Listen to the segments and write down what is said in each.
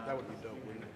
That would be dope, wouldn't it?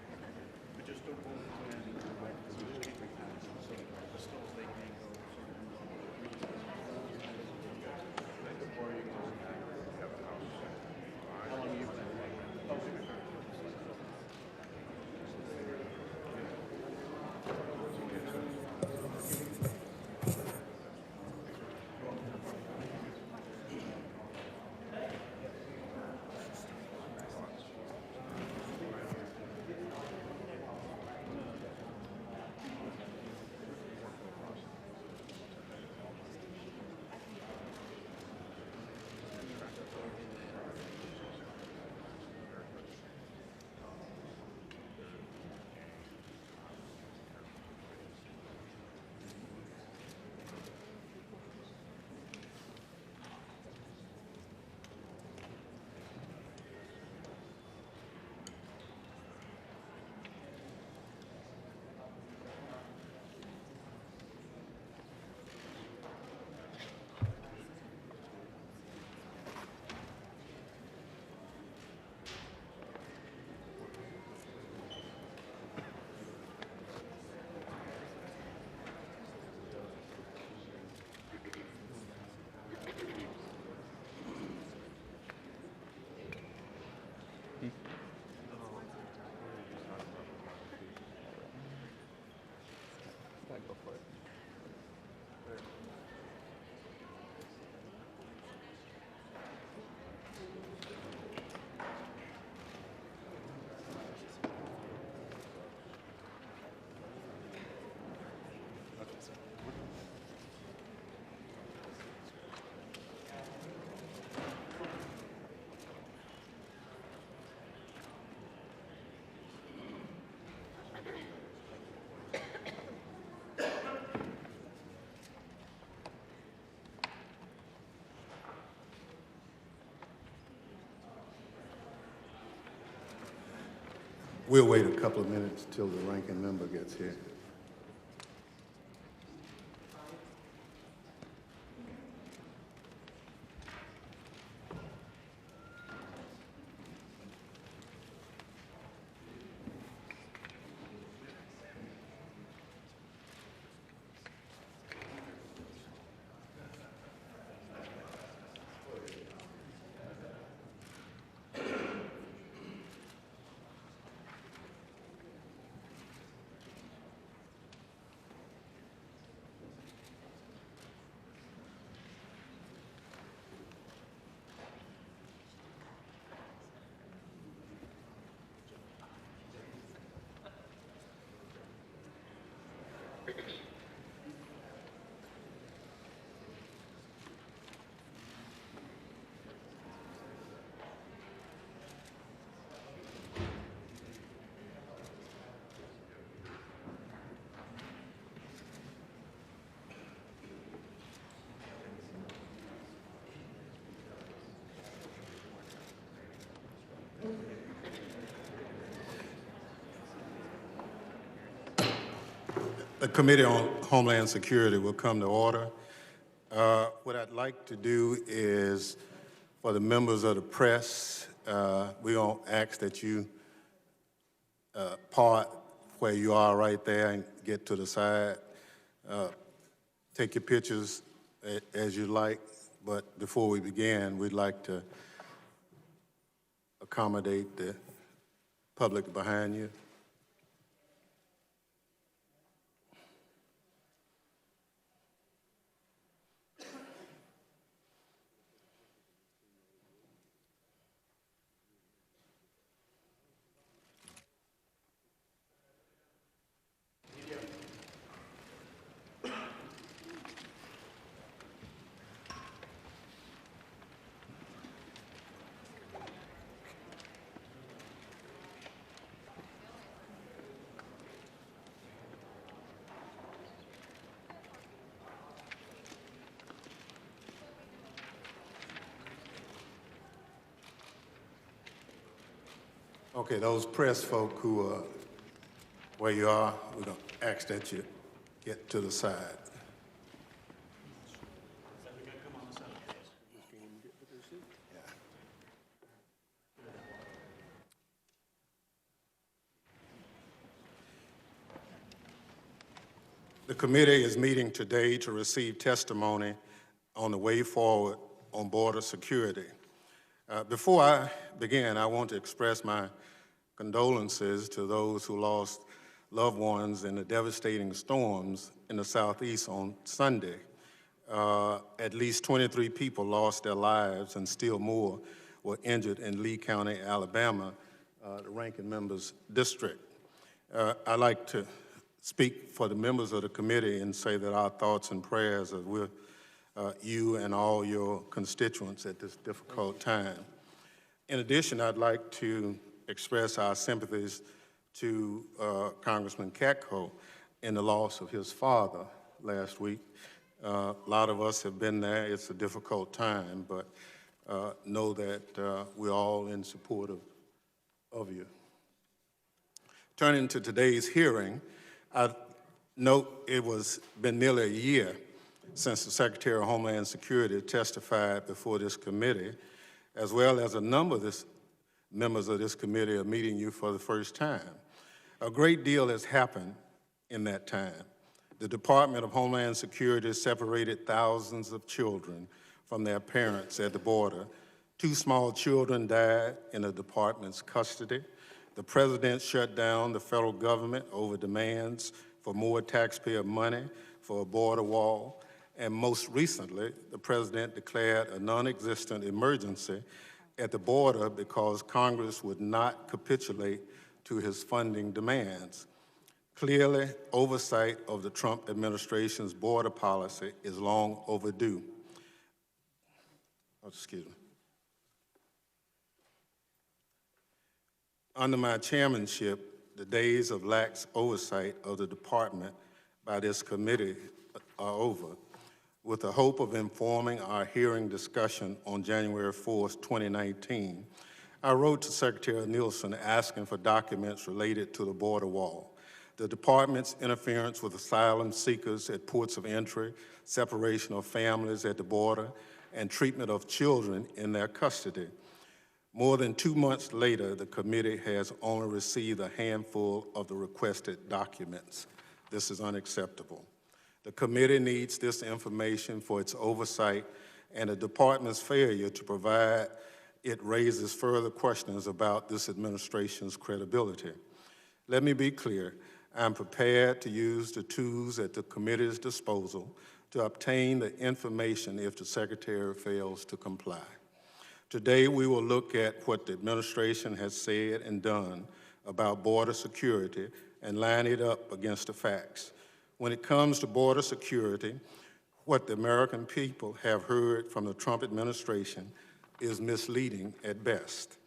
Go for it. We'll wait a couple of minutes till the ranking member gets here. The Committee on Homeland Security will come to order. What I'd like to do is, for the members of the press, we're going to ask that you part where you are right there and get to the side. Take your pictures as you like, but before we begin, we'd like to accommodate the public behind you. Okay, those press folk who are where you are, we're going to ask that you get to the side. The committee is meeting today to receive testimony on the way forward on border security. Before I begin, I want to express my condolences to those who lost loved ones in the devastating storms in the Southeast on Sunday. At least 23 people lost their lives and still more were injured in Lee County, Alabama, the ranking member's district. I'd like to speak for the members of the committee and say that our thoughts and prayers are with you and all your constituents at this difficult time. In addition, I'd like to express our sympathies to Congressman Katko in the loss of his father last week. A lot of us have been there. It's a difficult time, but know that we're all in support of you. Turning to today's hearing, I note it was been nearly a year since the Secretary of Homeland Security testified before this committee, as well as a number of members of this committee are meeting you for the first time. A great deal has happened in that time. The Department of Homeland Security separated thousands of children from their parents at the border. 2 small children died in the department's custody. The president shut down the federal government over demands for more taxpayer money for a border wall. And most recently, the president declared a non-existent emergency at the border because Congress would not capitulate to his funding demands. Clearly, oversight of the Trump administration's border policy is long overdue. Oh, excuse me. Under my chairmanship, the days of lax oversight of the department by this committee are over. With the hope of informing our hearing discussion on January 4th, 2019, I wrote to Secretary Nielsen asking for documents related to the border wall, the department's interference with asylum seekers at ports of entry, separation of families at the border, and treatment of children in their custody. More than 2 months later, the committee has only received a handful of the requested documents. This is unacceptable. The committee needs this information for its oversight, and the department's failure to provide it raises further questions about this administration's credibility. Let me be clear. I'm prepared to use the tools at the committee's disposal to obtain the information if the Secretary fails to comply. Today, we will look at what the administration has said and done about border security and line it up against the facts. When it comes to border security, what the American people have heard from the Trump administration is misleading at best.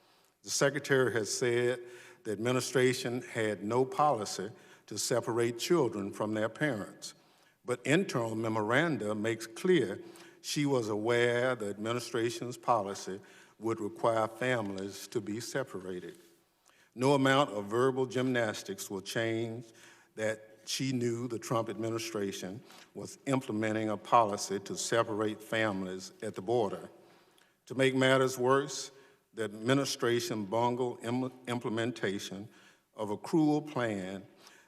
The Secretary has said the administration had no policy to separate children from their parents, but internal memoranda makes clear she was aware the administration's policy would require families to be separated. No amount of verbal gymnastics will change that she knew the Trump administration was implementing a policy to separate families at the border. To make matters worse, the administration bungled implementation of a cruel plan,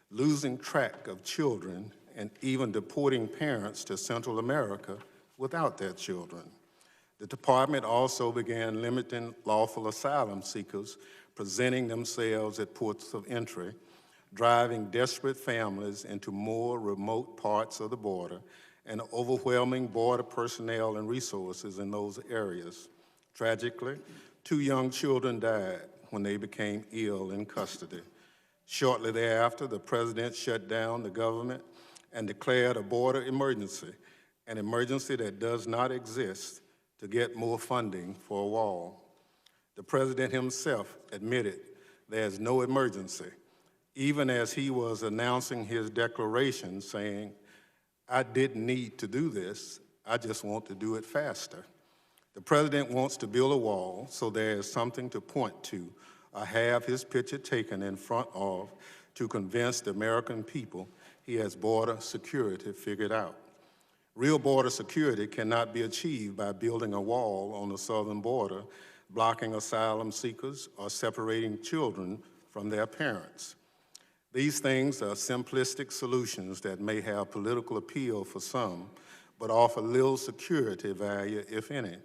losing track of children and even deporting parents to Central America without their children. The department also began limiting lawful asylum seekers, presenting themselves at ports of entry, driving desperate families into more remote parts of the border, and overwhelming border personnel and resources in those areas. Tragically, 2 young children died when they became ill in custody. Shortly thereafter, the president shut down the government and declared a border emergency, an emergency that does not exist, to get more funding for a wall. The president himself admitted there's no emergency, even as he was announcing his declaration saying, "I didn't need to do this, I just want to do it faster." The president wants to build a wall so there is something to point to or have his picture taken in front of to convince the American people he has border security figured out. Real border security cannot be achieved by building a wall on the southern border, blocking asylum seekers, or separating children from their parents. These things are simplistic solutions that may have political appeal for some, but offer little security value, if any.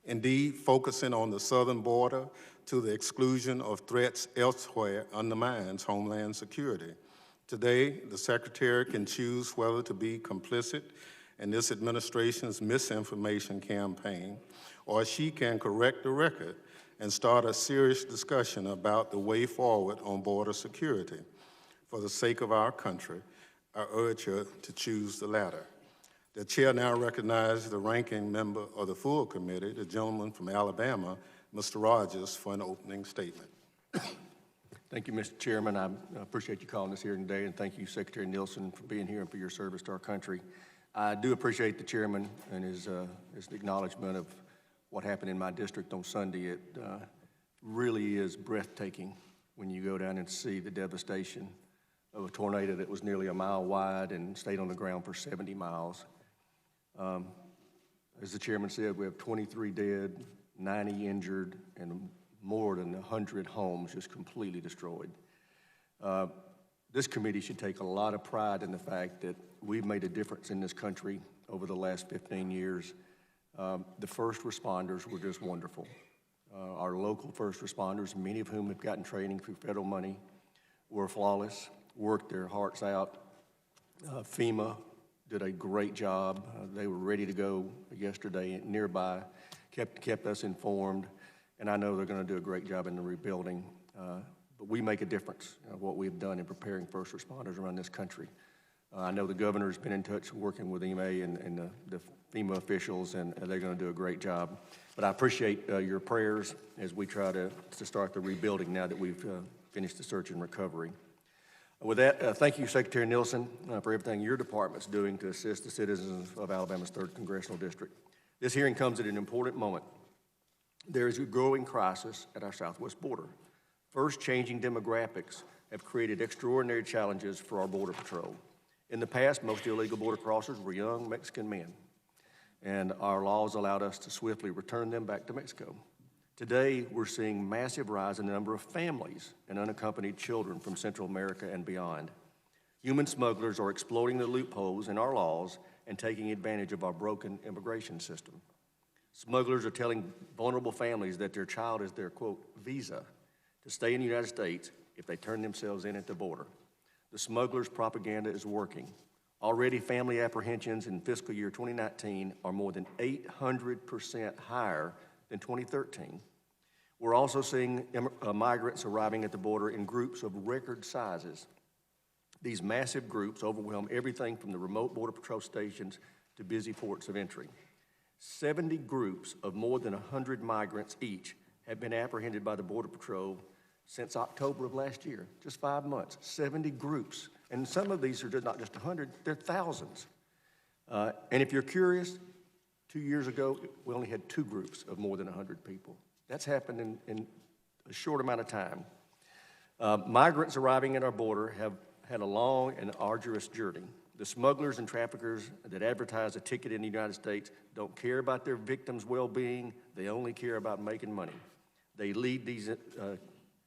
Indeed, focusing on the southern border to the exclusion of threats elsewhere undermines Homeland Security. Today, the Secretary can choose whether to be complicit in this administration's misinformation campaign, or she can correct the record and start a serious discussion about the way forward on border security. For the sake of our country, I urge her to choose the latter. The chair now recognizes the ranking member of the full committee, the gentleman from Alabama, Mr. Rogers, for an opening statement. Thank you, Mr. Chairman. I appreciate you calling us here today, and thank you, Secretary Nielsen, for being here and for your service to our country. I do appreciate the chairman and his acknowledgement of what happened in my district on Sunday. It really is breathtaking when you go down and see the devastation of a tornado that was nearly a mile wide and stayed on the ground for 70 miles. As the chairman said, we have 23 dead, 90 injured, and more than 100 homes just completely destroyed. This committee should take a lot of pride in the fact that we've made a difference in this country over the last 15 years. The first responders were just wonderful. Our local first responders, many of whom have gotten training through federal money, were flawless, worked their hearts out. FEMA did a great job. They were ready to go yesterday nearby, kept us informed, and I know they're going to do a great job in the rebuilding. But we make a difference in what we've done in preparing first responders around this country. I know the governor's been in touch working with EMA and the FEMA officials, and they're going to do a great job. But I appreciate your prayers as we try to start the rebuilding now that we've finished the search and recovery. With that, thank you, Secretary Nielsen, for everything your department's doing to assist the citizens of Alabama's 3rd Congressional District. This hearing comes at an important moment. There is a growing crisis at our southwest border. First, changing demographics have created extraordinary challenges for our Border Patrol. In the past, most illegal border crossers were young Mexican men, and our laws allowed us to swiftly return them back to Mexico. Today, we're seeing massive rise in the number of families and unaccompanied children from Central America and beyond. Human smugglers are exploiting the loopholes in our laws and taking advantage of our broken immigration system. Smugglers are telling vulnerable families that their child is their, quote, visa to stay in the United States if they turn themselves in at the border. The smugglers' propaganda is working. Already, family apprehensions in fiscal year 2019 are more than 800% higher than 2013. We're also seeing migrants arriving at the border in groups of record sizes. These massive groups overwhelm everything from the remote Border Patrol stations to busy ports of entry. 70 groups of more than 100 migrants each have been apprehended by the Border Patrol since October of last year, just 5 months, 70 groups. And some of these are just not just 100, they're thousands. And if you're curious, 2 years ago, we only had 2 groups of more than 100 people. That's happened in a short amount of time. Migrants arriving at our border have had a long and arduous journey. The smugglers and traffickers that advertise a ticket in the United States don't care about their victims' well-being. They only care about making money. They lead these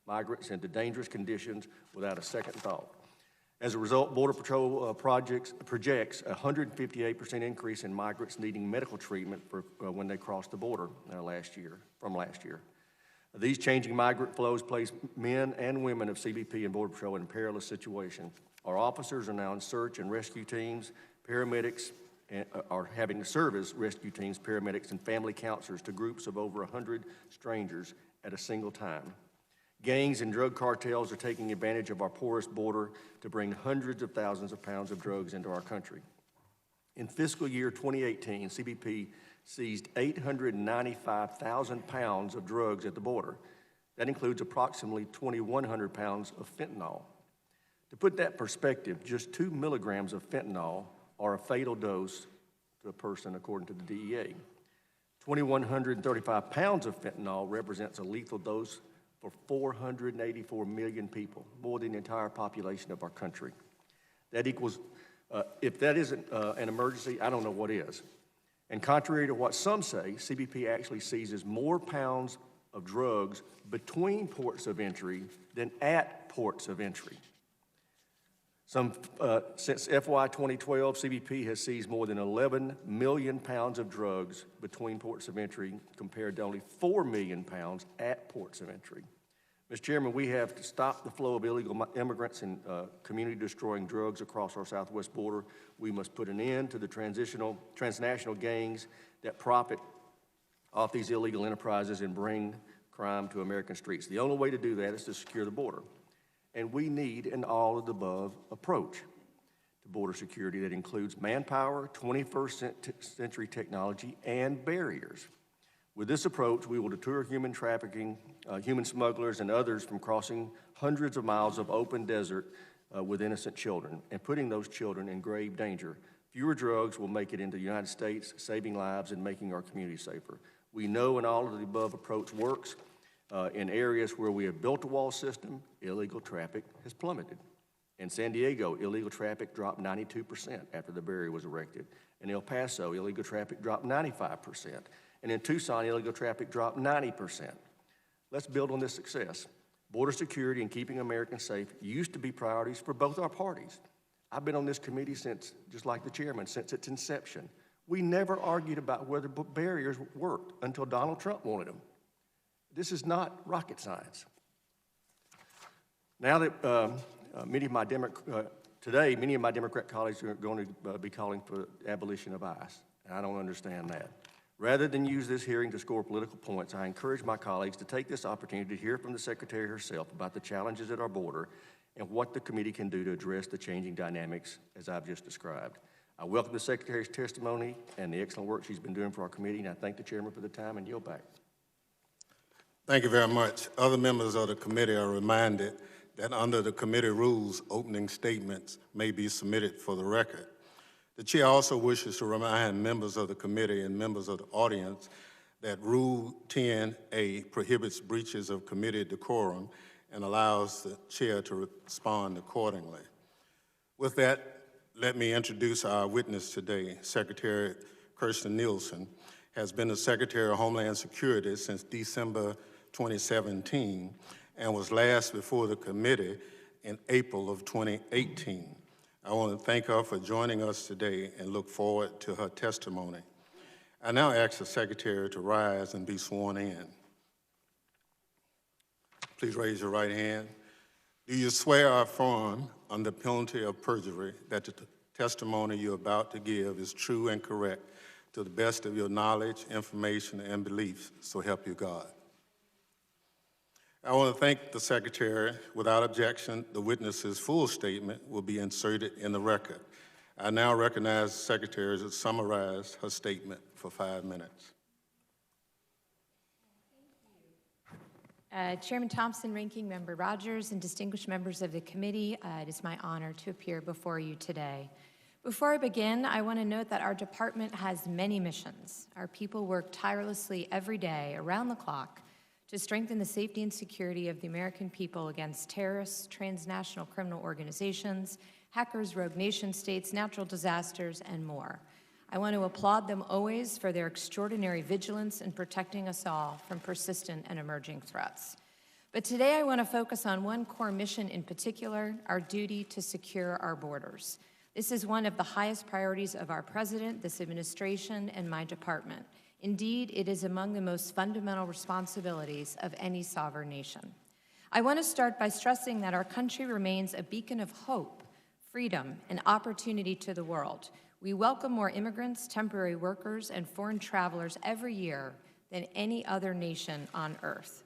migrants into dangerous conditions without a second thought. As a result, Border Patrol projects a 158% increase in migrants needing medical treatment for when they crossed the border from last year. These changing migrant flows place men and women of CBP and Border Patrol in a perilous situation. Our officers are now in search and rescue teams, paramedics are having to serve as rescue teams, paramedics, and family counselors to groups of over 100 strangers at a single time. Gangs and drug cartels are taking advantage of our porous border to bring hundreds of thousands of pounds of drugs into our country. In fiscal year 2018, CBP seized 895,000 pounds of drugs at the border. That includes approximately 2,100 pounds of fentanyl. To put that in perspective, just 2 milligrams of fentanyl are a fatal dose to a person according to the DEA. 2,135 pounds of fentanyl represents a lethal dose for 484 million people, more than the entire population of our country. That equals, if that isn't an emergency, I don't know what is. And contrary to what some say, CBP actually seizes more pounds of drugs between ports of entry than at ports of entry. Since FY 2012, CBP has seized more than 11 million pounds of drugs between ports of entry compared to only 4 million pounds at ports of entry. Mr. Chairman, we have to stop the flow of illegal immigrants and community-destroying drugs across our southwest border. We must put an end to the transnational gangs that profit off these illegal enterprises and bring crime to American streets. The only way to do that is to secure the border. And we need an all-of-the-above approach to border security that includes manpower, 21st century technology, and barriers. With this approach, we will deter human trafficking, human smugglers, and others from crossing hundreds of miles of open desert with innocent children and putting those children in grave danger. Fewer drugs will make it into the United States, saving lives and making our community safer. We know an all-of-the-above approach works. In areas where we have built a wall system, illegal traffic has plummeted. In San Diego, illegal traffic dropped 92% after the barrier was erected. In El Paso, illegal traffic dropped 95%. And in Tucson, illegal traffic dropped 90%. Let's build on this success. Border security and keeping Americans safe used to be priorities for both our parties. I've been on this committee since, just like the chairman, since its inception. We never argued about whether barriers worked until Donald Trump wanted them. This is not rocket science. Now that many of my Democrat colleagues are going to be calling for the abolition of ICE, and I don't understand that. Rather than use this hearing to score political points, I encourage my colleagues to take this opportunity to hear from the Secretary herself about the challenges at our border and what the committee can do to address the changing dynamics as I've just described. I welcome the Secretary's testimony and the excellent work she's been doing for our committee, and I thank the Chairman for the time and yield back. Thank you very much. Other members of the committee are reminded that under the committee rules, opening statements may be submitted for the record. The chair also wishes to remind members of the committee and members of the audience that Rule 10A prohibits breaches of committee decorum and allows the chair to respond accordingly. With that, let me introduce our witness today. Secretary Kirstjen Nielsen has been the Secretary of Homeland Security since December 2017 and was last before the committee in April of 2018. I want to thank her for joining us today and look forward to her testimony. I now ask the Secretary to rise and be sworn in. Please raise your right hand. Do you swear or affirm under penalty of perjury that the testimony you're about to give is true and correct to the best of your knowledge, information, and beliefs, so help you God? I want to thank the Secretary. Without objection, the witness's full statement will be inserted in the record. I now recognize the Secretary to summarize her statement for 5 minutes. Chairman Thompson, Ranking Member Rogers, and distinguished members of the committee, it is my honor to appear before you today. Before I begin, I want to note that our department has many missions. Our people work tirelessly every day, around the clock, to strengthen the safety and security of the American people against terrorists, transnational criminal organizations, hackers, rogue nation states, natural disasters, and more. I want to applaud them always for their extraordinary vigilance in protecting us all from persistent and emerging threats. But today I want to focus on one core mission in particular, our duty to secure our borders. This is one of the highest priorities of our president, this administration, and my department. Indeed, it is among the most fundamental responsibilities of any sovereign nation. I want to start by stressing that our country remains a beacon of hope, freedom, and opportunity to the world. We welcome more immigrants, temporary workers, and foreign travelers every year than any other nation on earth.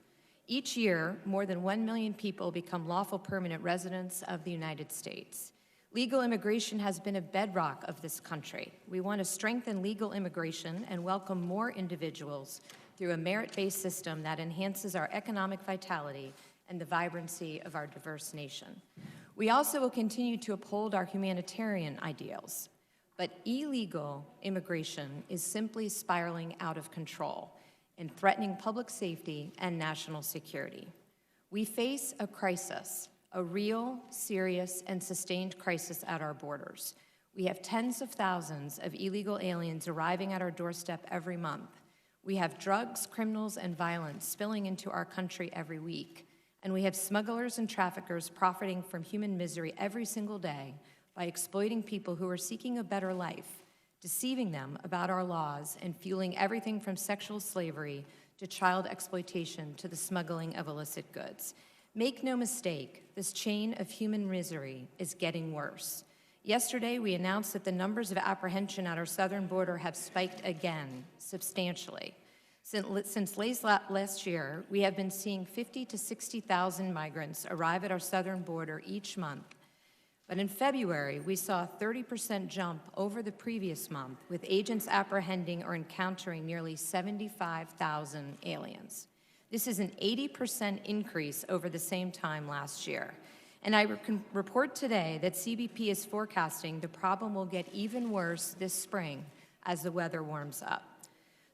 Each year, more than 1 million people become lawful permanent residents of the United States. Legal immigration has been a bedrock of this country. We want to strengthen legal immigration and welcome more individuals through a merit-based system that enhances our economic vitality and the vibrancy of our diverse nation. We also will continue to uphold our humanitarian ideals, but illegal immigration is simply spiraling out of control and threatening public safety and national security. We face a crisis, a real, serious, and sustained crisis at our borders. We have tens of thousands of illegal aliens arriving at our doorstep every month. We have drugs, criminals, and violence spilling into our country every week. And we have smugglers and traffickers profiting from human misery every single day by exploiting people who are seeking a better life, deceiving them about our laws, and fueling everything from sexual slavery to child exploitation to the smuggling of illicit goods. Make no mistake, this chain of human misery is getting worse. Yesterday, we announced that the numbers of apprehension at our southern border have spiked again, substantially. Since late last year, we have been seeing 50 to 60,000 migrants arrive at our southern border each month. But in February, we saw a 30% jump over the previous month, with agents apprehending or encountering nearly 75,000 aliens. This is an 80% increase over the same time last year. And I can report today that CBP is forecasting the problem will get even worse this spring as the weather warms up.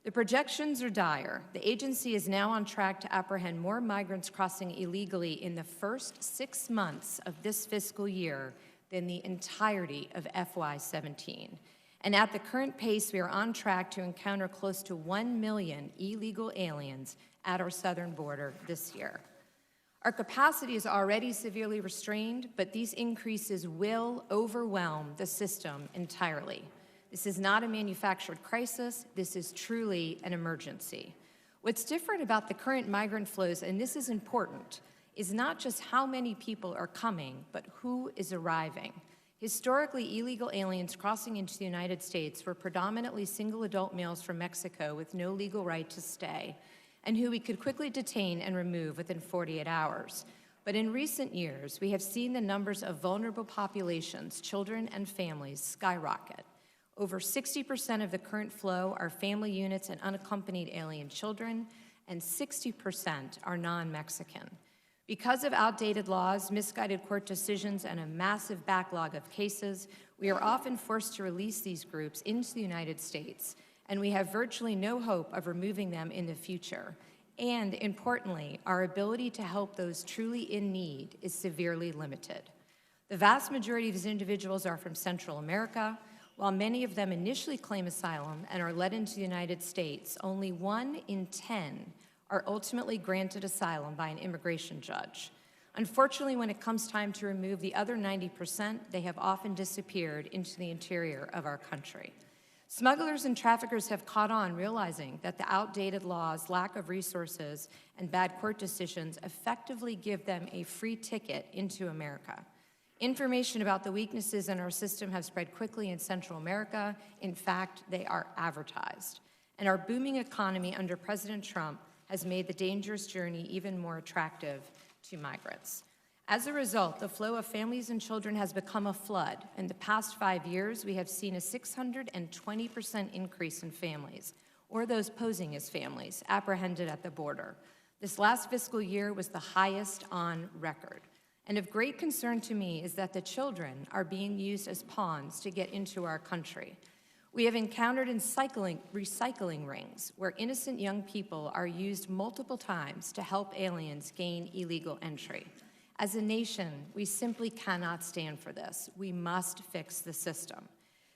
The projections are dire. The agency is now on track to apprehend more migrants crossing illegally in the first 6 months of this fiscal year than the entirety of FY17. And at the current pace, we are on track to encounter close to 1 million illegal aliens at our southern border this year. Our capacity is already severely restrained, but these increases will overwhelm the system entirely. This is not a manufactured crisis. This is truly an emergency. What's different about the current migrant flows, and this is important, is not just how many people are coming, but who is arriving. Historically, illegal aliens crossing into the United States were predominantly single adult males from Mexico with no legal right to stay, and who we could quickly detain and remove within 48 hours. But in recent years, we have seen the numbers of vulnerable populations, children and families, skyrocket. Over 60% of the current flow are family units and unaccompanied alien children, and 60% are non-Mexican. Because of outdated laws, misguided court decisions, and a massive backlog of cases, we are often forced to release these groups into the United States, and we have virtually no hope of removing them in the future. And importantly, our ability to help those truly in need is severely limited. The vast majority of these individuals are from Central America. While many of them initially claim asylum and are led into the United States, only 1 in 10 are ultimately granted asylum by an immigration judge. Unfortunately, when it comes time to remove the other 90%, they have often disappeared into the interior of our country. Smugglers and traffickers have caught on, realizing that the outdated laws, lack of resources, and bad court decisions effectively give them a free ticket into America. Information about the weaknesses in our system have spread quickly in Central America. In fact, they are advertised. And our booming economy under President Trump has made the dangerous journey even more attractive to migrants. As a result, the flow of families and children has become a flood. In the past 5 years, we have seen a 620% increase in families, or those posing as families, apprehended at the border. This last fiscal year was the highest on record. And of great concern to me is that the children are being used as pawns to get into our country. We have encountered recycling rings where innocent young people are used multiple times to help aliens gain illegal entry. As a nation, we simply cannot stand for this. We must fix the system.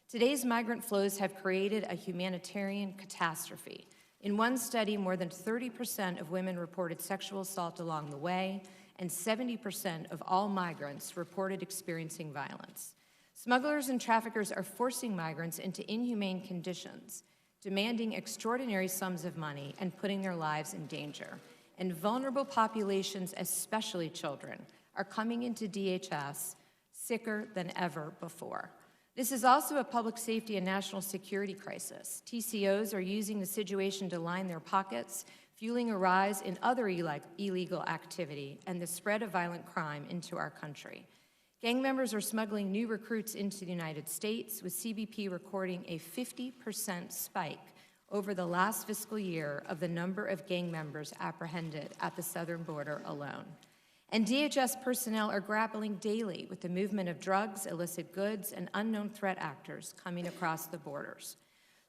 Today's migrant flows have created a humanitarian catastrophe. In one study, more than 30% of women reported sexual assault along the way, and 70% of all migrants reported experiencing violence. Smugglers and traffickers are forcing migrants into inhumane conditions. demanding extraordinary sums of money and putting their lives in danger. And vulnerable populations, especially children, are coming into DHS sicker than ever before. This is also a public safety and national security crisis. TCOs are using the situation to line their pockets, fueling a rise in other illegal activity and the spread of violent crime into our country. Gang members are smuggling new recruits into the United States, with CBP recording a 50% spike over the last fiscal year of the number of gang members apprehended at the southern border alone. And DHS personnel are grappling daily with the movement of drugs, illicit goods, and unknown threat actors coming across the borders.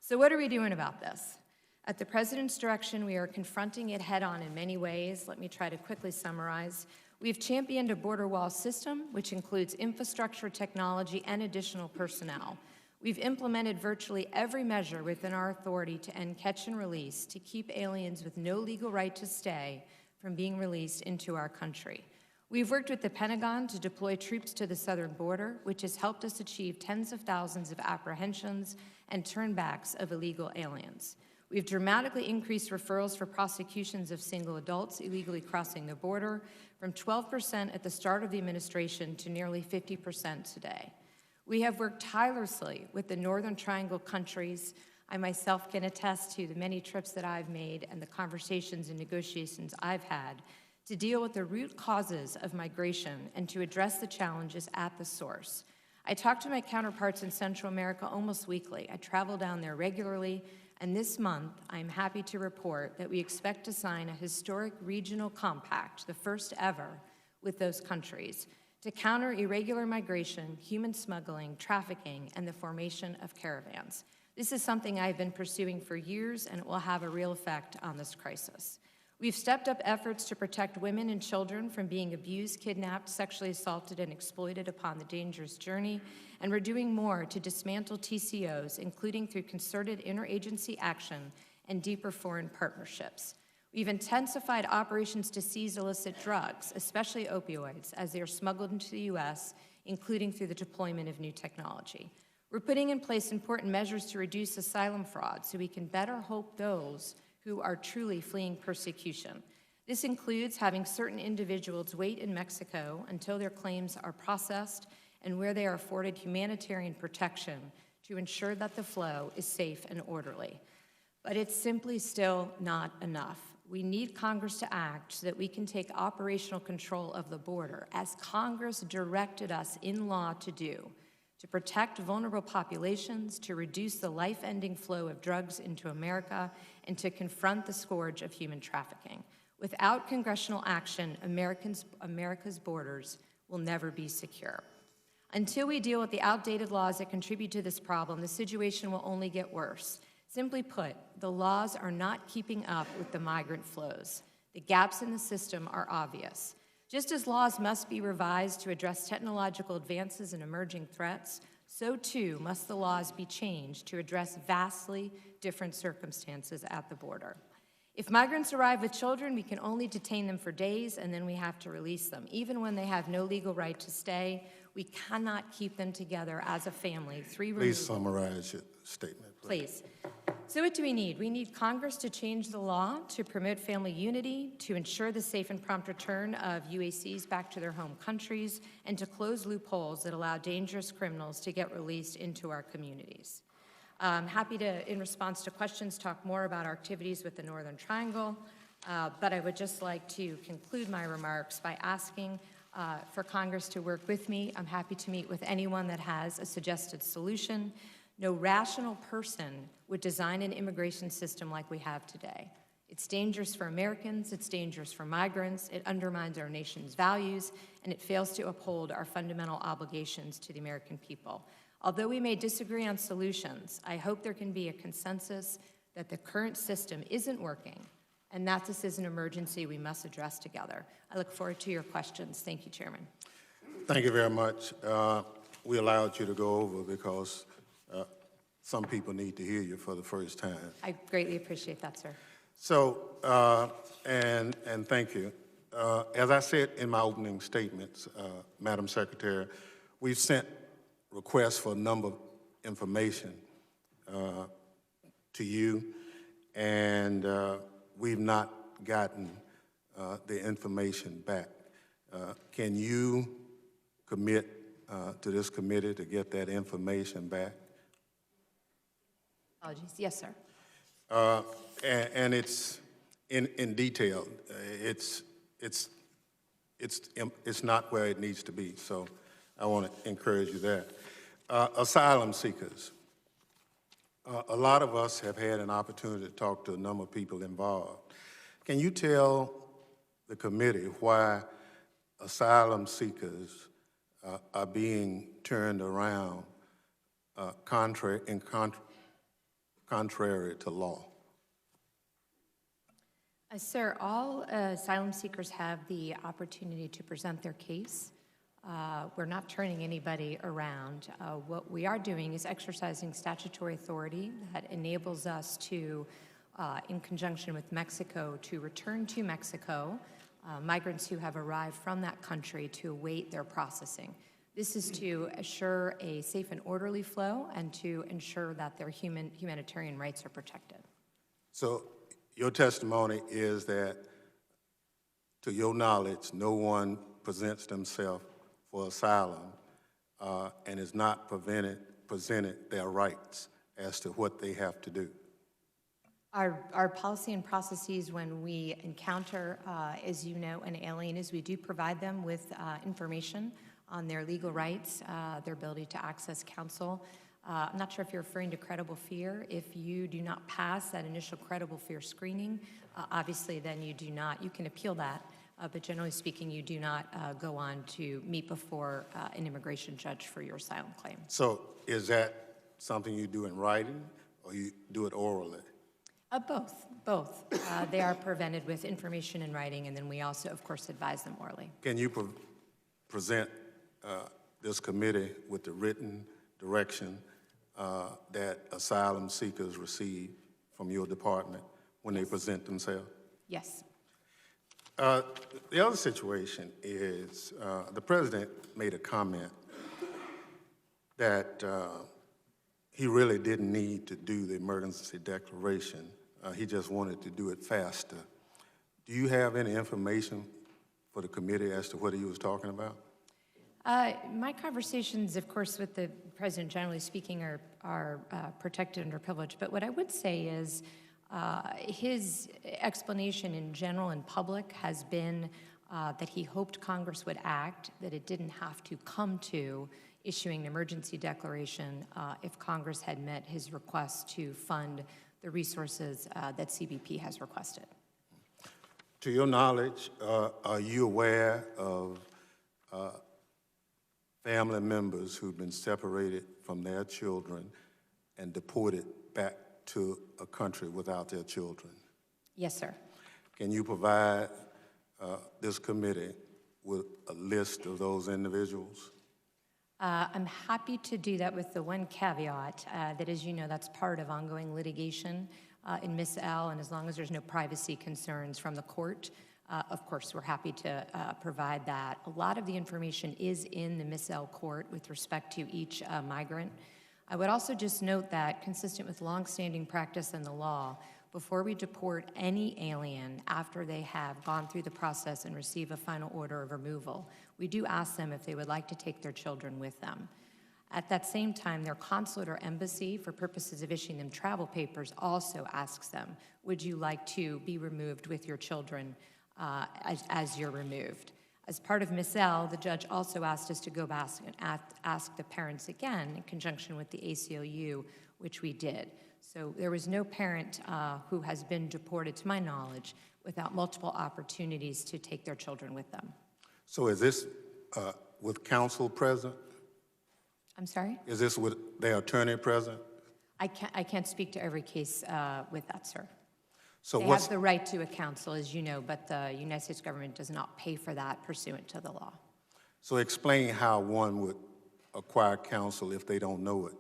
So what are we doing about this? At the President's direction, we are confronting it head-on in many ways. Let me try to quickly summarize. We've championed a border wall system, which includes infrastructure, technology, and additional personnel. We've implemented virtually every measure within our authority to end catch and release, to keep aliens with no legal right to stay from being released into our country. We've worked with the Pentagon to deploy troops to the southern border, which has helped us achieve tens of thousands of apprehensions and turnbacks of illegal aliens. We've dramatically increased referrals for prosecutions of single adults illegally crossing the border from 12% at the start of the administration to nearly 50% today. We have worked tirelessly with the Northern Triangle countries. I myself can attest to the many trips that I've made and the conversations and negotiations I've had to deal with the root causes of migration and to address the challenges at the source. I talk to my counterparts in Central America almost weekly. I travel down there regularly, and this month I'm happy to report that we expect to sign a historic regional compact, the first ever, with those countries to counter irregular migration, human smuggling, trafficking, and the formation of caravans. This is something I've been pursuing for years, and it will have a real effect on this crisis. We've stepped up efforts to protect women and children from being abused, kidnapped, sexually assaulted, and exploited upon the dangerous journey, and we're doing more to dismantle TCOs, including through concerted interagency action and deeper foreign partnerships. We've intensified operations to seize illicit drugs, especially opioids, as they are smuggled into the U.S., including through the deployment of new technology. We're putting in place important measures to reduce asylum fraud so we can better help those who are truly fleeing persecution. This includes having certain individuals wait in Mexico until their claims are processed and where they are afforded humanitarian protection to ensure that the flow is safe and orderly. But it's simply still not enough. We need Congress to act so that we can take operational control of the border, as Congress directed us in law to do, to protect vulnerable populations, to reduce the life-ending flow of drugs into America, and to confront the scourge of human trafficking. Without congressional action, America's borders will never be secure. Until we deal with the outdated laws that contribute to this problem, the situation will only get worse. Simply put, the laws are not keeping up with the migrant flows. The gaps in the system are obvious. Just as laws must be revised to address technological advances and emerging threats, so too must the laws be changed to address vastly different circumstances at the border. If migrants arrive with children, we can only detain them for days and then we have to release them. Even when they have no legal right to stay, we cannot keep them together as a family. Please summarize your statement. Please. So what do we need? We need Congress to change the law to promote family unity, to ensure the safe and prompt return of UACs back to their home countries, and to close loopholes that allow dangerous criminals to get released into our communities. I'm happy to, in response to questions, talk more about our activities with the Northern Triangle, but I would just like to conclude my remarks by asking for Congress to work with me. I'm happy to meet with anyone that has a suggested solution. No rational person would design an immigration system like we have today. It's dangerous for Americans, it's dangerous for migrants, it undermines our nation's values, and it fails to uphold our fundamental obligations to the American people. Although we may disagree on solutions, I hope there can be a consensus that the current system isn't working and that this is an emergency we must address together. I look forward to your questions. Thank you, Chairman. Thank you very much. We allowed you to go over because some people need to hear you for the first time. I greatly appreciate that, sir. So, and thank you. As I said in my opening statements, Madam Secretary, we've sent requests for a number of information to you, and we've not gotten the information back. Can you commit to this committee to get that information back? Apologies. Yes, sir. And it's in detail. It's not where it needs to be, so I want to encourage you there. Asylum seekers. A lot of us have had an opportunity to talk to a number of people involved. Can you tell the committee why asylum seekers are being turned around contrary to law? Sir, all asylum seekers have the opportunity to present their case. We're not turning anybody around. What we are doing is exercising statutory authority that enables us to, in conjunction with Mexico, to return to Mexico migrants who have arrived from that country to await their processing. This is to assure a safe and orderly flow and to ensure that their humanitarian rights are protected. So your testimony is that, to your knowledge, no one presents themselves for asylum and is not presented their rights as to what they have to do. Our policy and processes when we encounter, as you know, an alien is we do provide them with information on their legal rights, their ability to access counsel. I'm not sure if you're referring to credible fear. If you do not pass that initial credible fear screening, obviously then you do not, you can appeal that, but generally speaking, you do not go on to meet before an immigration judge for your asylum claim. So is that something you do in writing or you do it orally? Both. They are presented with information in writing, and then we also, of course, advise them orally. Can you present this committee with the written direction that asylum seekers receive from your department when they present themselves? Yes. The other situation is the president made a comment that he really didn't need to do the emergency declaration. He just wanted to do it faster. Do you have any information for the committee as to what he was talking about? My conversations, of course, with the president, generally speaking, are protected under privilege. But what I would say is his explanation in general and public has been that he hoped Congress would act, that it didn't have to come to issuing an emergency declaration if Congress had met his request to fund the resources that CBP has requested. To your knowledge, are you aware of family members who've been separated from their children and deported back to a country without their children? Yes, sir. Can you provide this committee with a list of those individuals? I'm happy to do that with the one caveat that, as you know, that's part of ongoing litigation in Miss L, and as long as there's no privacy concerns from the court, of course, we're happy to provide that. A lot of the information is in the Miss L court with respect to each migrant. I would also just note that, consistent with longstanding practice in the law, before we deport any alien after they have gone through the process and receive a final order of removal, we do ask them if they would like to take their children with them. At that same time, their consulate or embassy, for purposes of issuing them travel papers, also asks them, would you like to be removed with your children as you're removed? As part of Miss L, the judge also asked us to go back and ask the parents again in conjunction with the ACLU, which we did. So there was no parent who has been deported, to my knowledge, without multiple opportunities to take their children with them. So is this with counsel present? I'm sorry? Is this with their attorney present? I can't speak to every case with that, sir. So they have the right to a counsel, as you know, but the United States government does not pay for that pursuant to the law. So explain how one would acquire counsel if they don't know it.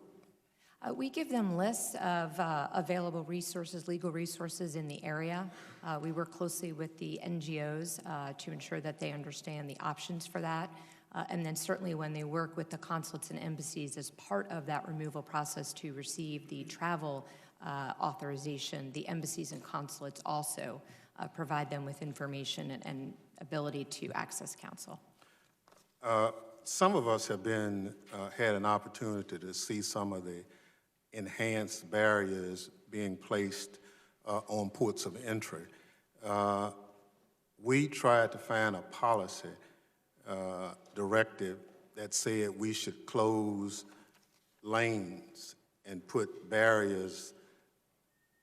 We give them lists of available resources, legal resources in the area. We work closely with the NGOs to ensure that they understand the options for that. And then certainly when they work with the consulates and embassies as part of that removal process to receive the travel authorization. The embassies and consulates also provide them with information and ability to access counsel. Some of us have had an opportunity to see some of the enhanced barriers being placed on ports of entry. We tried to find a policy directive that said we should close lanes and put barriers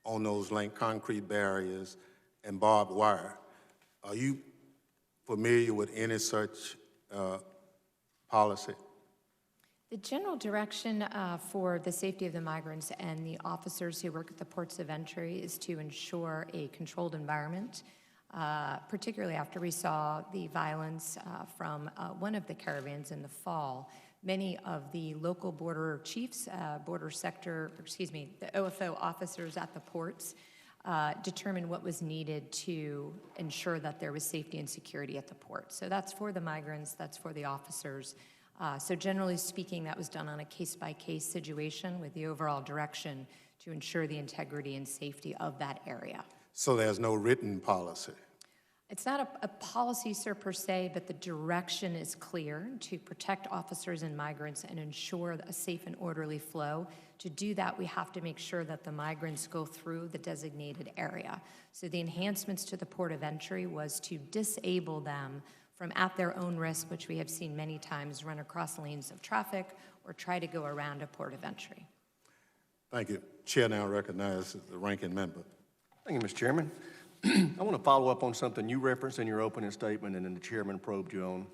on those lane, concrete barriers and barbed wire. Are you familiar with any such policy? The general direction for the safety of the migrants and the officers who work at the ports of entry is to ensure a controlled environment, particularly after we saw the violence from one of the caravans in the fall. Many of the local border chiefs, the OFO officers at the ports determined what was needed to ensure that there was safety and security at the port. So that's for the migrants, that's for the officers. So generally speaking, that was done on a case-by-case situation with the overall direction to ensure the integrity and safety of that area. So there's no written policy? It's not a policy, sir, per se, but the direction is clear to protect officers and migrants and ensure a safe and orderly flow. To do that, we have to make sure that the migrants go through the designated area. So the enhancements to the port of entry was to disable them from at their own risk, which we have seen many times run across lanes of traffic or try to go around a port of entry. Thank you. Chair now recognizes the ranking member. Thank you, Mr. Chairman. I want to follow up on something you referenced in your opening statement and then the chairman probed you on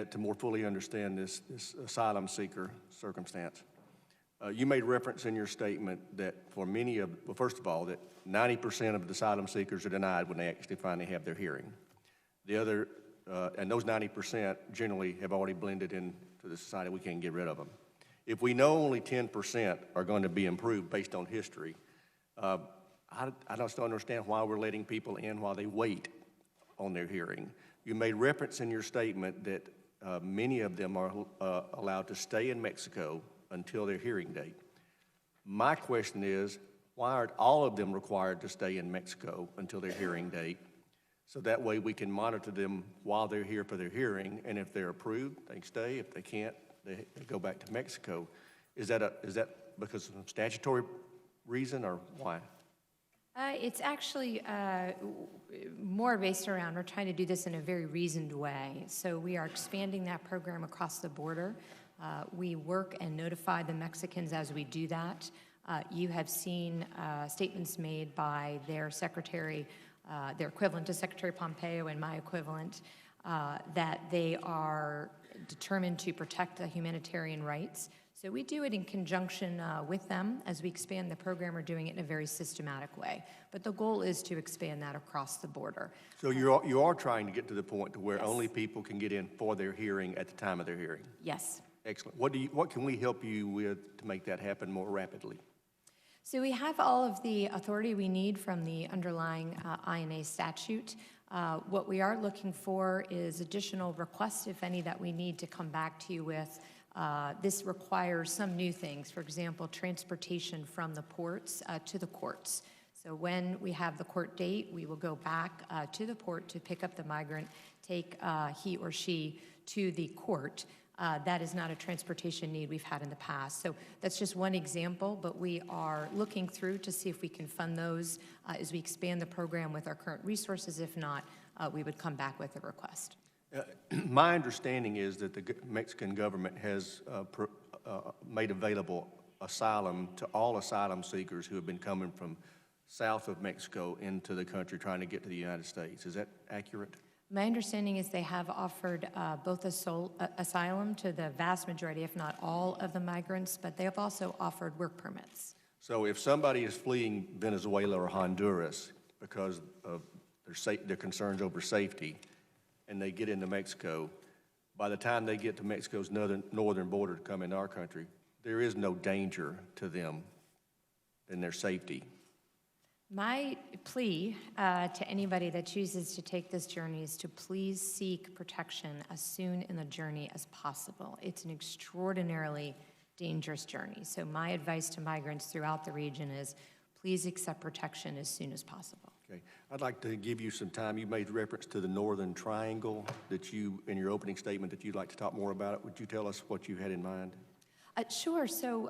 to more fully understand this asylum seeker circumstance. You made reference in your statement that for many of, well, first of all, that 90% of the asylum seekers are denied when they actually finally have their hearing. The other, and those 90% generally have already blended into the society. We can't get rid of them. If we know only 10% are going to be improved based on history, I just don't understand why we're letting people in while they wait on their hearing. You made reference in your statement that many of them are allowed to stay in Mexico until their hearing date. My question is, why aren't all of them required to stay in Mexico until their hearing date? So that way we can monitor them while they're here for their hearing, and if they're approved, they stay. If they can't, they go back to Mexico. Is that because of a statutory reason, or why? It's actually more based around, we're trying to do this in a very reasoned way. So we are expanding that program across the border. We work and notify the Mexicans as we do that. You have seen statements made by their secretary, their equivalent to Secretary Pompeo and my equivalent, that they are determined to protect the humanitarian rights. So we do it in conjunction with them. As we expand the program, we're doing it in a very systematic way. But the goal is to expand that across the border. So you are trying to get to the point to where only people can get in for their hearing at the time of their hearing? Yes. Excellent. What can we help you with to make that happen more rapidly? So we have all of the authority we need from the underlying INA statute. What we are looking for is additional requests, if any, that we need to come back to you with. This requires some new things, for example, transportation from the ports to the courts. So when we have the court date, we will go back to the port to pick up the migrant, take he or she to the court. That is not a transportation need we've had in the past. So that's just one example, but we are looking through to see if we can fund those as we expand the program with our current resources. If not, we would come back with a request. My understanding is that the Mexican government has made available asylum to all asylum seekers who have been coming from south of Mexico into the country trying to get to the United States. Is that accurate? My understanding is they have offered both asylum to the vast majority, if not all, of the migrants, but they have also offered work permits. So if somebody is fleeing Venezuela or Honduras because of their concerns over safety, and they get into Mexico, by the time they get to Mexico's northern border to come into our country, there is no danger to them and their safety. My plea to anybody that chooses to take this journey is to please seek protection as soon in the journey as possible. It's an extraordinarily dangerous journey. So my advice to migrants throughout the region is please accept protection as soon as possible. Okay, I'd like to give you some time. You made reference to the Northern Triangle that you, in your opening statement, that you'd like to talk more about it. Would you tell us what you had in mind? Sure. So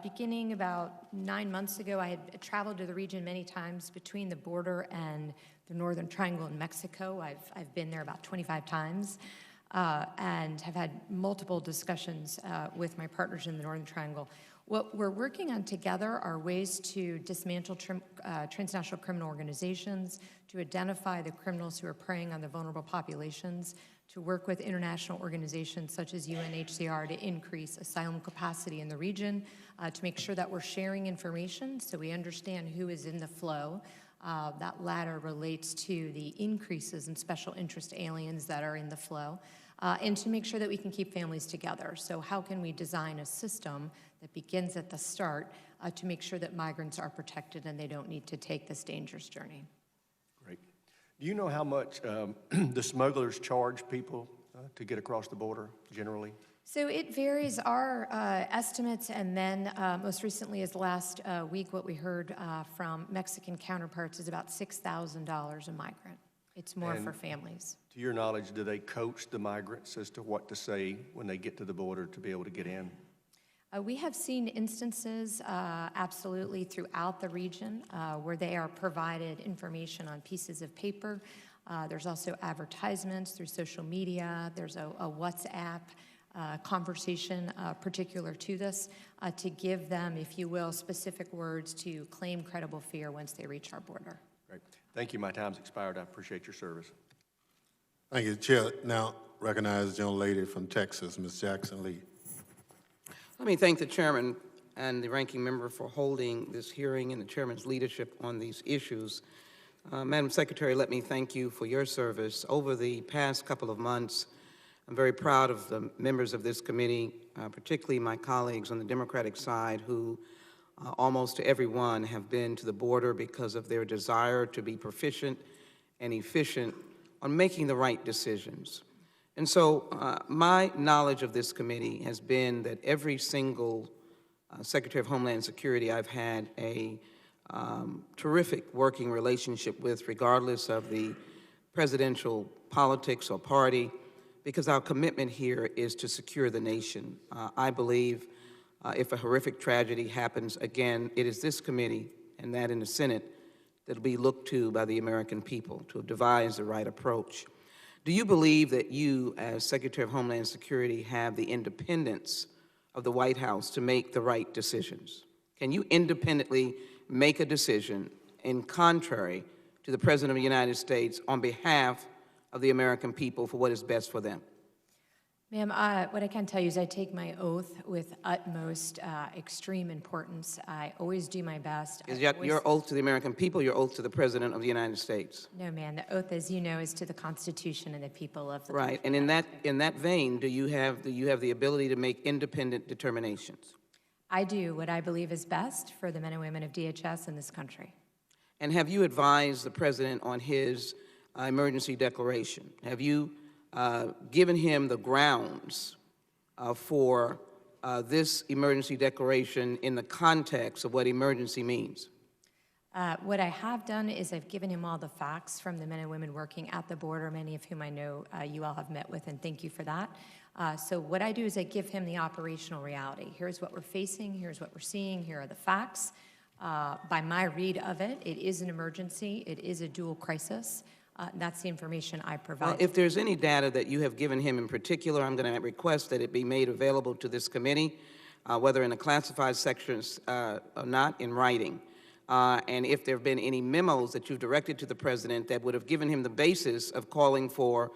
beginning about 9 months ago, I had traveled to the region many times between the border and the Northern Triangle in Mexico. I've been there about 25 times and have had multiple discussions with my partners in the Northern Triangle. What we're working on together are ways to dismantle transnational criminal organizations, to identify the criminals who are preying on the vulnerable populations, to work with international organizations such as UNHCR to increase asylum capacity in the region, to make sure that we're sharing information so we understand who is in the flow. That latter relates to the increases in special interest aliens that are in the flow, and to make sure that we can keep families together. So how can we design a system that begins at the start to make sure that migrants are protected and they don't need to take this dangerous journey? Great. Do you know how much the smugglers charge people to get across the border generally? So it varies. Our estimates, and then most recently as last week, what we heard from Mexican counterparts is about $6,000 a migrant. It's more for families. To your knowledge, do they coach the migrants as to what to say when they get to the border to be able to get in? We have seen instances, absolutely, throughout the region where they are provided information on pieces of paper. There's also advertisements through social media. There's a WhatsApp conversation particular to this to give them, if you will, specific words to claim credible fear once they reach our border. Great. Thank you. My time's expired. I appreciate your service. Thank you, Chair. Now recognize the young lady from Texas, Ms. Jackson Lee. Let me thank the chairman and the ranking member for holding this hearing and the chairman's leadership on these issues. Madam Secretary, let me thank you for your service. Over the past couple of months, I'm very proud of the members of this committee, particularly my colleagues on the Democratic side who almost everyone have been to the border because of their desire to be proficient and efficient on making the right decisions. And so my knowledge of this committee has been that every single Secretary of Homeland Security I've had a terrific working relationship with, regardless of the presidential politics or party, because our commitment here is to secure the nation. I believe if a horrific tragedy happens again, it is this committee and that in the Senate that will be looked to by the American people to devise the right approach. Do you believe that you, as Secretary of Homeland Security, have the independence of the White House to make the right decisions? Can you independently make a decision in contrary to the President of the United States on behalf of the American people for what is best for them? Ma'am, what I can tell you is I take my oath with utmost extreme importance. I always do my best. Is that your oath to the American people, your oath to the President of the United States? No, ma'am. The oath, as you know, is to the Constitution and the people of the Right. And in that vein, do you have the ability to make independent determinations? I do what I believe is best for the men and women of DHS in this country. And have you advised the President on his emergency declaration? Have you given him the grounds for this emergency declaration in the context of what emergency means? What I have done is I've given him all the facts from the men and women working at the border, many of whom I know you all have met with, and thank you for that. So what I do is I give him the operational reality. Here's what we're facing, here's what we're seeing, here are the facts. By my read of it, it is an emergency, it is a dual crisis. That's the information I provide. Well, if there's any data that you have given him in particular, I'm going to request that it be made available to this committee, whether in the classified sections or not, in writing. And if there have been any memos that you've directed to the President that would have given him the basis of calling for,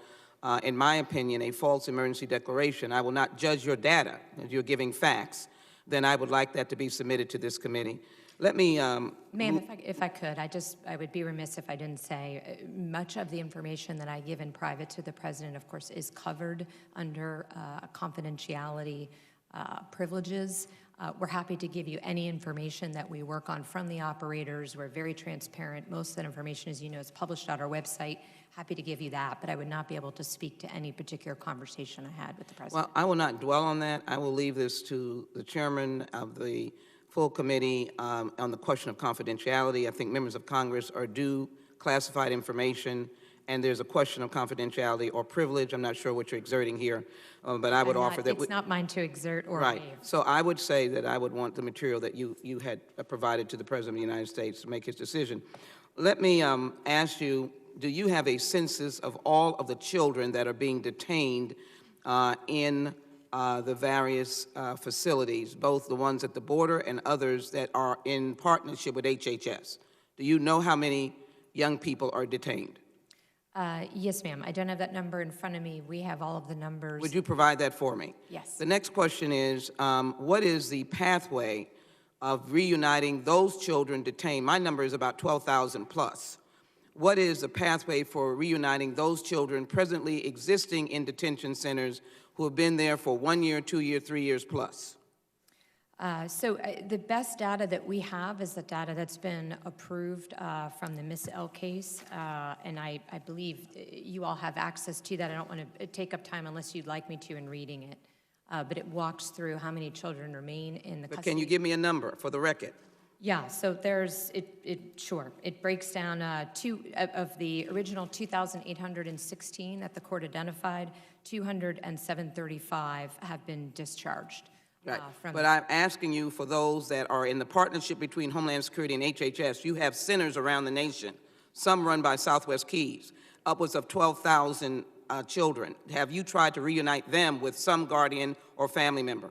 in my opinion, a false emergency declaration, I will not judge your data if you're giving facts, then I would like that to be submitted to this committee. Let me... Ma'am, if I could, I would be remiss if I didn't say much of the information that I give in private to the President, of course, is covered under confidentiality privileges. We're happy to give you any information that we work on from the operators. We're very transparent. Most of that information, as you know, is published on our website. Happy to give you that, but I would not be able to speak to any particular conversation I had with the president. Well, I will not dwell on that. I will leave this to the chairman of the full committee on the question of confidentiality. I think members of Congress are due classified information, and there's a question of confidentiality or privilege. I'm not sure what you're exerting here, but I would offer that it's not mine to exert or right. waive. So I would say that I would want the material that you had provided to the President of the United States to make his decision. Let me ask you, do you have a census of all of the children that are being detained in the various facilities, both the ones at the border and others that are in partnership with HHS? Do you know how many young people are detained? Yes, ma'am. I don't have that number in front of me. We have all of the numbers. Would you provide that for me? Yes. The next question is, what is the pathway of reuniting those children detained? My number is about 12,000 plus. What is the pathway for reuniting those children presently existing in detention centers who have been there for 1 year, 2 years, 3 years plus? The best data that we have is the data that's been approved from the Miss L case, and I believe you all have access to that. I don't want to take up time unless you'd like me to in reading it, but it walks through how many children remain in the custody. But can you give me a number for the record? Yeah, so there's, sure. It breaks down of the original 2,816 that the court identified, 207,35 have been discharged. Right, but I'm asking you for those that are in the partnership between Homeland Security and HHS. You have centers around the nation, some run by Southwest Keys, upwards of 12,000 children. Have you tried to reunite them with some guardian or family member?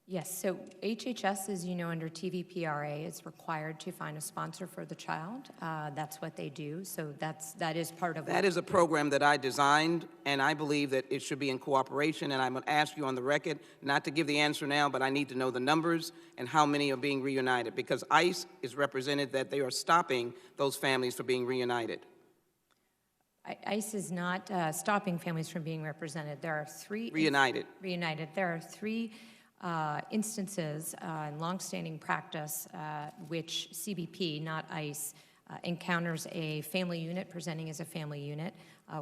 Yes, so HHS, as you know, under TVPRA, is required to find a sponsor for the child. That's what they do, so that is part of That is a program that I designed, and I believe that it should be in cooperation, and I'm going to ask you on the record, not to give the answer now, but I need to know the numbers and how many are being reunited, because ICE is represented that they are stopping those families from being reunited. ICE is not stopping families from being represented. There are three... Reunited. Reunited. There are three instances in longstanding practice which CBP, not ICE, encounters a family unit presenting as a family unit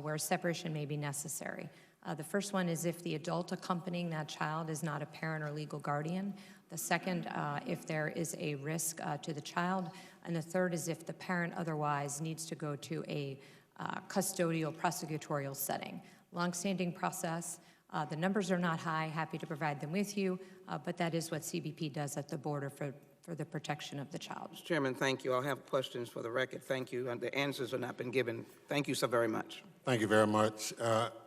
where separation may be necessary. The first one is if the adult accompanying that child is not a parent or legal guardian. The second, if there is a risk to the child. And the third is if the parent otherwise needs to go to a custodial prosecutorial setting. Longstanding process. The numbers are not high, happy to provide them with you, but that is what CBP does at the border for the protection of the child. Mr. Chairman, thank you. I'll have questions for the record. Thank you. And the answers have not been given. Thank you so very much. Thank you very much.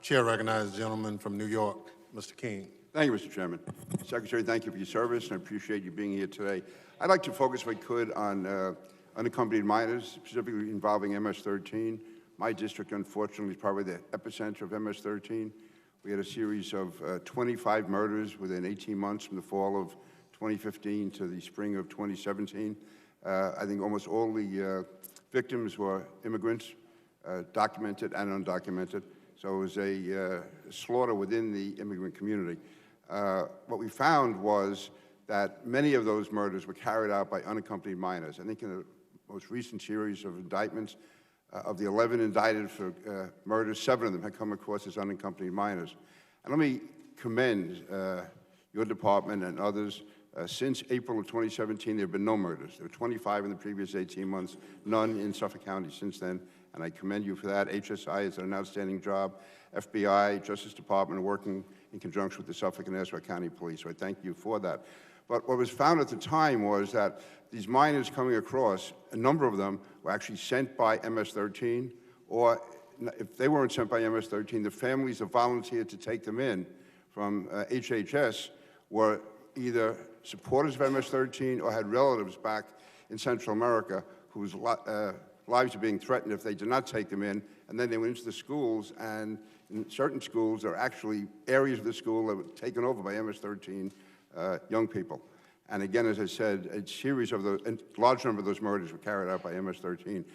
Chair recognizes the gentleman from New York, Mr. King. Thank you, Mr. Chairman. Secretary, thank you for your service, and I appreciate you being here today. I'd like to focus, if I could, on unaccompanied minors, specifically involving MS-13. My district, unfortunately, is probably the epicenter of MS-13. We had a series of 25 murders within 18 months from the fall of 2015 to the spring of 2017. I think almost all the victims were immigrants, documented and undocumented. So it was a slaughter within the immigrant community. What we found was that many of those murders were carried out by unaccompanied minors. I think in the most recent series of indictments, of the 11 indicted for murders, 7 of them had come across as unaccompanied minors. And let me commend your department and others. Since April of 2017, there have been no murders. There were 25 in the previous 18 months, none in Suffolk County since then, and I commend you for that. HSI has done an outstanding job. FBI, Justice Department are working in conjunction with the Suffolk and Nassau County Police, so I thank you for that. But what was found at the time was that these minors coming across, a number of them were actually sent by MS-13, or if they weren't sent by MS-13, the families that volunteered to take them in from HHS were either supporters of MS-13 or had relatives back in Central America whose lives are being threatened if they did not take them in. And then they went into the schools, and in certain schools, there are actually areas of the school that were taken over by MS-13 young people. And again, as I said, a series of those, a large number of those murders were carried out by MS-13.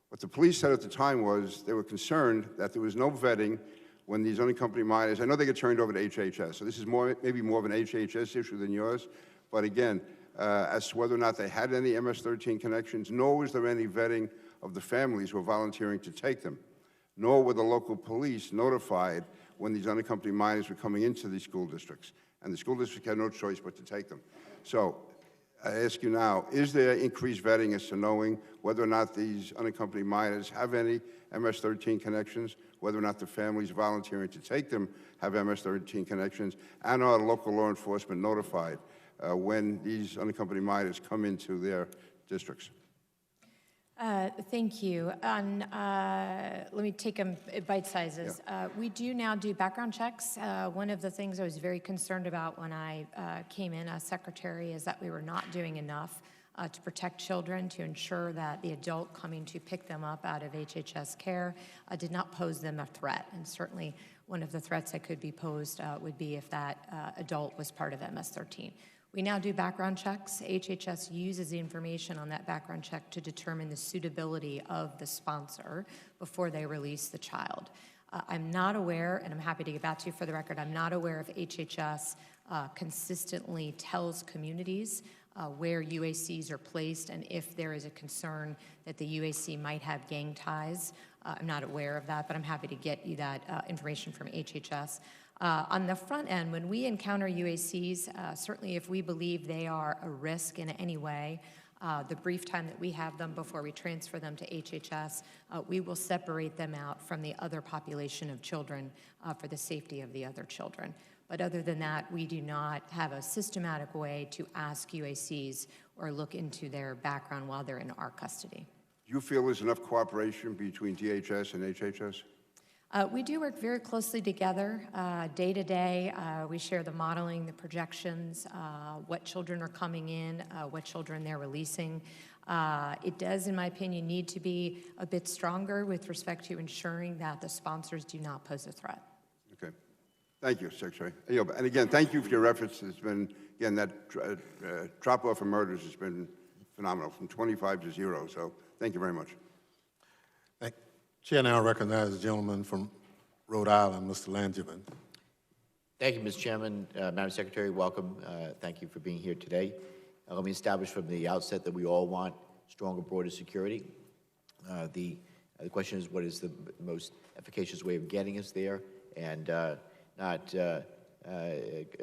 What the police said at the time was they were concerned that there was no vetting when these unaccompanied minors, I know they get turned over to HHS, so this is maybe more of an HHS issue than yours, But again, as to whether or not they had any MS-13 connections, nor was there any vetting of the families who were volunteering to take them, nor were the local police notified when these unaccompanied minors were coming into these school districts. And the school district had no choice but to take them. So I ask you now, is there increased vetting as to knowing whether or not these unaccompanied minors have any MS-13 connections, whether or not the families volunteering to take them have MS-13 connections, and are local law enforcement notified when these unaccompanied minors come into their districts? Thank you. Let me take them bite sizes. Yeah. We do now do background checks. One of the things I was very concerned about when I came in as secretary is that we were not doing enough to protect children, to ensure that the adult coming to pick them up out of HHS care did not pose them a threat. And certainly one of the threats that could be posed would be if that adult was part of MS-13. We now do background checks. HHS uses the information on that background check to determine the suitability of the sponsor before they release the child. I'm not aware, and I'm happy to get back to you for the record, I'm not aware if HHS consistently tells communities where UACs are placed and if there is a concern that the UAC might have gang ties. I'm not aware of that, but I'm happy to get you that information from HHS. On the front end, when we encounter UACs, certainly if we believe they are a risk in any way, the brief time that we have them before we transfer them to HHS, we will separate them out from the other population of children for the safety of the other children. But other than that, we do not have a systematic way to ask UACs or look into their background while they're in our custody. Do you feel there's enough cooperation between DHS and HHS? We do work very closely together, day to day. We share the modeling, the projections, what children are coming in, what children they're releasing. It does, in my opinion, need to be a bit stronger with respect to ensuring that the sponsors do not pose a threat. Okay. Thank you, Secretary. And again, thank you for your efforts. It's been, again, that drop-off of murders has been phenomenal, from 25 to 0. So thank you very much. Chair now recognizes the gentleman from Rhode Island, Mr. Langevin. Thank you, Mr. Chairman. Madam Secretary, welcome. Thank you for being here today. Let me establish from the outset that we all want stronger border security. The question is, what is the most efficacious way of getting us there, and not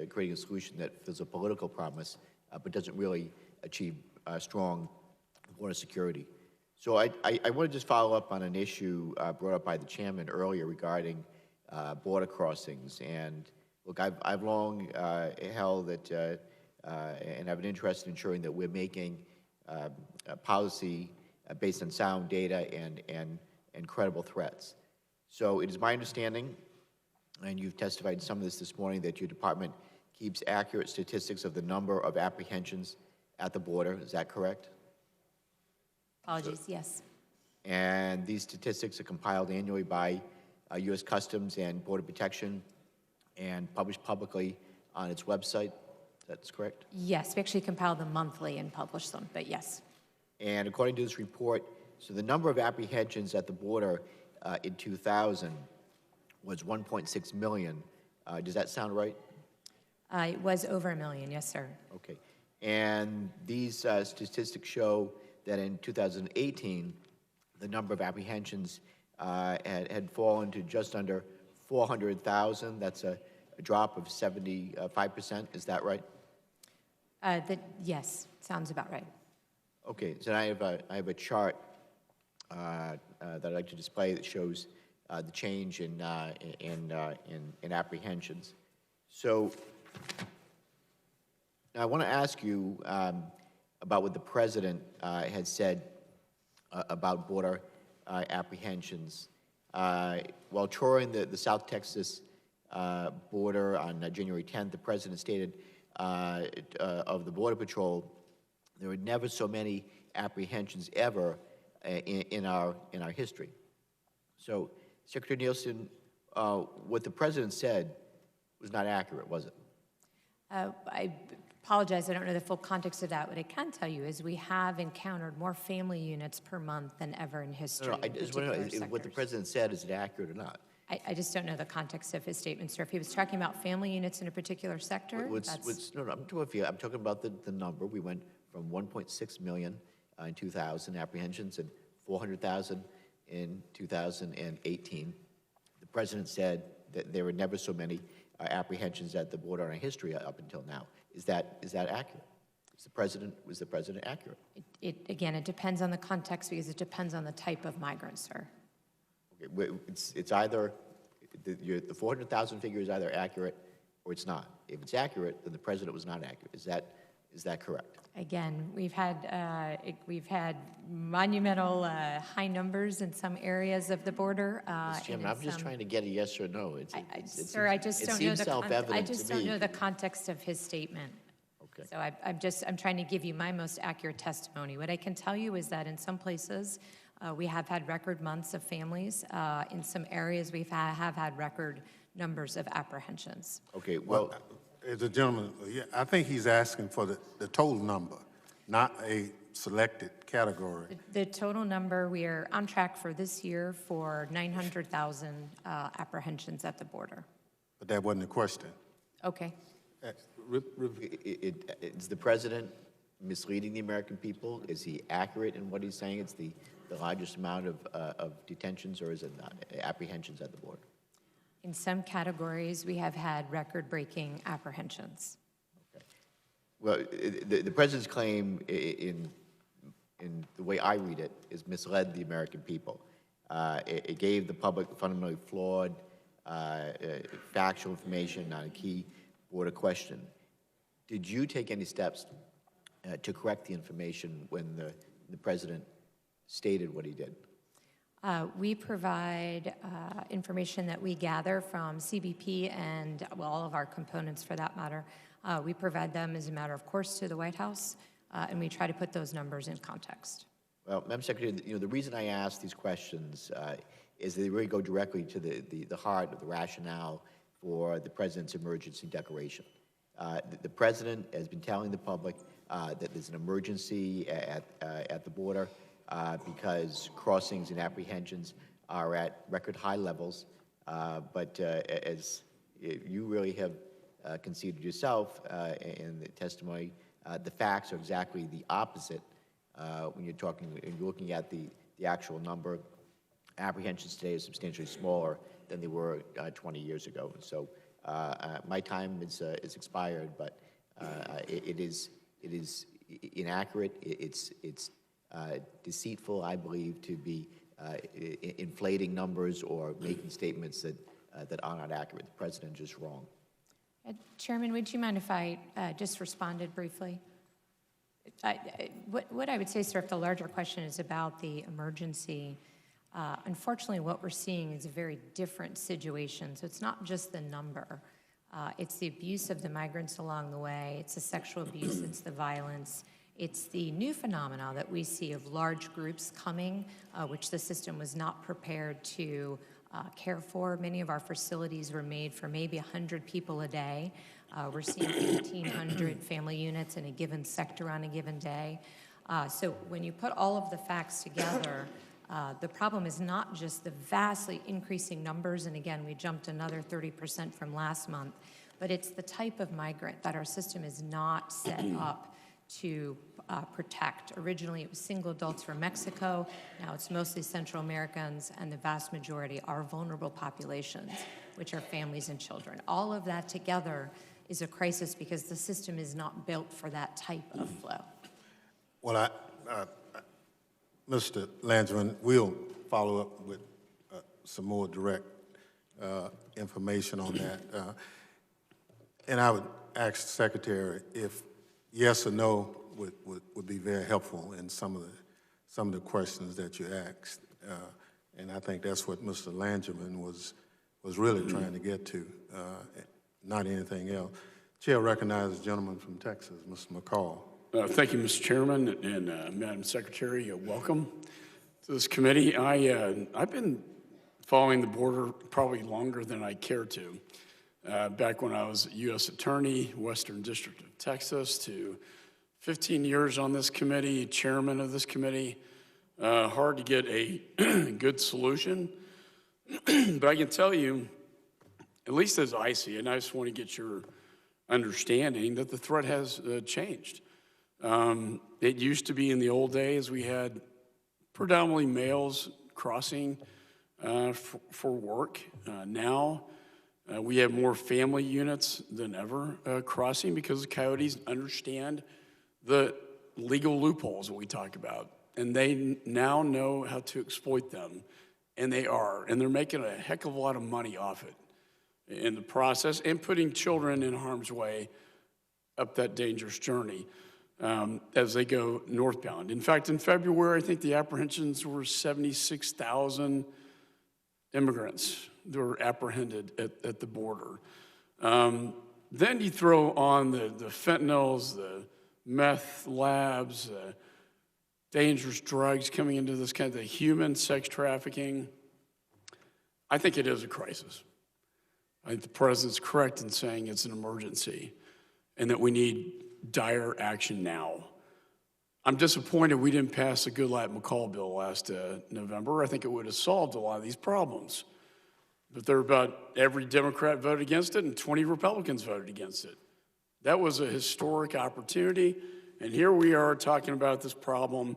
creating a solution that fills a political promise but doesn't really achieve strong border security. So I want to just follow up on an issue brought up by the chairman earlier regarding border crossings. And look, I've long held that, and have an interest in ensuring that we're making policy based on sound data and credible threats. So it is my understanding, and you've testified some of this morning, that your department keeps accurate statistics of the number of apprehensions at the border. Is that correct? Apologies, yes. And these statistics are compiled annually by U.S. Customs and Border Protection and published publicly on its website. That's correct? Yes, we actually compile them monthly and publish them, but yes. And according to this report, so the number of apprehensions at the border in 2000 was 1.6 million. Does that sound right? It was over 1 million, yes, sir. Okay. And these statistics show that in 2018, the number of apprehensions had fallen to just under 400,000. That's a drop of 75%. Is that right? Yes, sounds about right. Okay. So I have a chart that I'd like to display that shows the change in apprehensions. So now I want to ask you about what the president had said about border apprehensions. While touring the South Texas border on January 10th, the president stated of the Border Patrol, there were never so many apprehensions ever in our history. So, Secretary Nielsen, what the president said was not accurate, was it? I apologize, I don't know the full context of that. What I can tell you is we have encountered more family units per month than ever in history. No, I just want to know, what the president said, is it accurate or not? I just don't know the context of his statement, sir. If he was talking about family units in a particular sector, No, I'm talking about the number. We went from 1.6 million in 2000 apprehensions and 400,000 in 2018. The president said that there were never so many apprehensions at the border in our history up until now. Is that accurate? Was the president accurate? Again, it depends on the context because it depends on the type of migrant, sir. Okay, it's either, the 400,000 figure is either accurate or it's not. If it's accurate, then the president was not accurate. Is that correct? Again, we've had monumental high numbers in some areas of the border. Mr. Chairman, I'm just trying to get a yes or no. Sir, I just don't know the context of his statement. Okay. So I'm trying to give you my most accurate testimony. What I can tell you is that in some places, we have had record months of families. In some areas, we have had record numbers of apprehensions. Okay, well, The gentleman, yeah, I think he's asking for the total number, not a selected category. The total number, we are on track for this year for 900,000 apprehensions at the border. But that wasn't the question. Okay. is the president misleading the American people? Is he accurate in what he's saying? It's the largest amount of detentions, or is it not, apprehensions at the border? In some categories, we have had record-breaking apprehensions. Okay. Well, the president's claim, in the way I read it, is misled the American people. It gave the public fundamentally flawed factual information on a key border question. Did you take any steps to correct the information when the president stated what he did? We provide information that we gather from CBP and all of our components for that matter. We provide them as a matter of course to the White House, and we try to put those numbers in context. Well, Madam Secretary, the reason I ask these questions is they really go directly to the heart of the rationale for the president's emergency declaration. The president has been telling the public that there's an emergency at the border because crossings and apprehensions are at record high levels. But as you really have conceded yourself in the testimony, the facts are exactly the opposite when you're looking at the actual number. Apprehensions today are substantially smaller than they were 20 years ago. So my time is expired, but it is inaccurate. It's deceitful, I believe, to be inflating numbers or making statements that are not accurate. The president is just wrong. Chairman, would you mind if I just responded briefly? What I would say, sir, if the larger question is about the emergency, unfortunately, what we're seeing is a very different situation. So it's not just the number. It's the abuse of the migrants along the way. It's the sexual abuse. It's the violence. It's the new phenomena that we see of large groups coming, which the system was not prepared to care for. Many of our facilities were made for maybe 100 people a day. We're seeing 1,800 family units in a given sector on a given day. So when you put all of the facts together, the problem is not just the vastly increasing numbers, and again, we jumped another 30% from last month, but it's the type of migrant that our system is not set up to protect. Originally, it was single adults from Mexico. Now it's mostly Central Americans, and the vast majority are vulnerable populations, which are families and children. All of that together is a crisis because the system is not built for that type of flow. Well, Mr. Landsman, we'll follow up with some more direct information on that. And I would ask the Secretary if yes or no would be very helpful in some of the questions that you asked. And I think that's what Mr. Landsman was really trying to get to, not anything else. Chair recognizes the gentleman from Texas, Mr. McCall. Thank you, Mr. Chairman, and Madam Secretary, welcome to this committee. I've been following the border probably longer than I care to. Back when I was U.S. Attorney, Western District of Texas, to 15 years on this committee, chairman of this committee. Hard to get a good solution But I can tell you, at least as I see it, and I just want to get your understanding that the threat has changed. It used to be in the old days we had predominantly males crossing for work. Now we have more family units than ever crossing because the coyotes understand the legal loopholes that we talk about, and they now know how to exploit them, and they're making a heck of a lot of money off it in the process and putting children in harm's way up that dangerous journey as they go northbound. In fact, in February, I think the apprehensions were 76,000 immigrants that were apprehended at the border. Then you throw on the fentanyls, the meth labs, dangerous drugs coming into this kind of human sex trafficking. I think it is a crisis. I think the president's correct in saying it's an emergency and that we need dire action now. I'm disappointed we didn't pass the Goodlatte-McCall bill last November. I think it would have solved a lot of these problems. But there were about every Democrat voted against it and 20 Republicans voted against it. That was a historic opportunity, and here we are talking about this problem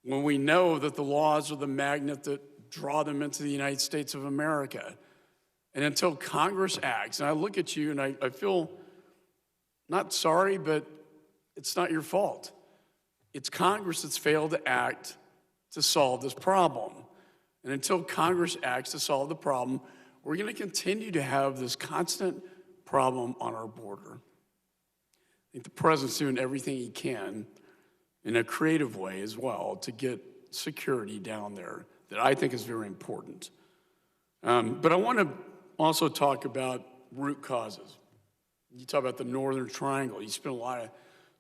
when we know that the laws are the magnet that draw them into the United States of America. And until Congress acts, and I look at you and I feel not sorry, but it's not your fault. It's Congress that's failed to act to solve this problem. And until Congress acts to solve the problem, we're going to continue to have this constant problem on our border. I think the president's doing everything he can in a creative way as well to get security down there that I think is very important. But I want to also talk about root causes. You talk about the Northern Triangle. You spend a lot of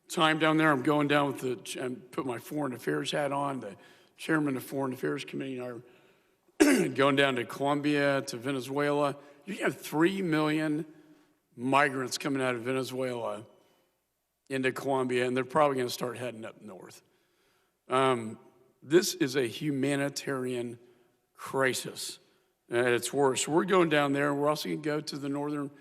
time down there. I'm going down with put my foreign affairs hat on. The chairman of the Foreign Affairs Committee and I are going down to Colombia, to Venezuela. You got 3 million migrants coming out of Venezuela into Colombia, and they're probably going to start heading up north. This is a humanitarian crisis at its worst. We're going down there, and we're also going to go to the Northern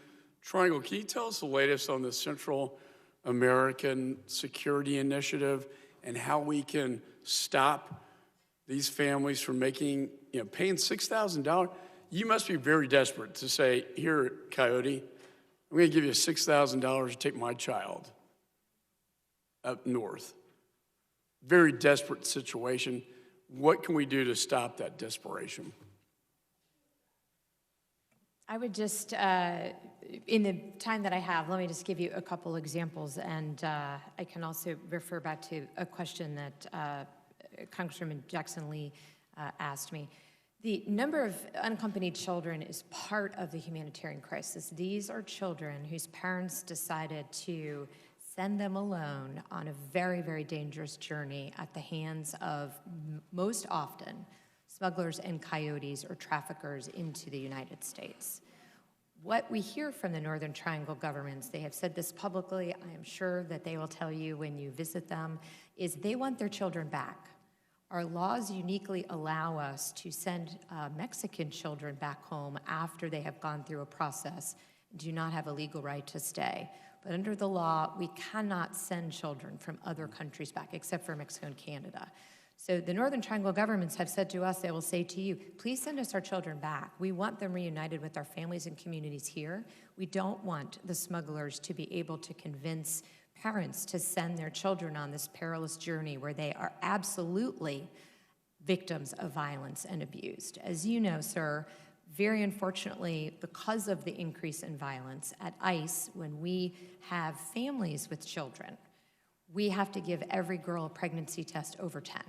Triangle. Can you tell us the latest on the Central American Security Initiative and how we can stop these families from paying $6,000? You must be very desperate to say, here, Coyote, I'm going to give you $6,000 to take my child up north. Very desperate situation. What can we do to stop that desperation? I would just, in the time that I have, let me just give you a couple examples, and I can also refer back to a question that Congresswoman Jackson Lee asked me. The number of unaccompanied children is part of the humanitarian crisis. These are children whose parents decided to send them alone on a very, very dangerous journey at the hands of, most often, smugglers and coyotes or traffickers into the United States. What we hear from the Northern Triangle governments, they have said this publicly, I am sure that they will tell you when you visit them, is they want their children back. Our laws uniquely allow us to send Mexican children back home after they have gone through a process and do not have a legal right to stay. But under the law, we cannot send children from other countries back, except for Mexico and Canada. So the Northern Triangle governments have said to us, they will say to you, please send us our children back. We want them reunited with our families and communities here. We don't want the smugglers to be able to convince parents to send their children on this perilous journey where they are absolutely victims of violence and abused. As you know, sir, very unfortunately, because of the increase in violence at ICE, when we have families with children, we have to give every girl a pregnancy test over 10.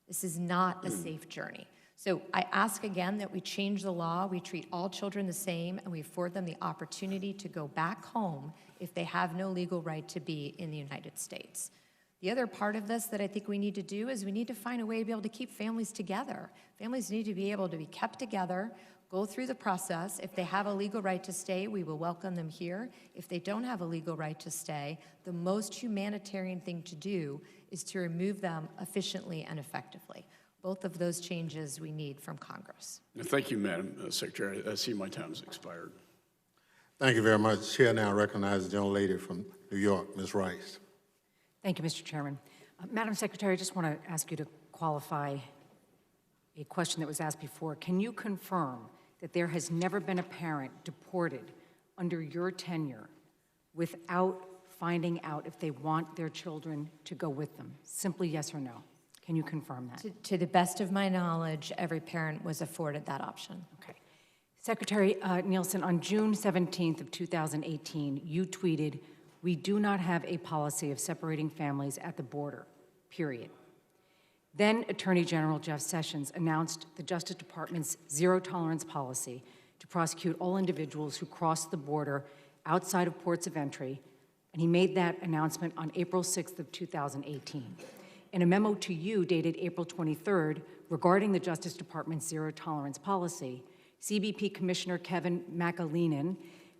This is not a safe journey. So I ask again that we change the law, we treat all children the same, and we afford them the opportunity to go back home if they have no legal right to be in the United States. The other part of this that I think we need to do is we need to find a way to be able to keep families together. Families need to be able to be kept together, go through the process. If they have a legal right to stay, we will welcome them here. If they don't have a legal right to stay, the most humanitarian thing to do is to remove them efficiently and effectively. Both of those changes we need from Congress. Thank you, Madam Secretary. I see my time has expired. Thank you very much. Chair now recognizes the young lady from New York, Ms. Rice. Thank you, Mr. Chairman. Madam Secretary, I just want to ask you to qualify a question that was asked before. Can you confirm that there has never been a parent deported under your tenure without finding out if they want their children to go with them? Simply yes or no. Can you confirm that? To the best of my knowledge, every parent was afforded that option. Okay. Secretary Nielsen, on June 17th of 2018, you tweeted, "We do not have a policy of separating families at the border, period." Then Attorney General Jeff Sessions announced the Justice Department's zero-tolerance policy to prosecute all individuals who cross the border outside of ports of entry, and he made that announcement on April 6th of 2018. In a memo to you dated April 23rd regarding the Justice Department's zero-tolerance policy, CBP Commissioner Kevin McAleenan,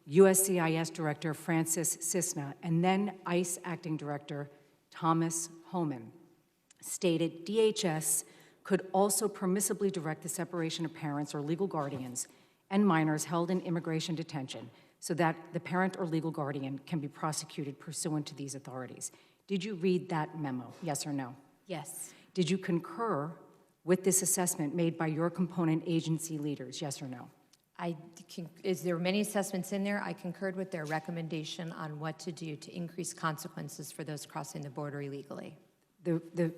USCIS Director Francis Cisna, and then ICE Acting Director Thomas Homan stated DHS could also permissibly direct the separation of parents or legal guardians and minors held in immigration detention so that the parent or legal guardian can be prosecuted pursuant to these authorities. Did you read that memo, yes or no? Yes. Did you concur with this assessment made by your component agency leaders, yes or no? There were many assessments in there. I concurred with their recommendation on what to do to increase consequences for those crossing the border illegally. The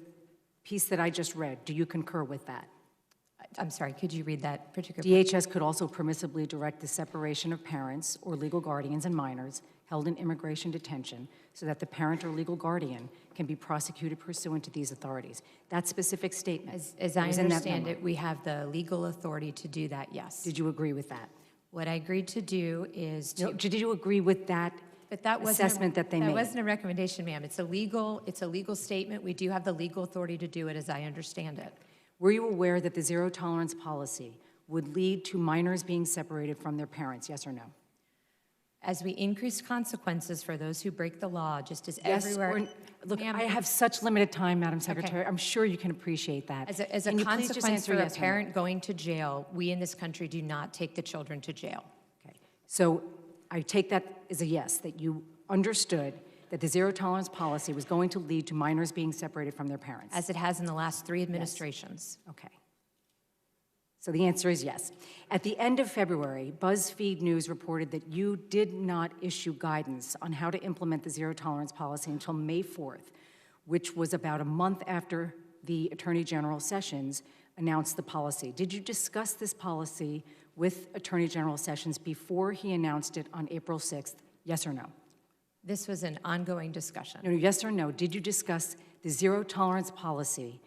piece that I just read, do you concur with that? I'm sorry, could you read that particular? DHS could also permissibly direct the separation of parents or legal guardians and minors held in immigration detention so that the parent or legal guardian can be prosecuted pursuant to these authorities. That specific statement. As I understand it, we have the legal authority to do that, yes. Did you agree with that? What I agreed to do is to... No, did you agree with that assessment that they made? That wasn't a recommendation, ma'am. It's a legal statement. We do have the legal authority to do it as I understand it. Were you aware that the zero-tolerance policy would lead to minors being separated from their parents, yes or no? As we increase consequences for those who break the law, just as Yes everywhere... Look, Ma'am, I have such limited time, Madam Secretary. I'm sure you can appreciate that. As a Can you please just consequence answer for a yes or no? parent going to jail, we in this country do not take the children to jail. Okay. So I take that as a yes, that you understood that the zero-tolerance policy was going to lead to minors being separated from their parents. As it has in the last 3 administrations. Okay. So the answer is yes. At the end of February, BuzzFeed News reported that you did not issue guidance on how to implement the zero-tolerance policy until May 4th, which was about a month after the Attorney General Sessions announced the policy. Did you discuss this policy with Attorney General Sessions before he announced it on April 6th? Yes or no? This was an ongoing discussion. No, yes or no? Did you discuss the zero-tolerance policy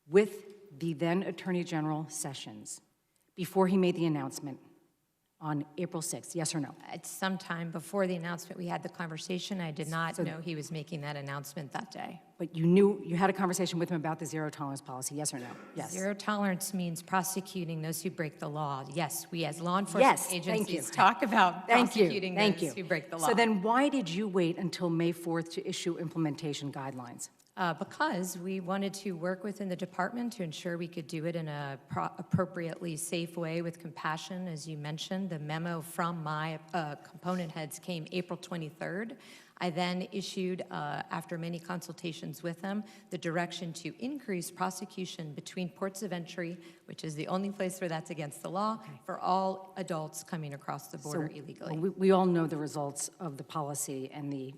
with the then Attorney General Sessions before he made the announcement on April 6th? Yes or no? At some time before the announcement, we had the conversation. I did not know he was making that announcement that day. But you knew, you had a conversation with him about the zero-tolerance policy, yes or no? Yes. Zero tolerance means prosecuting those who break the law. Yes, we as law enforcement agencies talk about prosecuting those who break the law. So then why did you wait until May 4th to issue implementation guidelines? Because we wanted to work within the department to ensure we could do it in a appropriately safe way with compassion. As you mentioned, the memo from my component heads came April 23rd. I then issued, after many consultations with them, the direction to increase prosecution between ports of entry, which is the only place where that's against the law, for all adults coming across the border illegally. We all know the results of the policy and the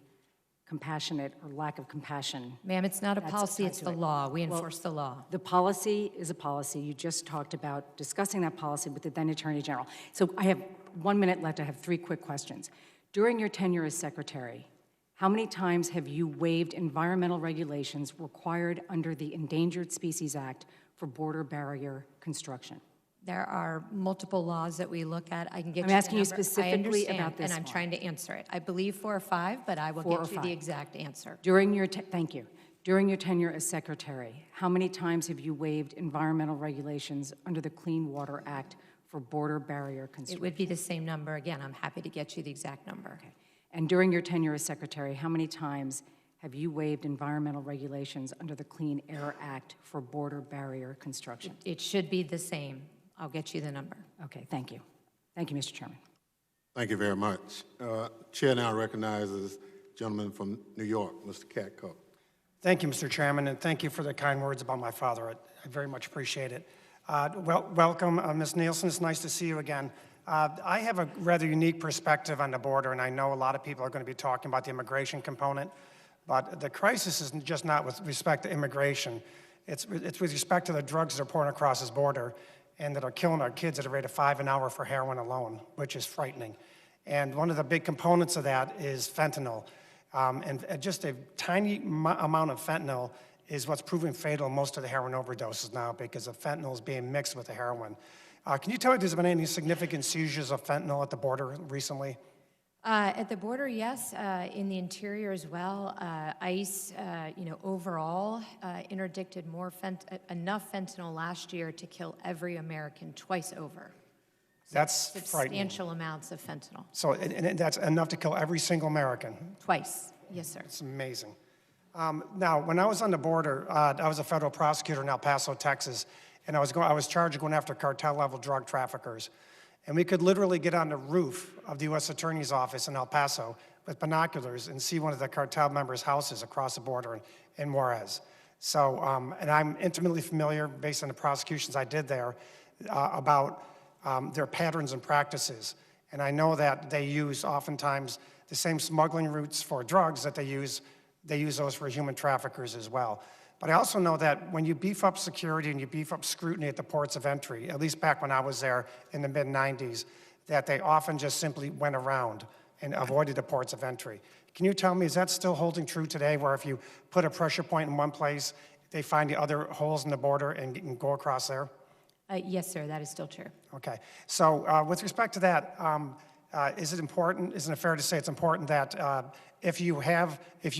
compassionate or lack of compassion. Ma'am, it's not a policy, it's the law. We enforce the law. The policy is a policy. You just talked about discussing that policy with the then Attorney General. So I have 1 minute left. I have 3 quick questions. During your tenure as Secretary, how many times have you waived environmental regulations required under the Endangered Species Act for border barrier construction? There are multiple laws that we look at. I can get I'm you the asking you number. specifically I understand, about this and I'm one. trying to answer it. I believe 4 or 5, but I will 4 or get you 5. the exact answer. During your thank you. During your tenure as Secretary, how many times have you waived environmental regulations under the Clean Water Act for border barrier construction? It would be the same number. Again, I'm happy to get you the exact number. Okay. And during your tenure as Secretary, how many times have you waived environmental regulations under the Clean Air Act for border barrier construction? It should be the same. I'll get you the number. Okay, thank you. Thank you, Mr. Chairman. Thank you very much. Chair now recognizes gentleman from New York, Mr. Katko. Thank you, Mr. Chairman, and thank you for the kind words about my father. I very much appreciate it. Welcome, Ms. Nielsen. It's nice to see you again. I have a rather unique perspective on the border, and I know a lot of people are going to be talking about the immigration component, but the crisis is just not with respect to immigration. It's with respect to the drugs that are pouring across this border and that are killing our kids at a rate of 5 an hour for heroin alone, which is frightening. And one of the big components of that is fentanyl. And just a tiny amount of fentanyl is what's proving fatal in most of the heroin overdoses now because the fentanyl is being mixed with the heroin. Can you tell me if there's been any significant seizures of fentanyl at the border recently? At the border, yes. In the interior as well. ICE, overall interdicted enough fentanyl last year to kill every American twice over. That's frightening. Substantial amounts of fentanyl. So and that's enough to kill every single American? Twice, yes, sir. It's amazing. Now, when I was on the border, I was a federal prosecutor in El Paso, Texas, and I was charged with going after cartel-level drug traffickers. And we could literally get on the roof of the U.S. Attorney's Office in El Paso with binoculars and see one of the cartel members' houses across the border in Juarez. So, and I'm intimately familiar, based on the prosecutions I did there, about their patterns and practices. And I know that they use oftentimes the same smuggling routes for drugs that they use those for human traffickers as well. But I also know that when you beef up security and you beef up scrutiny at the ports of entry, at least back when I was there in the mid-90s, that they often just simply went around and avoided the ports of entry. Can you tell me, is that still holding true today, where if you put a pressure point in one place, they find the other holes in the border and go across there? Yes, sir, that is still true. Okay. So with respect to that, isn't it fair to say it's important that if you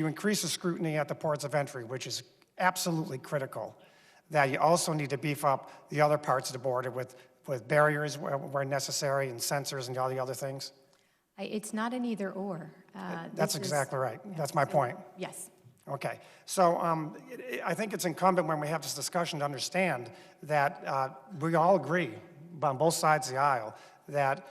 increase the scrutiny at the ports of entry, which is absolutely critical, that you also need to beef up the other parts of the border with barriers where necessary and sensors and all the other things? It's not an either or. That's exactly right. That's my point. Yes. Okay. So I think it's incumbent when we have this discussion to understand that we all agree on both sides of the aisle that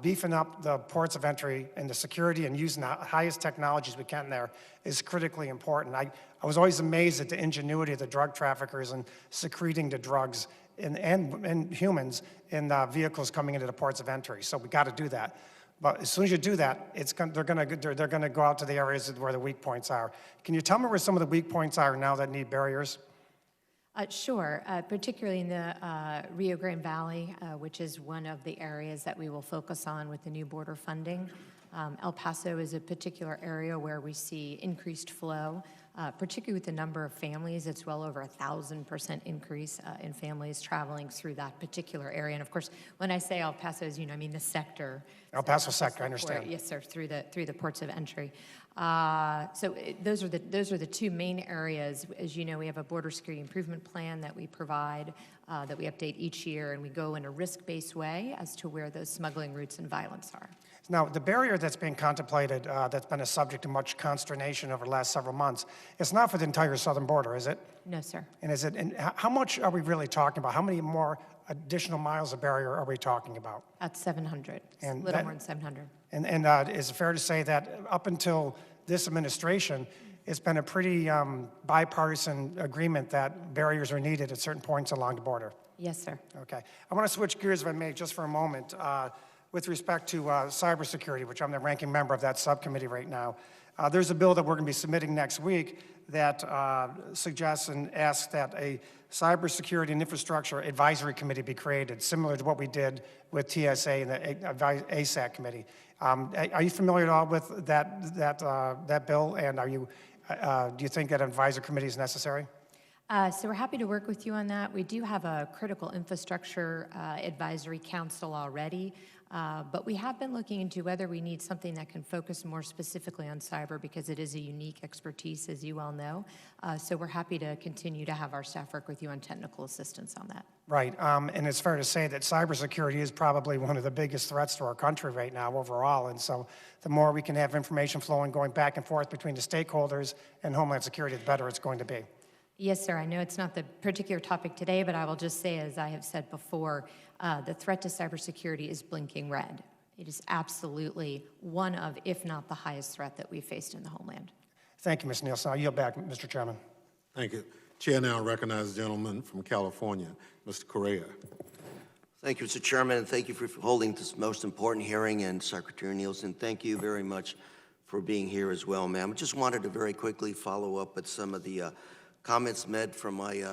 beefing up the ports of entry and the security and using the highest technologies we can there is critically important. I was always amazed at the ingenuity of the drug traffickers in secreting the drugs and humans in vehicles coming into the ports of entry. So we got to do that. But as soon as you do that, they're going to go out to the areas where the weak points are. Can you tell me where some of the weak points are now that need barriers? Sure, particularly in the Rio Grande Valley, which is one of the areas that we will focus on with the new border funding. El Paso is a particular area where we see increased flow, particularly with the number of families. It's well over 1,000% increase in families traveling through that particular area. And of course, when I say El Paso, I mean the sector. El Paso sector, I understand. Yes, sir, through the ports of entry. Those are the two main areas. As you know, we have a border security improvement plan that we provide, that we update each year, and we go in a risk-based way as to where those smuggling routes and violence are. Now, the barrier that's being contemplated, that's been a subject of much consternation over the last several months, it's not for the entire southern border, is it? No, sir. And how much are we really talking about? How many more additional miles of barrier are we talking about? At 700, a little more than 700. And is it fair to say that up until this administration, it's been a pretty bipartisan agreement that barriers are needed at certain points along the border? Yes, sir. Okay. I want to switch gears, if I may, just for a moment. With respect to cybersecurity, which I'm the ranking member of that subcommittee right now, there's a bill that we're going to be submitting next week that suggests and asks that a cybersecurity and infrastructure advisory committee be created, similar to what we did with TSA and the ASAC committee. Are you familiar at all with that bill, and do you think that an advisory committee is necessary? So we're happy to work with you on that. We do have a critical infrastructure advisory council already. But we have been looking into whether we need something that can focus more specifically on cyber because it is a unique expertise, as you well know. So we're happy to continue to have our staff work with you on technical assistance on that. Right, and it's fair to say that cybersecurity is probably one of the biggest threats to our country right now overall, and so the more we can have information flowing going back and forth between the stakeholders and Homeland Security, the better it's going to be. Yes, sir. I know it's not the particular topic today, but I will just say, as I have said before, the threat to cybersecurity is blinking red. It is absolutely one of, if not the highest threat that we've faced in the homeland. Thank you, Ms. Nielsen. I'll yield back, Mr. Chairman. Thank you. Chair now recognizes the gentleman from California, Mr. Correa. Thank you, Mr. Chairman, and thank you for holding this most important hearing. And Secretary Nielsen, thank you very much for being here as well, ma'am. I just wanted to very quickly follow up with some of the comments made from my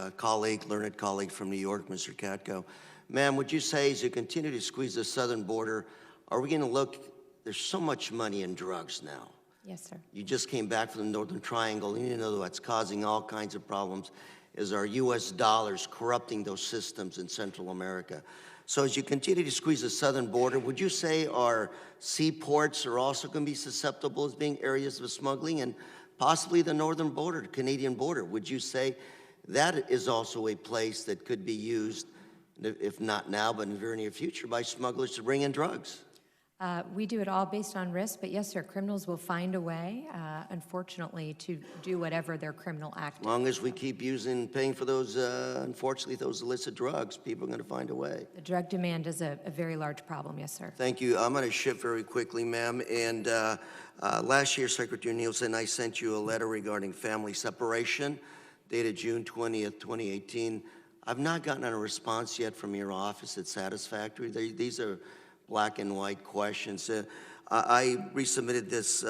learned colleague from New York, Mr. Katko. Ma'am, would you say, as you continue to squeeze the southern border, are we going to look, there's so much money in drugs now. Yes, sir. You just came back from the Northern Triangle, and you know what's causing all kinds of problems is our U.S. dollars corrupting those systems in Central America. So as you continue to squeeze the southern border, would you say our seaports are also going to be susceptible as being areas of smuggling, and possibly the northern border, the Canadian border? Would you say that is also a place that could be used, if not now, but in the very near future, by smugglers to bring in drugs? We do it all based on risk, but yes, sir, criminals will find a way, unfortunately, to do whatever their criminal act is. As long as we keep paying for those, unfortunately, those illicit drugs, people are going to find a way. The drug demand is a very large problem, yes, sir. Thank you. I'm going to shift very quickly, ma'am. And last year, Secretary Nielsen, I sent you a letter regarding family separation, dated June 20th, 2018. I've not gotten a response yet from your office that's satisfactory. These are black and white questions. I resubmitted this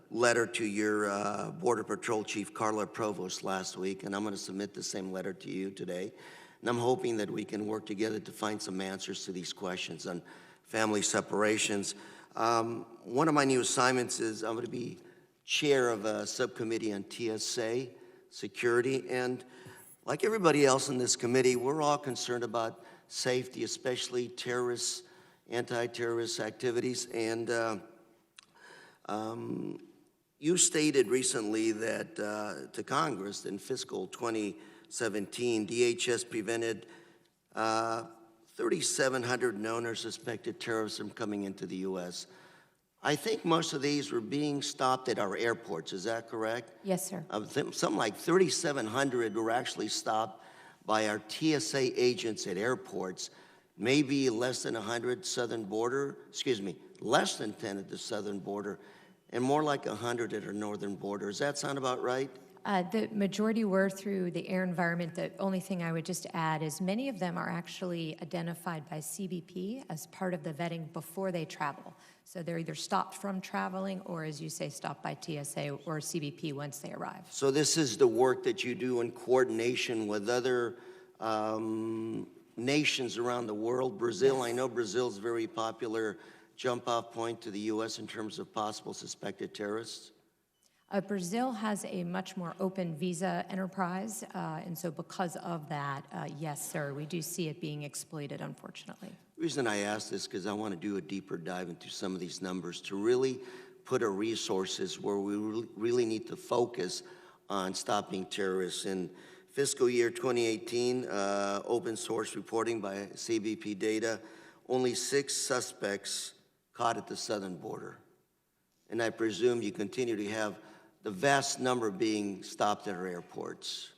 letter to your Border Patrol Chief, Carla Provost, last week, and I'm going to submit the same letter to you today. And I'm hoping that we can work together to find some answers to these questions on family separations. One of my new assignments is I'm going to be chair of a subcommittee on TSA security, and like everybody else in this committee, we're all concerned about safety, especially terrorist, anti-terrorist activities. And you stated recently that to Congress in fiscal 2017, DHS prevented 3,700 known or suspected terrorists from coming into the U.S. I think most of these were being stopped at our airports. Is that correct? Yes, sir. Something like 3,700 were actually stopped by our TSA agents at airports, maybe less than 100 southern border, less than 10 at the southern border, and more like 100 at our northern border. Does that sound about right? The majority were through the air environment. The only thing I would just add is many of them are actually identified by CBP as part of the vetting before they travel. So they're either stopped from traveling or, as you say, stopped by TSA or CBP once they arrive. So this is the work that you do in coordination with other nations around the world. Brazil, yes. I know Brazil's very popular jump-off point to the U.S. in terms of possible suspected terrorists. Brazil has a much more open visa enterprise, and so because of that, yes, sir, we do see it being exploited, unfortunately. The reason I ask this is because I want to do a deeper dive into some of these numbers to really put our resources where we really need to focus on stopping terrorists. In fiscal year 2018, open source reporting by CBP data, only 6 suspects caught at the southern border. And I presume you continue to have the vast number being stopped at our airports.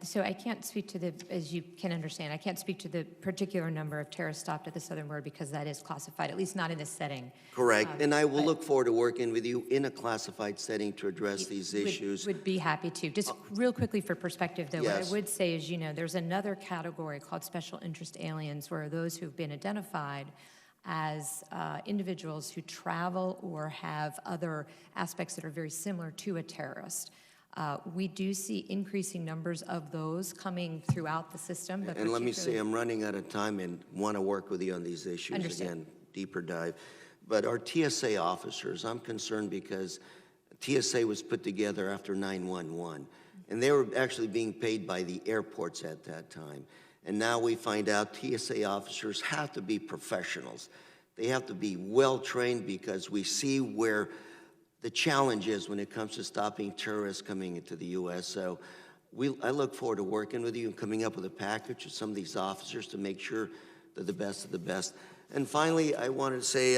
So I can't speak to the, as you can understand, I can't speak to the particular number of terrorists stopped at the southern border because that is classified, at least not in this setting. Correct, and I will look forward to working with you in a classified setting to address these issues. Would be happy to. Just real quickly for perspective, though, yes. What I would say is, there's another category called special interest aliens, where those who've been identified as individuals who travel or have other aspects that are very similar to a terrorist. We do see increasing numbers of those coming throughout the system. But and let me say, I'm running out of time and want to work with you on these issues. Understood. Again, deeper dive. But our TSA officers, I'm concerned because TSA was put together after 9/11, and they were actually being paid by the airports at that time. And now we find out TSA officers have to be professionals. They have to be well-trained because we see where the challenge is when it comes to stopping terrorists coming into the U.S. So I look forward to working with you and coming up with a package of some of these officers to make sure they're the best of the best. And finally, I wanted to say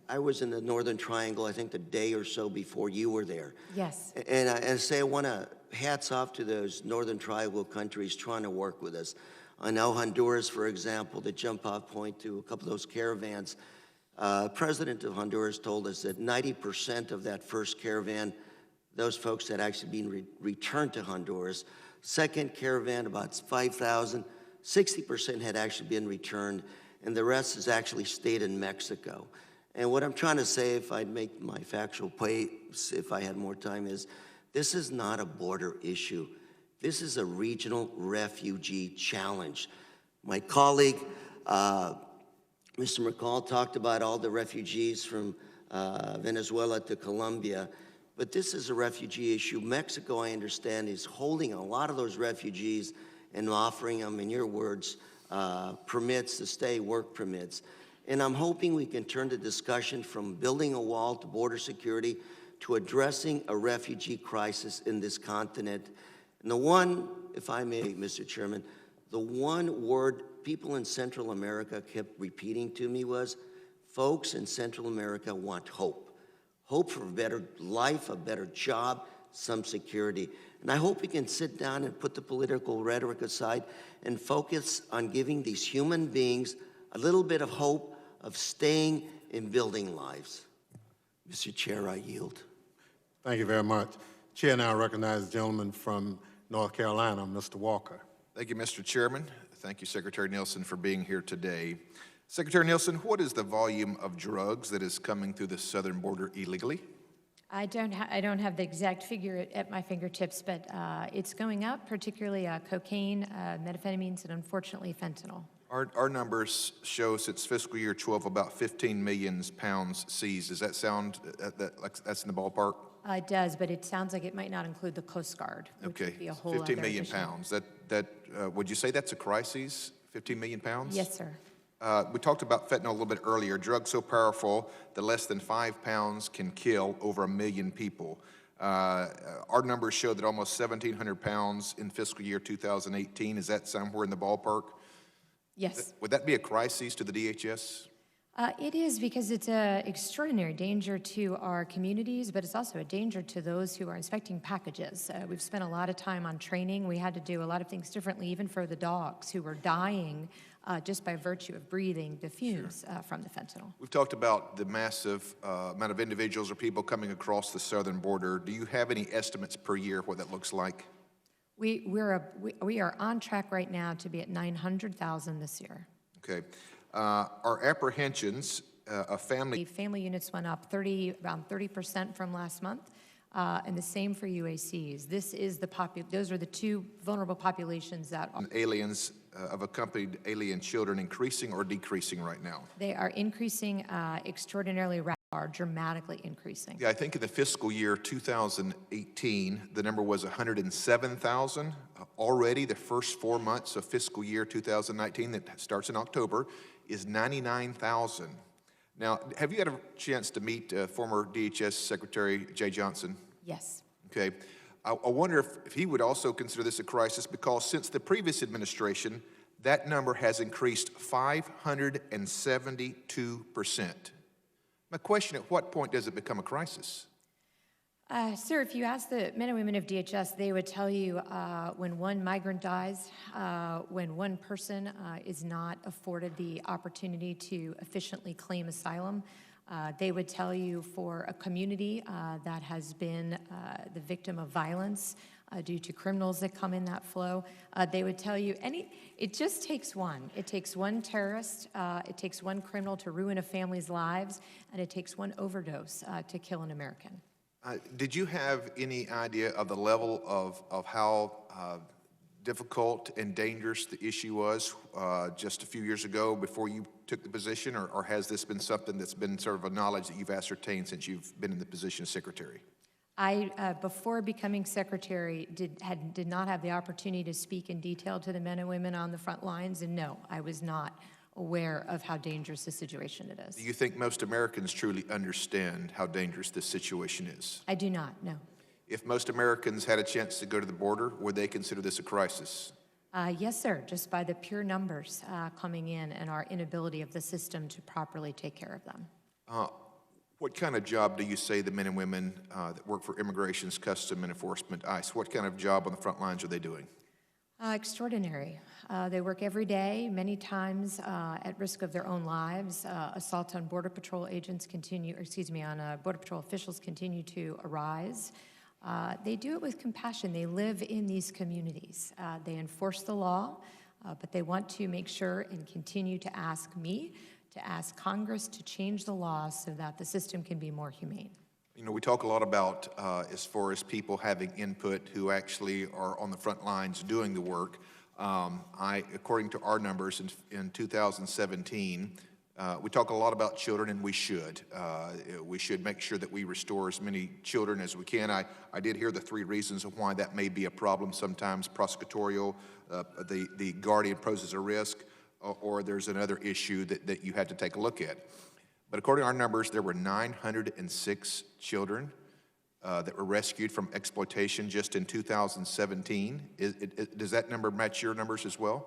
I was in the Northern Triangle, I think the day or so before you were there. Yes. And I want to hats off to those Northern Triangle countries trying to work with us. I know Honduras, for example, the jump-off point to a couple of those caravans. President of Honduras told us that 90% of that first caravan, those folks had actually been returned to Honduras. Second caravan, about 5,000, 60% had actually been returned, and the rest has actually stayed in Mexico. And what I'm trying to say, if I'd make my factual points, if I had more time, is this is not a border issue. This is a regional refugee challenge. My colleague, Mr. McCall, talked about all the refugees from Venezuela to Colombia, but this is a refugee issue. Mexico, I understand, is holding a lot of those refugees and offering them, in your words, permits to stay, work permits. And I'm hoping we can turn the discussion from building a wall to border security to addressing a refugee crisis in this continent. And the one, if I may, Mr. Chairman, the one word people in Central America kept repeating to me was, folks in Central America want hope. Hope for a better life, a better job, some security. And I hope we can sit down and put the political rhetoric aside and focus on giving these human beings a little bit of hope of staying and building lives. Mr. Chair, I yield. Thank you very much. Chair now recognizes the gentleman from North Carolina, Mr. Walker. Thank you, Mr. Chairman. Thank you, Secretary Nielsen, for being here today. Secretary Nielsen, what is the volume of drugs that is coming through the southern border illegally? I don't have the exact figure at my fingertips, but it's going up, particularly cocaine, methamphetamines, and unfortunately fentanyl. Our numbers show since fiscal year 12 about 15 million pounds seized. Does that sound like that's in the ballpark? It does, but it sounds like it might not include the Coast Guard, which would be a whole 15 other million issue. pounds. Would you say that's a crisis, 15 million pounds? Yes, sir. We talked about fentanyl a little bit earlier. Drugs so powerful that less than 5 pounds can kill over 1 million people. Our numbers show that almost 1,700 pounds in fiscal year 2018. Is that somewhere in the ballpark? Yes. Would that be a crisis to the DHS? It is, because it's an extraordinary danger to our communities, but it's also a danger to those who are inspecting packages. We've spent a lot of time on training. We had to do a lot of things differently, even for the dogs who were dying just by virtue of breathing the fumes from the fentanyl. We've talked about the massive amount of individuals or people coming across the southern border. Do you have any estimates per year what that looks like? We are on track right now to be at 900,000 this year. Okay. Our apprehensions of family units went up around 30% from last month, and the same for UACs. This is those are the two vulnerable populations that are aliens of accompanied alien children increasing or decreasing right now? They are increasing extraordinarily rapidly, are dramatically increasing. Yeah, I think in the fiscal year 2018, the number was 107,000. Already, the first 4 months of fiscal year 2019, that starts in October, is 99,000. Now, have you had a chance to meet former DHS Secretary Jay Johnson? Yes. Okay. I wonder if he would also consider this a crisis, because since the previous administration, that number has increased 572%. My question, at what point does it become a crisis? Sir, if you ask the men and women of DHS, they would tell you when one migrant dies, when one person is not afforded the opportunity to efficiently claim asylum, they would tell you for a community that has been the victim of violence due to criminals that come in that flow, they would tell you it just takes one. It takes one terrorist, it takes one criminal to ruin a family's lives, and it takes one overdose to kill an American. Did you have any idea of the level of how difficult and dangerous the issue was just a few years ago before you took the position, or has this been something that's been sort of a knowledge that you've ascertained since you've been in the position of secretary? Before becoming secretary, did not have the opportunity to speak in detail to the men and women on the front lines, and no, I was not aware of how dangerous the situation it is. Do you think most Americans truly understand how dangerous this situation is? I do not, no. If most Americans had a chance to go to the border, would they consider this a crisis? Yes, sir, just by the pure numbers coming in and our inability of the system to properly take care of them. What kind of job do you say the men and women that work for Immigration's Custom and Enforcement, ICE, what kind of job on the front lines are they doing? Extraordinary. They work every day, many times at risk of their own lives. Assaults on Border Patrol agents continue, on Border Patrol officials continue to arise. They do it with compassion. They live in these communities. They enforce the law, but they want to make sure and continue to ask me, to ask Congress to change the law so that the system can be more humane. You know, we talk a lot about as far as people having input who actually are on the front lines doing the work. According to our numbers in 2017, we talk a lot about children, and we should. We should make sure that we restore as many children as we can. I did hear the 3 reasons of why that may be a problem. Sometimes prosecutorial, the guardian poses a risk, or there's another issue that you had to take a look at. But according to our numbers, there were 906 children that were rescued from exploitation just in 2017. Does that number match your numbers as well?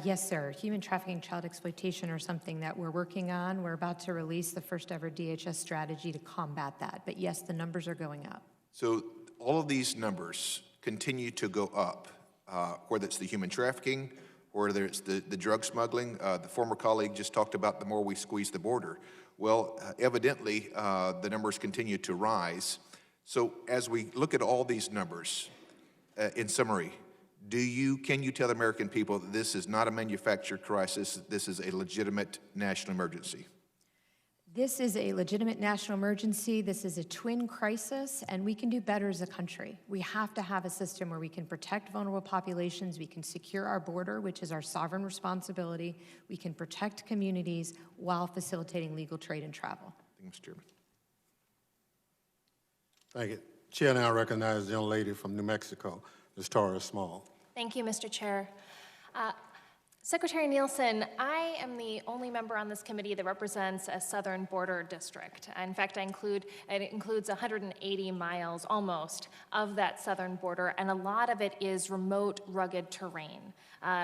Yes, sir. Human trafficking, child exploitation are something that we're working on. We're about to release the first ever DHS strategy to combat that. But yes, the numbers are going up. So all of these numbers continue to go up, whether it's the human trafficking, or whether it's the drug smuggling. The former colleague just talked about the more we squeeze the border. Well, evidently, the numbers continue to rise. So as we look at all these numbers, in summary, can you tell the American people that this is not a manufactured crisis, this is a legitimate national emergency? This is a legitimate national emergency. This is a twin crisis, and we can do better as a country. We have to have a system where we can protect vulnerable populations, we can secure our border, which is our sovereign responsibility, we can protect communities while facilitating legal trade and travel. Thank you, Mr. Chairman. Thank you. Chair now recognizes the young lady from New Mexico, Ms. Tara Small. Thank you, Mr. Chair. Secretary Nielsen, I am the only member on this committee that represents a southern border district. In fact, it includes 180 miles almost of that southern border, and a lot of it is remote, rugged terrain.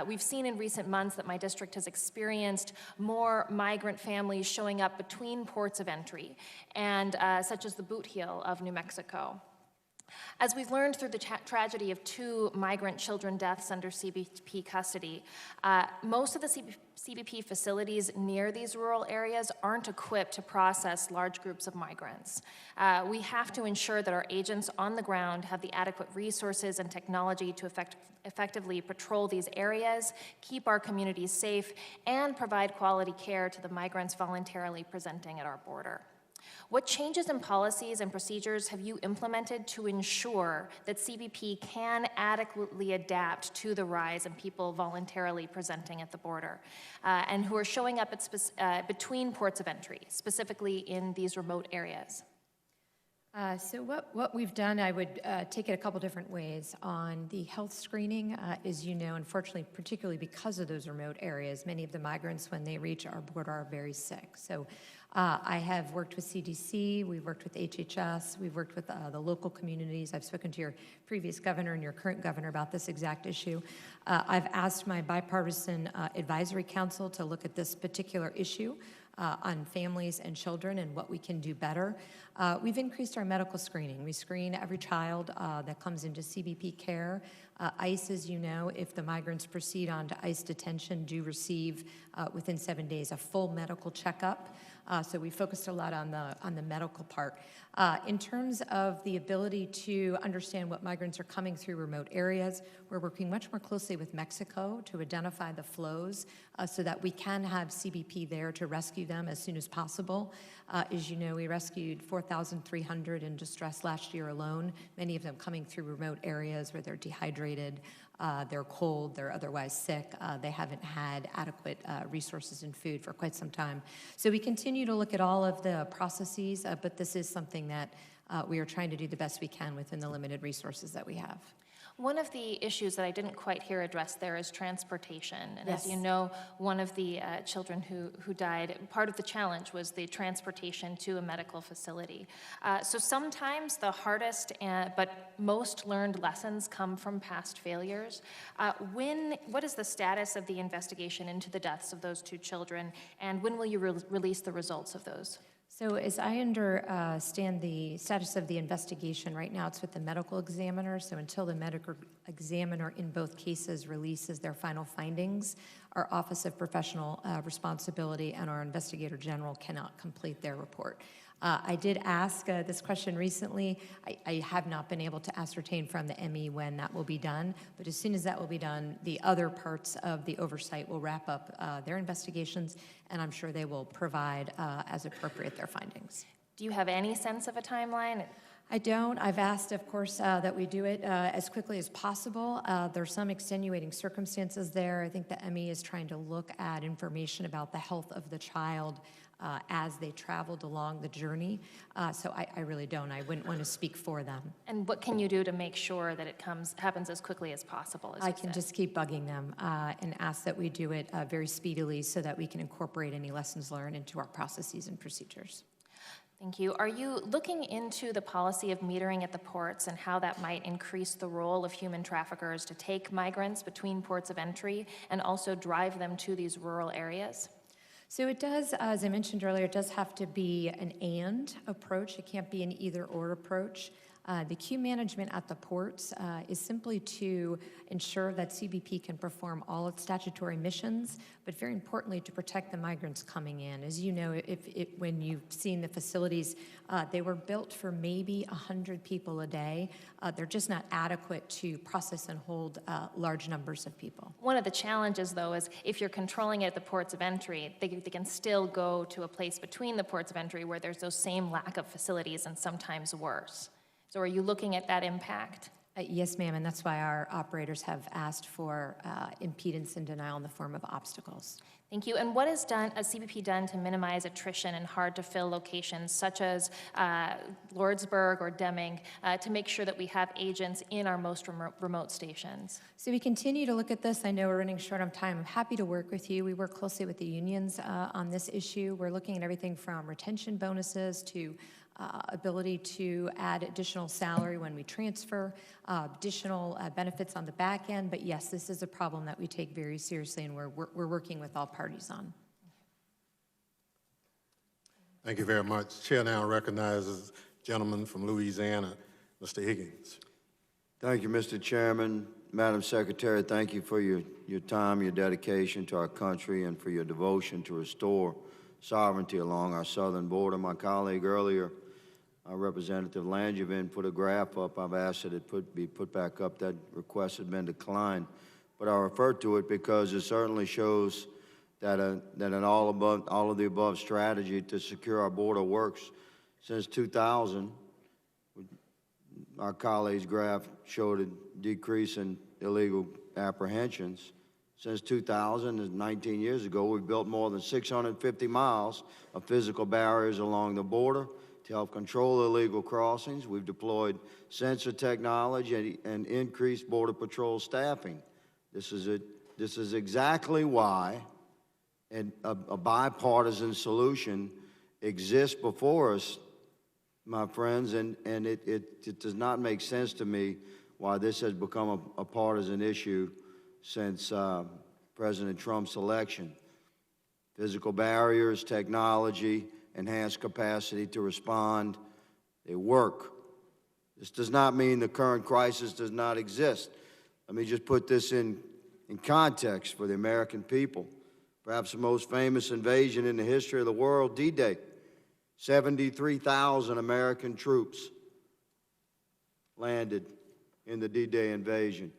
We've seen in recent months that my district has experienced more migrant families showing up between ports of entry, and such as the Boot Heel of New Mexico. As we've learned through the tragedy of 2 migrant children deaths under CBP custody, most of the CBP facilities near these rural areas aren't equipped to process large groups of migrants. We have to ensure that our agents on the ground have the adequate resources and technology to effectively patrol these areas, keep our communities safe, and provide quality care to the migrants voluntarily presenting at our border. What changes in policies and procedures have you implemented to ensure that CBP can adequately adapt to the rise in people voluntarily presenting at the border and who are showing up at between ports of entry, specifically in these remote areas? So what we've done, I would take it a couple different ways. On the health screening, as you know, unfortunately, particularly because of those remote areas, many of the migrants, when they reach our border, are very sick. So I have worked with CDC, we've worked with HHS, we've worked with the local communities. I've spoken to your previous governor and your current governor about this exact issue. I've asked my bipartisan advisory council to look at this particular issue on families and children and what we can do better. We've increased our medical screening. We screen every child that comes into CBP care. ICE, as you know, if the migrants proceed on to ICE detention, do receive within 7 days a full medical checkup. So we focused a lot on the medical part. In terms of the ability to understand what migrants are coming through remote areas, we're working much more closely with Mexico to identify the flows so that we can have CBP there to rescue them as soon as possible. As you know, we rescued 4,300 in distress last year alone, many of them coming through remote areas where they're dehydrated, they're cold, they're otherwise sick, they haven't had adequate resources and food for quite some time. So we continue to look at all of the processes, but this is something that we are trying to do the best we can within the limited resources that we have. One of the issues that I didn't quite hear addressed there is transportation. And Yes. as you know, one of the children who died, part of the challenge was the transportation to a medical facility. So sometimes the hardest but most learned lessons come from past failures. What is the status of the investigation into the deaths of those two children, and when will you release the results of those? So as I understand the status of the investigation, right now it's with the medical examiner. So until the medical examiner in both cases releases their final findings, our Office of Professional Responsibility and our Investigator General cannot complete their report. I did ask this question recently. I have not been able to ascertain from the ME when that will be done, but as soon as that will be done, the other parts of the oversight will wrap up their investigations, and I'm sure they will provide, as appropriate, their findings. Do you have any sense of a timeline? I don't. I've asked, of course, that we do it as quickly as possible. There's some extenuating circumstances there. I think the ME is trying to look at information about the health of the child as they traveled along the journey. So I really don't. I wouldn't want to speak for them. And what can you do to make sure that it happens as quickly as possible? I can just keep bugging them and ask that we do it very speedily so that we can incorporate any lessons learned into our processes and procedures. Thank you. Are you looking into the policy of metering at the ports and how that might increase the role of human traffickers to take migrants between ports of entry and also drive them to these rural areas? So it does, as I mentioned earlier, it does have to be an and approach. It can't be an either-or approach. The queue management at the ports is simply to ensure that CBP can perform all its statutory missions, but very importantly, to protect the migrants coming in. As you know, when you've seen the facilities, they were built for maybe 100 people a day. They're just not adequate to process and hold large numbers of people. One of the challenges, though, is if you're controlling it at the ports of entry, they can still go to a place between the ports of entry where there's those same lack of facilities and sometimes worse. So are you looking at that impact? Yes, ma'am, and that's why our operators have asked for impedance and denial in the form of obstacles. Thank you. And what has CBP done to minimize attrition in hard-to-fill locations such as Lordsburg or Deming to make sure that we have agents in our most remote stations? So we continue to look at this. I know we're running short on time. I'm happy to work with you. We work closely with the unions on this issue. We're looking at everything from retention bonuses to ability to add additional salary when we transfer, additional benefits on the back end. But yes, this is a problem that we take very seriously and we're working with all parties on. Thank you very much. Chair now recognizes the gentleman from Louisiana, Mr. Higgins. Thank you, Mr. Chairman. Madam Secretary, thank you for your time, your dedication to our country, and for your devotion to restore sovereignty along our southern border. My colleague earlier, Representative Langevin, put a graph up. I've asked that it be put back up. That request had been declined. But I refer to it because it certainly shows that an all of the above strategy to secure our border works. Since 2000, our colleague's graph showed a decrease in illegal apprehensions. Since 2000, 19 years ago, we've built more than 650 miles of physical barriers along the border to help control illegal crossings. We've deployed sensor technology and increased Border Patrol staffing. This is exactly why a bipartisan solution exists before us, my friends, and it does not make sense to me why this has become a partisan issue since President Trump's election. Physical barriers, technology, enhanced capacity to respond, they work. This does not mean the current crisis does not exist. Let me just put this in context for the American people. Perhaps the most famous invasion in the history of the world, D-Day. 73,000 American troops landed in the D-Day invasion.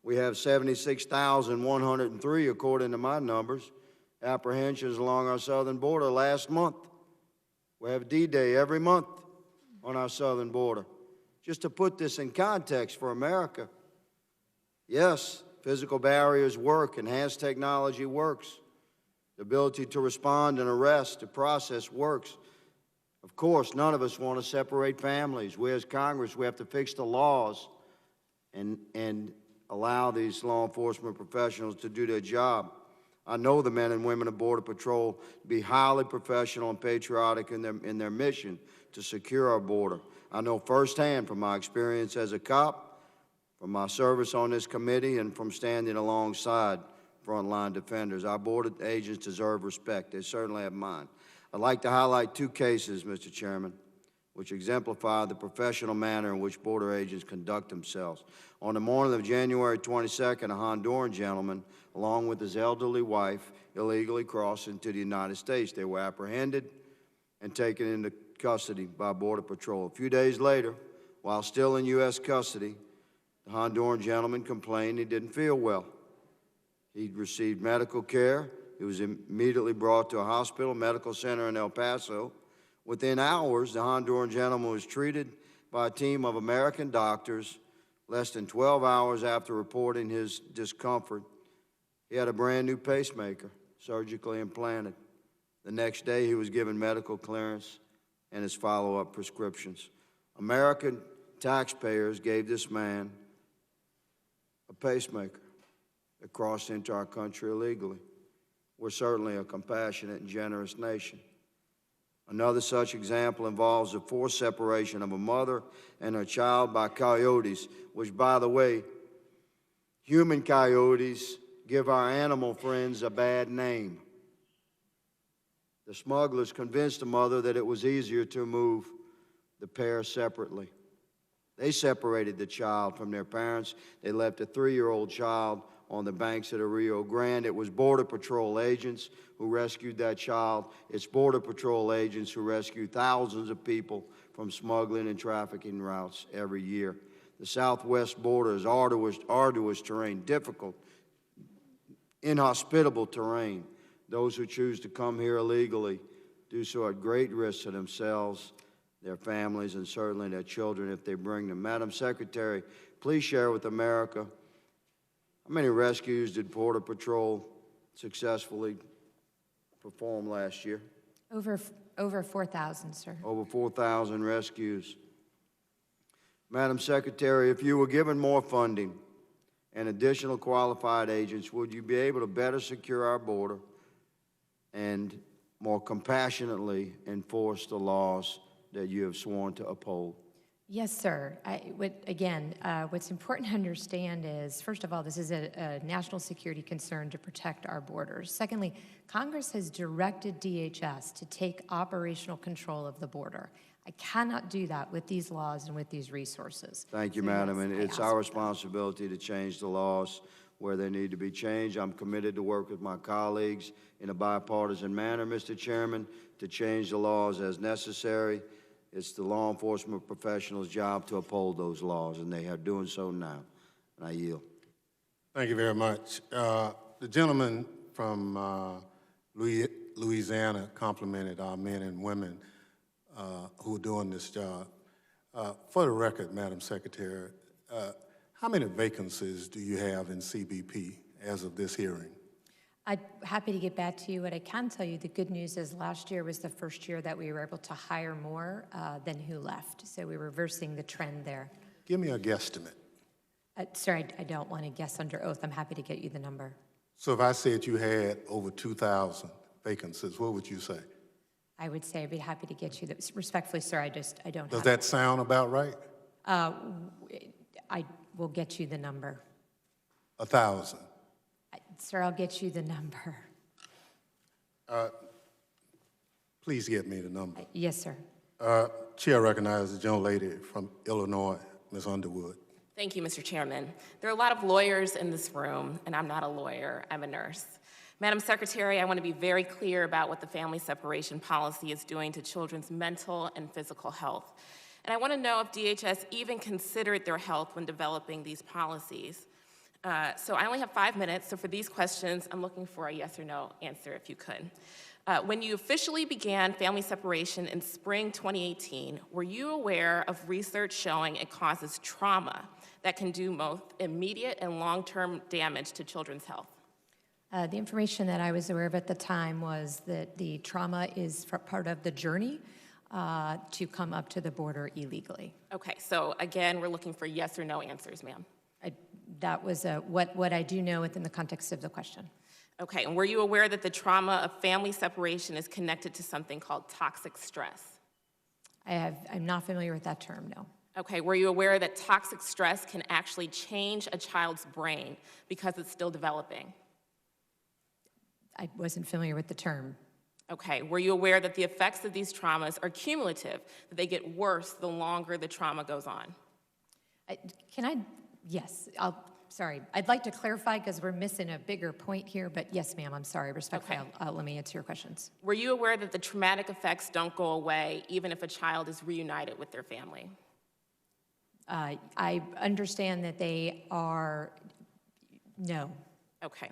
We have 76,103, according to my numbers, apprehensions along our southern border last month. We have D-Day every month on our southern border. Just to put this in context for America, yes, physical barriers work, enhanced technology works. The ability to respond and arrest, to process works. Of course, none of us want to separate families. We as Congress, we have to fix the laws and allow these law enforcement professionals to do their job. I know the men and women of Border Patrol to be highly professional and patriotic in their mission to secure our border. I know firsthand from my experience as a cop, from my service on this committee, and from standing alongside frontline defenders. Our border agents deserve respect. They certainly have mine. I'd like to highlight two cases, Mr. Chairman, which exemplify the professional manner in which border agents conduct themselves. On the morning of January 22nd, a Honduran gentleman, along with his elderly wife, illegally crossed into the United States. They were apprehended and taken into custody by Border Patrol. A few days later, while still in U.S. custody, the Honduran gentleman complained he didn't feel well. He'd received medical care. He was immediately brought to a hospital, medical center in El Paso. Within hours, the Honduran gentleman was treated by a team of American doctors. Less than 12 hours after reporting his discomfort, he had a brand new pacemaker surgically implanted. The next day, he was given medical clearance and his follow-up prescriptions. American taxpayers gave this man a pacemaker that crossed into our country illegally. We're certainly a compassionate and generous nation. Another such example involves the forced separation of a mother and her child by coyotes, which, by the way, human coyotes give our animal friends a bad name. The smugglers convinced the mother that it was easier to move the pair separately. They separated the child from their parents. They left a 3-year-old child on the banks of the Rio Grande. It was Border Patrol agents who rescued that child. It's Border Patrol agents who rescue thousands of people from smuggling and trafficking routes every year. The southwest border is arduous terrain, difficult, inhospitable terrain. Those who choose to come here illegally do so at great risk to themselves, their families, and certainly their children if they bring them. Madam Secretary, please share with America how many rescues did Border Patrol successfully perform last year? Over 4,000, sir. Over 4,000 rescues. Madam Secretary, if you were given more funding and additional qualified agents, would you be able to better secure our border and more compassionately enforce the laws that you have sworn to uphold? Yes, sir. What's important to understand is, first of all, this is a national security concern to protect our borders. Secondly, Congress has directed DHS to take operational control of the border. I cannot do that with these laws and with these resources. Thank you, Madam, and it's our responsibility to change the laws where they need to be changed. I'm committed to work with my colleagues in a bipartisan manner, Mr. Chairman, to change the laws as necessary. It's the law enforcement professionals' job to uphold those laws, and they are doing so now. And I yield. Thank you very much. The gentleman from Louisiana complimented our men and women who are doing this job. For the record, Madam Secretary, how many vacancies do you have in CBP as of this hearing? I'm happy to get back to you. What I can tell you, the good news is last year was the first year that we were able to hire more than who left. So we're reversing the trend there. Give me a guesstimate. Sir, I don't want to guess under oath. I'm happy to get you the number. So if I said you had over 2,000 vacancies, what would you say? I would say I'd be happy to get you that. Respectfully, sir, I don't Does have that sound about right? I will get you the number. 1,000. Sir, I'll get you the number. Please get me the number. Yes, sir. Chair recognizes the gentlelady from Illinois, Ms. Underwood. Thank you, Mr. Chairman. There are a lot of lawyers in this room, and I'm not a lawyer, I'm a nurse. Madam Secretary, I want to be very clear about what the family separation policy is doing to children's mental and physical health. And I want to know if DHS even considered their health when developing these policies. So I only have 5 minutes, so for these questions, I'm looking for a yes or no answer, if you could. When you officially began family separation in spring 2018, were you aware of research showing it causes trauma that can do both immediate and long-term damage to children's health? The information that I was aware of at the time was that the trauma is part of the journey to come up to the border illegally. Okay, so again, we're looking for yes or no answers, ma'am. That was what I do know within the context of the question. Okay, and were you aware that the trauma of family separation is connected to something called toxic stress? I'm not familiar with that term, no. Okay, were you aware that toxic stress can actually change a child's brain because it's still developing? I wasn't familiar with the term. Okay, were you aware that the effects of these traumas are cumulative, that they get worse the longer the trauma goes on? Yes, sorry. I'd like to clarify because we're missing a bigger point here, but yes, ma'am, I'm sorry. Respectfully, Okay. let me answer your questions. Were you aware that the traumatic effects don't go away even if a child is reunited with their family? I understand that they are, no. Okay.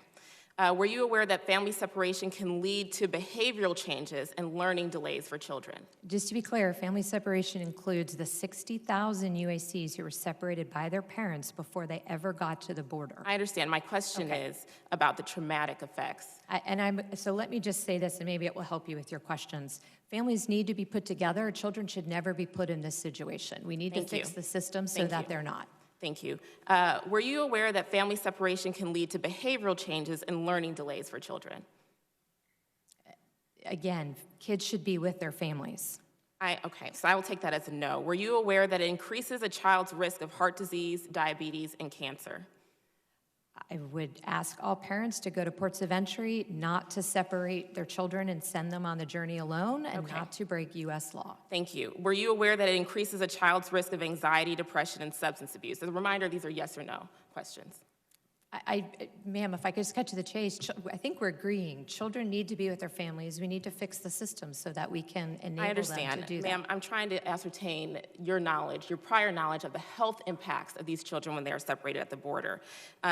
Were you aware that family separation can lead to behavioral changes and learning delays for children? Just to be clear, family separation includes the 60,000 UACs who were separated by their parents before they ever got to the border. I understand. My question is about the traumatic effects. So let me just say this, and maybe it will help you with your questions. Families need to be put together. Children should never be put in this situation. We need to fix the system so that they're not. Thank you. Were you aware that family separation can lead to behavioral changes and learning delays for children? Again, kids should be with their families. Okay, so I will take that as a no. Were you aware that it increases a child's risk of heart disease, diabetes, and cancer? I would ask all parents to go to ports of entry, not to separate their children and send them on the journey alone, and not to break U.S. law. Thank you. Were you aware that it increases a child's risk of anxiety, depression, and substance abuse? As a reminder, these are yes or no questions. Ma'am, if I could just cut to the chase, I think we're agreeing. Children need to be with their families. We need to fix the system so that we can enable them to do that. Ma'am, I'm trying to ascertain your knowledge, your prior knowledge of the health impacts of these children when they are separated at the border.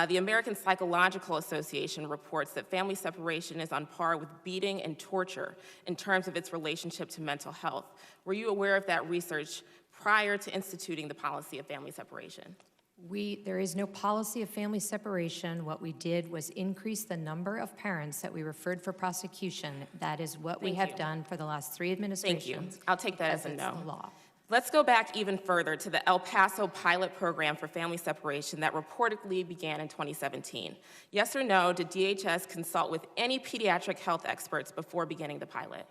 The American Psychological Association reports that family separation is on par with beating and torture in terms of its relationship to mental health. Were you aware of that research prior to instituting the policy of family separation? There is no policy of family separation. What we did was increase the number of parents that we referred for prosecution. That is what we have done for the last 3 administrations. Thank you. I'll take that as a no. It's the law. Let's go back even further to the El Paso pilot program for family separation that reportedly began in 2017. Yes or no, did DHS consult with any pediatric health experts before beginning the pilot?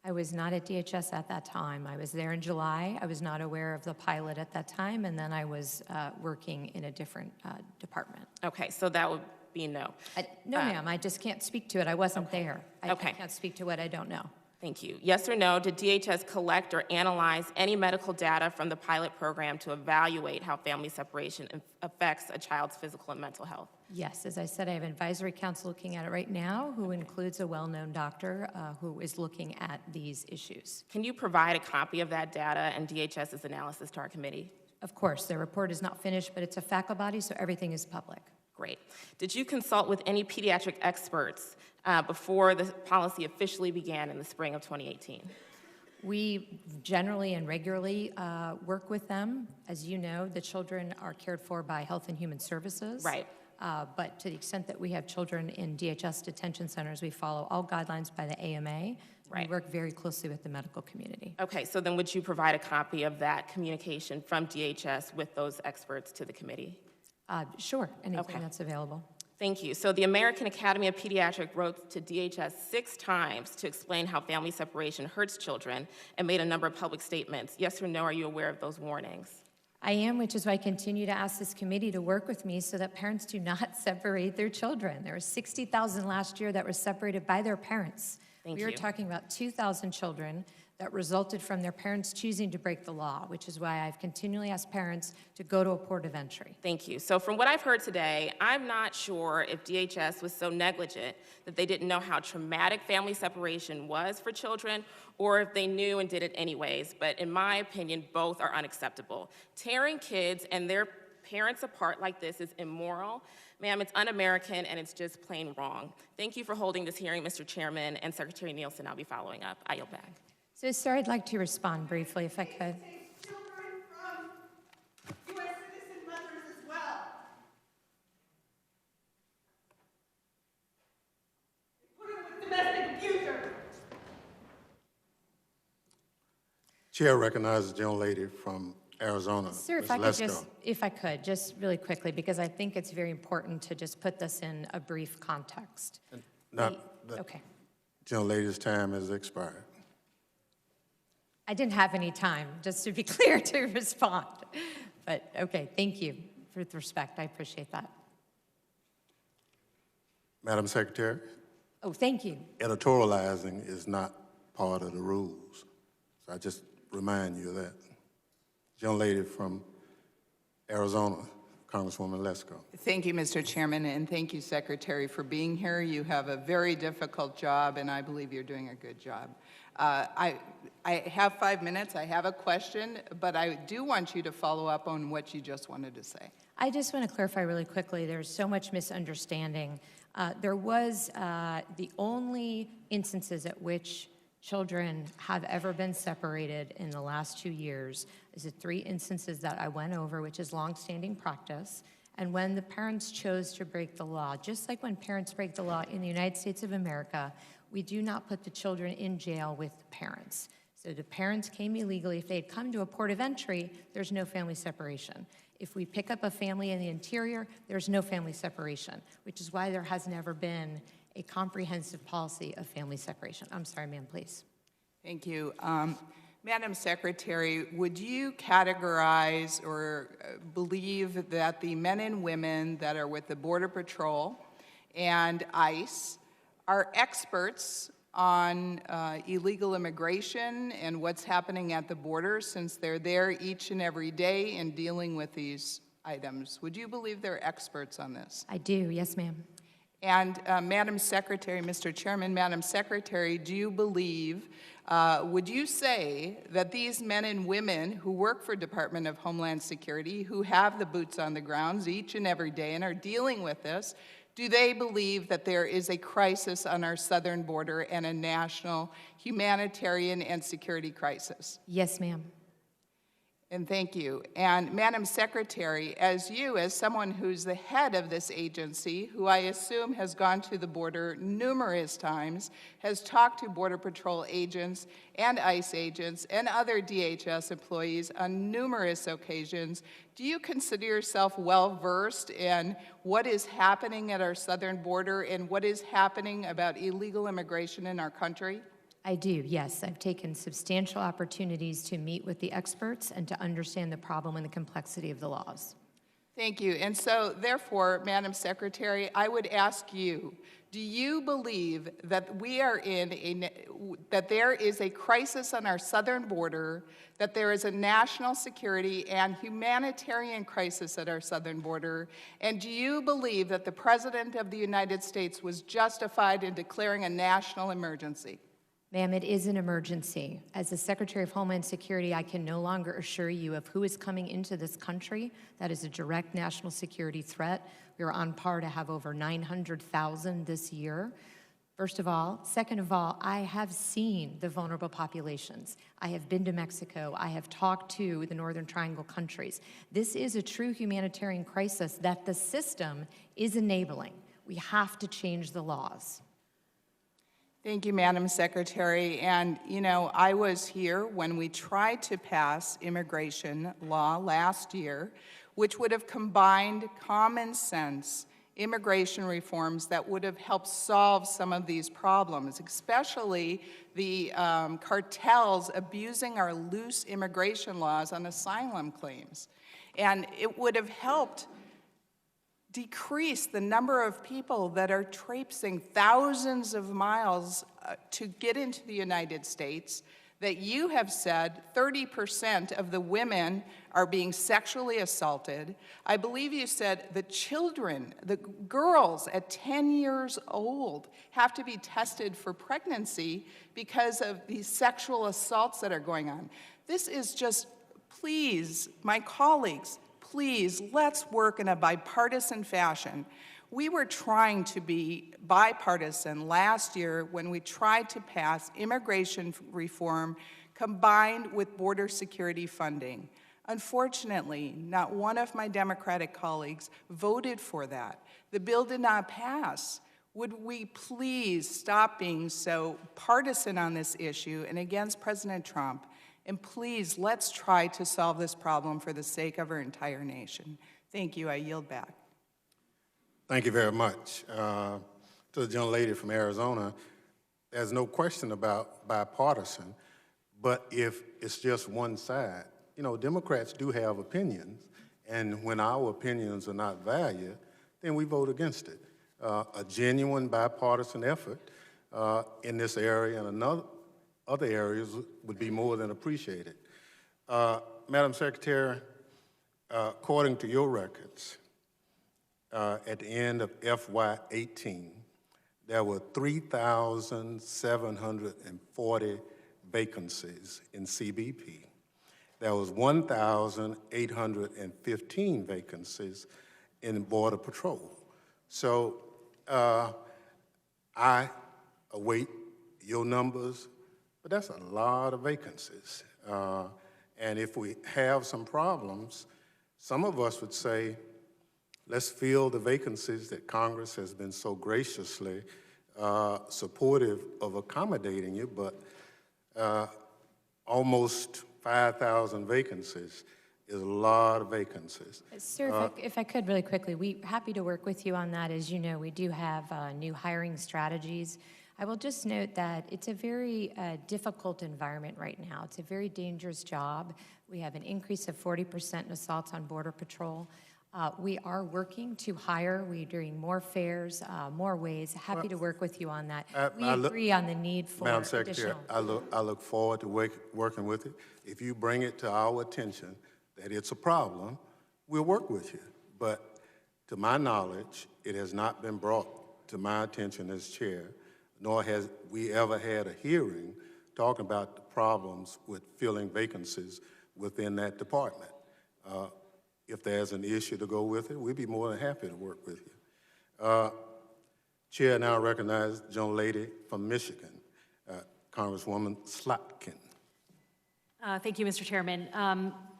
I was not at DHS at that time. I was there in July. I was not aware of the pilot at that time, and then I was working in a different department. Okay, so that would be no. No, ma'am, I just can't speak to it. I wasn't there. I can't speak to what I don't know. Thank you. Yes or no, did DHS collect or analyze any medical data from the pilot program to evaluate how family separation affects a child's physical and mental health? Yes, as I said, I have an advisory council looking at it right now who includes a well-known doctor who is looking at these issues. Can you provide a copy of that data and DHS's analysis to our committee? Of course, the report is not finished, but it's a FACA body, so everything is public. Great. Did you consult with any pediatric experts before the policy officially began in the spring of 2018? We generally and regularly work with them. As you know, the children are cared for by Health and Human Services. Right. But to the extent that we have children in DHS detention centers, we follow all guidelines by the AMA. Right. We work very closely with the medical community. Okay, so then would you provide a copy of that communication from DHS with those experts to the committee? Sure, anything that's available. Thank you. So the American Academy of Pediatrics wrote to DHS 6 times to explain how family separation hurts children and made a number of public statements. Yes or no, are you aware of those warnings? I am, which is why I continue to ask this committee to work with me so that parents do not separate their children. There were 60,000 last year that were separated by their parents. We are talking about 2,000 children that resulted from their parents choosing to break the law, which is why I've continually asked parents to go to a port of entry. Thank you. So from what I've heard today, I'm not sure if DHS was so negligent that they didn't know how traumatic family separation was for children, or if they knew and did it anyways. But in my opinion, both are unacceptable. Tearing kids and their parents apart like this is immoral. Ma'am, it's un-American and it's just plain wrong. Thank you for holding this hearing, Mr. Chairman, and Secretary Nielsen. I'll be following up. I yield back. So, sir, I'd like to respond briefly, if I could. Children from U.S. citizen mothers as well. They put them with domestic abusers. Chair recognizes the young lady from Arizona, Sir, Ms. Lesko. if I could, just really quickly, because I think it's very important to just put this in a brief context. Okay. The young lady's time has expired. I didn't have any time, just to be clear, to respond. But, okay, thank you for the respect. I appreciate that. Madam Secretary, Oh, thank you. editorializing is not part of the rules. So I just remind you of that. Young lady from Arizona, Congresswoman Lesko. Thank you, Mr. Chairman, and thank you, Secretary, for being here. You have a very difficult job, and I believe you're doing a good job. I have 5 minutes. I have a question, but I do want you to follow up on what you just wanted to say. I just want to clarify really quickly, there's so much misunderstanding. There was the only instances at which children have ever been separated in the last 2 years is the 3 instances that I went over, which is longstanding practice, and when the parents chose to break the law. Just like when parents break the law in the United States of America, we do not put the children in jail with the parents. So the parents came illegally. If they had come to a port of entry, there's no family separation. If we pick up a family in the interior, there's no family separation, which is why there has never been a comprehensive policy of family separation. I'm sorry, ma'am, please. Thank you. Madam Secretary, would you categorize or believe that the men and women that are with the Border Patrol and ICE are experts on illegal immigration and what's happening at the border, since they're there each and every day and dealing with these items? Would you believe they're experts on this? I do, yes, ma'am. And Madam Secretary, Mr. Chairman, Madam Secretary, do you believe, would you say that these men and women who work for Department of Homeland Security, who have the boots on the ground each and every day and are dealing with this, do they believe that there is a crisis on our southern border and a national humanitarian and security crisis? Yes, ma'am. And thank you. And Madam Secretary, as someone who's the head of this agency, who I assume has gone to the border numerous times, has talked to Border Patrol agents and ICE agents and other DHS employees on numerous occasions, do you consider yourself well-versed in what is happening at our southern border and what is happening about illegal immigration in our country? I do, yes. I've taken substantial opportunities to meet with the experts and to understand the problem and the complexity of the laws. Thank you. And so, therefore, Madam Secretary, I would ask you, do you believe that that there is a crisis on our southern border, that there is a national security and humanitarian crisis at our southern border, and do you believe that the President of the United States was justified in declaring a national emergency? Ma'am, it is an emergency. As the Secretary of Homeland Security, I can no longer assure you of who is coming into this country. That is a direct national security threat. We are on par to have over 900,000 this year. First of all. Second of all, I have seen the vulnerable populations. I have been to Mexico. I have talked to the Northern Triangle countries. This is a true humanitarian crisis that the system is enabling. We have to change the laws. Thank you, Madam Secretary. And, you know, I was here when we tried to pass immigration law last year, which would have combined common sense immigration reforms that would have helped solve some of these problems, especially the cartels abusing our loose immigration laws on asylum claims. And it would have helped decrease the number of people that are traipsing thousands of miles to get into the United States, that you have said 30% of the women are being sexually assaulted. I believe you said the children, the girls at 10 years old have to be tested for pregnancy because of these sexual assaults that are going on. This is just, please, my colleagues, please, let's work in a bipartisan fashion. We were trying to be bipartisan last year when we tried to pass immigration reform combined with border security funding. Unfortunately, not one of my Democratic colleagues voted for that. The bill did not pass. Would we please stop being so partisan on this issue and against President Trump And please, let's try to solve this problem for the sake of our entire nation. Thank you. I yield back. Thank you very much. To the young lady from Arizona, there's no question about bipartisan, but if it's just one side, you know, Democrats do have opinions, and when our opinions are not valued, then we vote against it. A genuine bipartisan effort in this area and other areas would be more than appreciated. Madam Secretary, according to your records, at the end of FY18, there were 3,740 vacancies in CBP. There was 1,815 vacancies in Border Patrol. So I await your numbers, but that's a lot of vacancies. And if we have some problems, some of us would say, let's fill the vacancies that Congress has been so graciously supportive of accommodating you, but almost 5,000 vacancies is a lot of vacancies. Sir, if I could really quickly, we're happy to work with you on that. As you know, we do have new hiring strategies. I will just note that it's a very difficult environment right now. It's a very dangerous job. We have an increase of 40% in assaults on Border Patrol. We are working to hire. We're doing more fairs, more ways. Happy to work with you on that. We agree on the need for Madam Secretary, additional. I look forward to working with you. If you bring it to our attention that it's a problem, we'll work with you. But to my knowledge, it has not been brought to my attention as chair, nor has we ever had a hearing talking about the problems with filling vacancies within that department. If there's an issue to go with it, we'd be more than happy to work with you. Chair now recognizes the young lady from Michigan, Congresswoman Slotkin. Thank you, Mr. Chairman.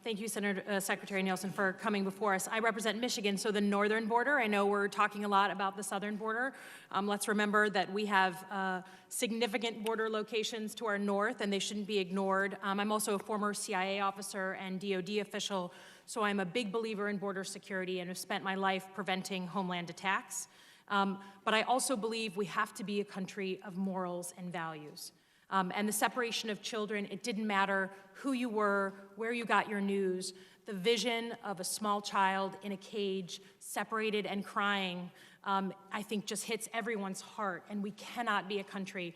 Thank you, Secretary Nielsen, for coming before us. I represent Michigan, so the northern border. I know we're talking a lot about the southern border. Let's remember that we have significant border locations to our north, and they shouldn't be ignored. I'm also a former CIA officer and DOD official, so I'm a big believer in border security and have spent my life preventing homeland attacks. But I also believe we have to be a country of morals and values. And the separation of children, it didn't matter who you were, where you got your news. The vision of a small child in a cage, separated and crying, I think just hits everyone's heart, and we cannot be a country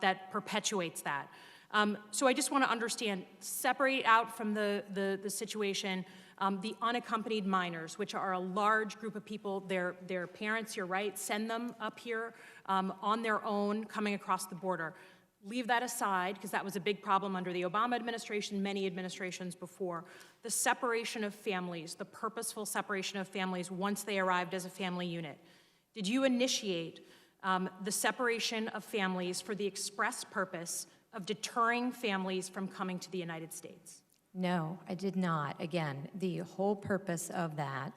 that perpetuates that. So I just want to understand, separate out from the situation the unaccompanied minors, which are a large group of people. Their parents, you're right, send them up here on their own, coming across the border. Leave that aside, because that was a big problem under the Obama administration, many administrations before. The separation of families, the purposeful separation of families once they arrived as a family unit. Did you initiate the separation of families for the express purpose of deterring families from coming to the United States? No, I did not. Again, the whole purpose of that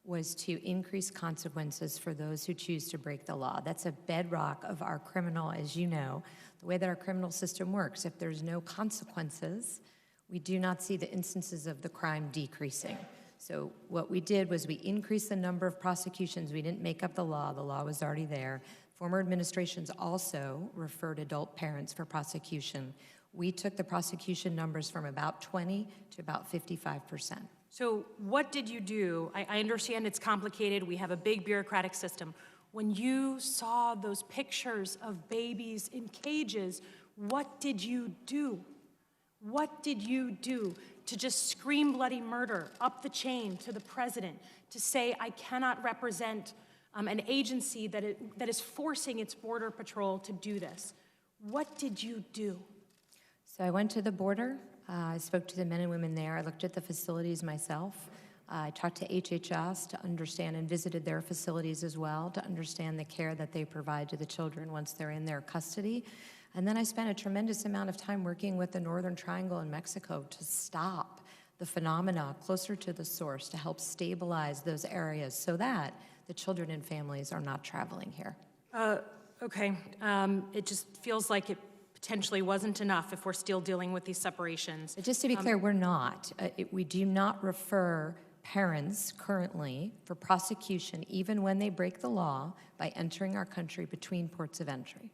was to increase consequences for those who choose to break the law. That's a bedrock of our criminal, as you know, the way that our criminal system works. If there's no consequences, we do not see the instances of the crime decreasing. So what we did was we increased the number of prosecutions. We didn't make up the law was already there. Former administrations also referred adult parents for prosecution. We took the prosecution numbers from about 20 to about 55%. So what did you do? I understand it's complicated. We have a big bureaucratic system. When you saw those pictures of babies in cages, what did you do? What did you do to just scream bloody murder up the chain to the president, to say, I cannot represent an agency that is forcing its border patrol to do this? What did you do? So I went to the border. I spoke to the men and women there. I looked at the facilities myself. I talked to HHS to understand and visited their facilities as well to understand the care that they provide to the children once they're in their custody. And then I spent a tremendous amount of time working with the Northern Triangle in Mexico to stop the phenomena closer to the source, to help stabilize those areas so that the children and families are not traveling here. Okay, it just feels like it potentially wasn't enough if we're still dealing with these separations. But just to be clear, we're not. We do not refer parents currently for prosecution, even when they break the law, by entering our country between ports of entry.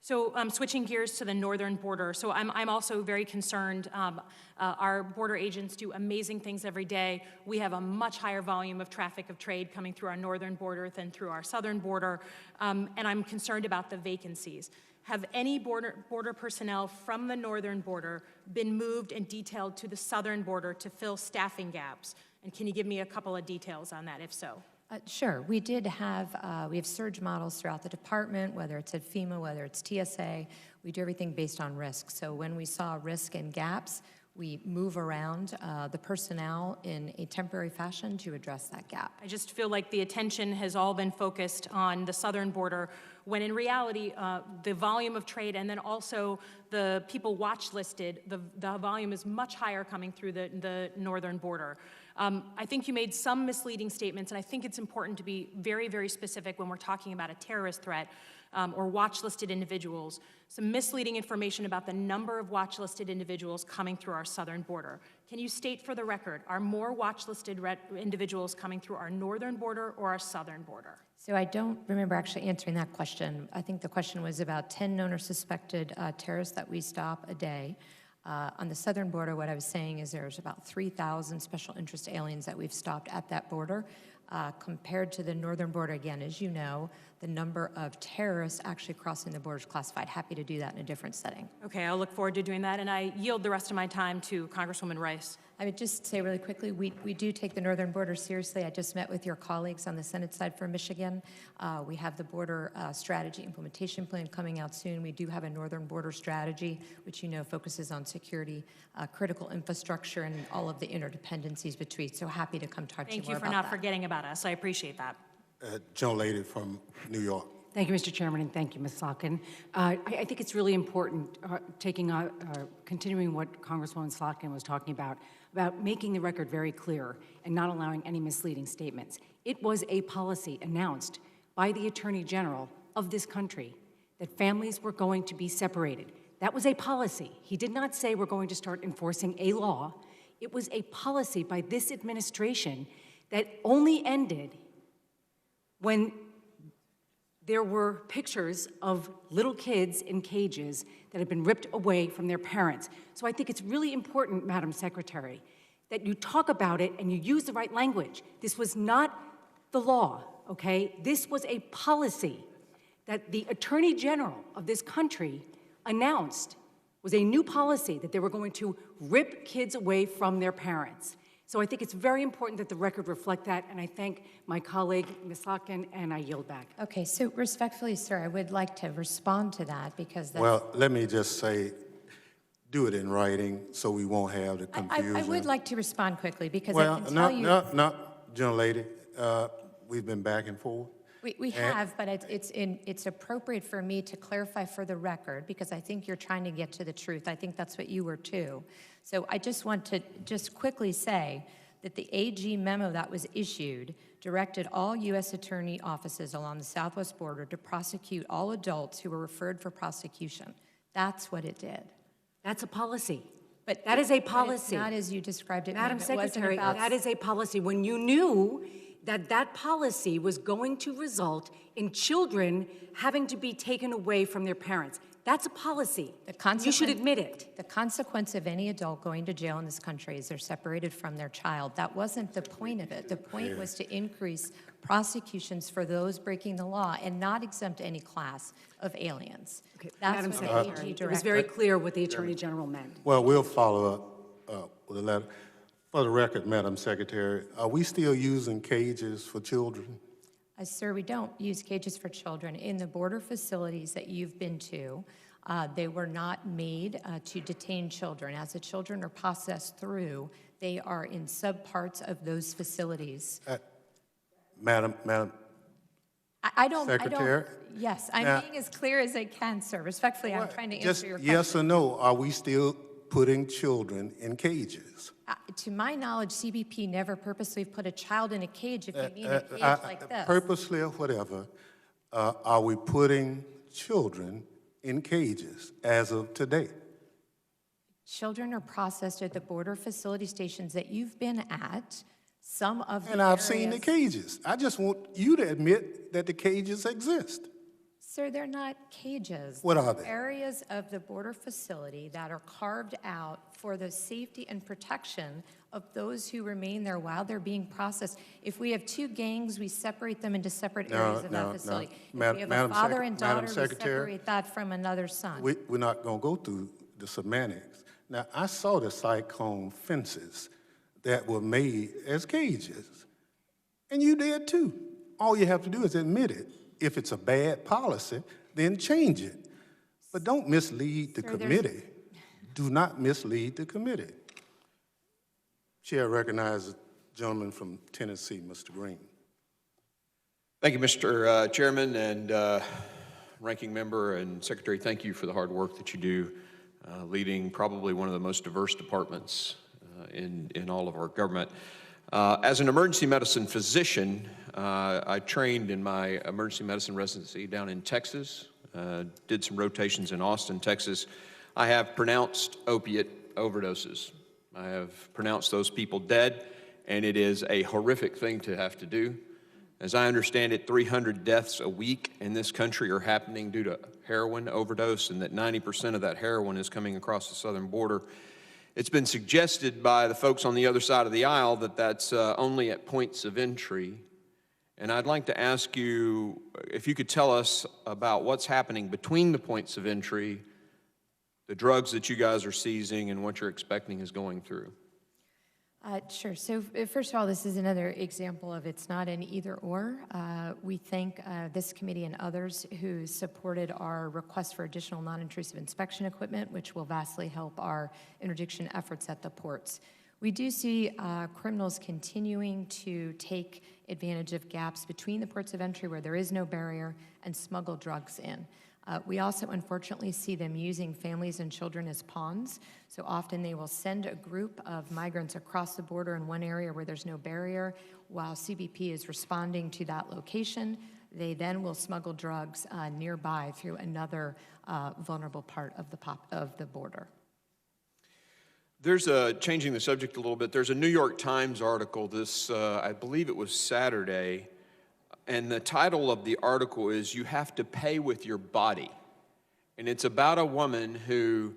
So switching gears to the northern border, so I'm also very concerned. Our border agents do amazing things every day. We have a much higher volume of traffic of trade coming through our northern border than through our southern border, and I'm concerned about the vacancies. Have any border personnel from the northern border been moved and detailed to the southern border to fill staffing gaps? And can you give me a couple of details on that, if so? Sure. We have surge models throughout the department, whether it's at FEMA, whether it's TSA. We do everything based on risk. So when we saw risk and gaps, we move around the personnel in a temporary fashion to address that gap. I just feel like the attention has all been focused on the southern border, when in reality, the volume of trade and then also the people watch listed, the volume is much higher coming through the northern border. I think you made some misleading statements, and I think it's important to be very, very specific when we're talking about a terrorist threat or watch-listed individuals. Some misleading information about the number of watch-listed individuals coming through our southern border. Can you state for the record, are more watch-listed individuals coming through our northern border or our southern border? So I don't remember actually answering that question. I think the question was about 10 known or suspected terrorists that we stop a day. On the southern border, what I was saying is there's about 3,000 special interest aliens that we've stopped at that border. Compared to the northern border, again, as you know, the number of terrorists actually crossing the border is classified. Happy to do that in a different setting. Okay, I'll look forward to doing that, and I yield the rest of my time to Congresswoman Rice. I would just say really quickly, we do take the northern border seriously. I just met with your colleagues on the Senate side for Michigan. We have the border strategy implementation plan coming out soon. We do have a northern border strategy, which you know focuses on security, critical infrastructure, and all of the interdependencies between. So happy to come talk to you more about that. Thank you for not forgetting about us. I appreciate that. Gentlelady from New York. Thank you, Mr. Chairman, and thank you, Ms. Slotkin. I think it's really important, continuing what Congresswoman Slotkin was talking about making the record very clear and not allowing any misleading statements. It was a policy announced by the Attorney General of this country that families were going to be separated. That was a policy. He did not say we're going to start enforcing a law. It was a policy by this administration that only ended when there were pictures of little kids in cages that had been ripped away from their parents. So I think it's really important, Madam Secretary, that you talk about it and you use the right language. This was not the law, okay? This was a policy that the Attorney General of this country announced was a new policy that they were going to rip kids away from their parents. So I think it's very important that the record reflect that, and I thank my colleague, Ms. Slotkin, and I yield back. Okay, so respectfully, sir, I would like to respond to that because that's... Well, let me just say, do it in writing so we won't have the confusion. I would like to respond quickly because I can tell you... No, gentlelady, we've been back and forth. We have, but it's appropriate for me to clarify for the record because I think you're trying to get to the truth. I think that's what you were too. So I just want to just quickly say that the AG memo that was issued directed all U.S. attorney offices along the southwest border to prosecute all adults who were referred for prosecution. That's what it did. That's a policy. But that is a policy. Not as you described it, Madam Secretary, that is a policy. When you knew that that policy was going to result in children having to be taken away from their parents. That's a policy. You should admit it. The consequence of any adult going to jail in this country is they're separated from their child. That wasn't the point of it. The point was to increase prosecutions for those breaking the law and not exempt any class of aliens. Okay. That's Madam what Secretary, the AG directed. it was very clear what the Attorney General meant. Well, we'll follow up with a letter. For the record, Madam Secretary, are we still using cages for children? Sir, we don't use cages for children. In the border facilities that you've been to, they were not made to detain children. As the children are processed through, they are in subparts of those facilities. Madam Secretary? Yes, I'm being as clear as I can, sir. Respectfully, I'm trying to answer your question. Yes or no, are we still putting children in cages? To my knowledge, CBP never purposely put a child in a cage if you mean a cage like this. Purposely or whatever, are we putting children in cages as of today. Children are processed at the border facility stations that you've been at. Some of the And I've seen the areas- cages. I just want you to admit that the cages exist. Sir, they're not cages. What are They're they? Areas of the border facility that are carved out for the safety and protection of those who remain there while they're being processed. If we have two gangs, we separate them into separate areas of that facility. If we have a father and daughter, we separate that from another son. We're not going to go through the semantics. Now, I saw the cyclone fences that were made as cages, and you did too. All you have to do is admit it. If it's a bad policy, then change it. But don't mislead the committee. Do not mislead the committee. Chair recognizes the gentleman from Tennessee, Mr. Green. Thank you, Mr. Chairman and Ranking Member and Secretary. Thank you for the hard work that you do, leading probably one of the most diverse departments in all of our government. As an emergency medicine physician, I trained in my emergency medicine residency down in Texas, did some rotations in Austin, Texas. I have pronounced opiate overdoses. I have pronounced those people dead, and it is a horrific thing to have to do. As I understand it, 300 deaths a week in this country are happening due to heroin overdose, and that 90% of that heroin is coming across the southern border. It's been suggested by the folks on the other side of the aisle that that's only at points of entry. And I'd like to ask you if you could tell us about what's happening between the points of entry, the drugs that you guys are seizing, and what you're expecting is going through. Sure. So first of all, this is another example of it's not an either or. We thank this committee and others who supported our request for additional non-intrusive inspection equipment, which will vastly help our interdiction efforts at the ports. We do see criminals continuing to take advantage of gaps between the ports of entry where there is no barrier and smuggle drugs in. We also, unfortunately, see them using families and children as pawns. So often they will send a group of migrants across the border in one area where there's no barrier, while CBP is responding to that location. They then will smuggle drugs nearby through another vulnerable part of the border. There's changing the subject a little bit, there's a New York Times article this, I believe it was Saturday, and the title of the article is "You Have to Pay with Your Body." And it's about a woman who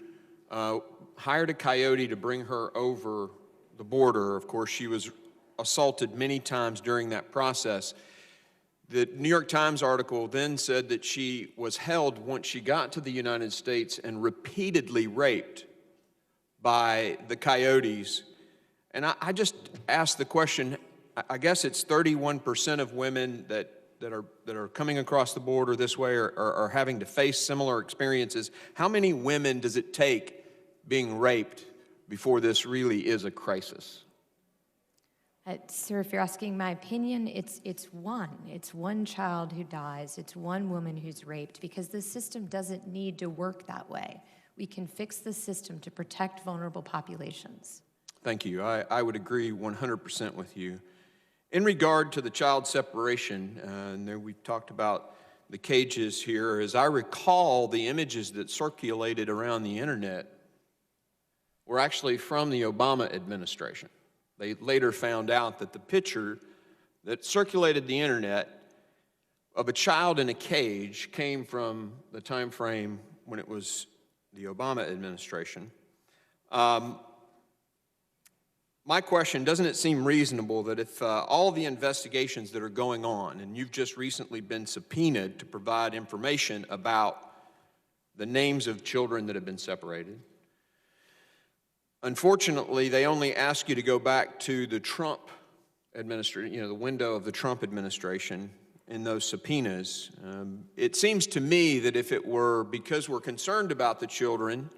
hired a coyote to bring her over the border. Of course, she was assaulted many times during that process. The New York Times article then said that she was held once she got to the United States and repeatedly raped by the coyotes. And I just asked the question, I guess it's 31% of women that are coming across the border this way are having to face similar experiences. How many women does it take being raped before this really is a crisis? Sir, if you're asking my opinion, it's one. It's one child who dies. It's one woman who's raped because the system doesn't need to work that way. We can fix the system to protect vulnerable populations. Thank you. I would agree 100% with you. In regard to the child separation, and there we've talked about the cages here, as I recall, the images that circulated around the internet were actually from the Obama administration. They later found out that the picture that circulated the internet of a child in a cage came from the time frame when it was the Obama administration. My question, doesn't it seem reasonable that if all the investigations that are going on, and you've just recently been subpoenaed to provide information about the names of children that have been separated, unfortunately, they only ask you to go back to the Trump administration, the window of the Trump administration in those subpoenas. It seems to me that if it were because we're concerned about the children,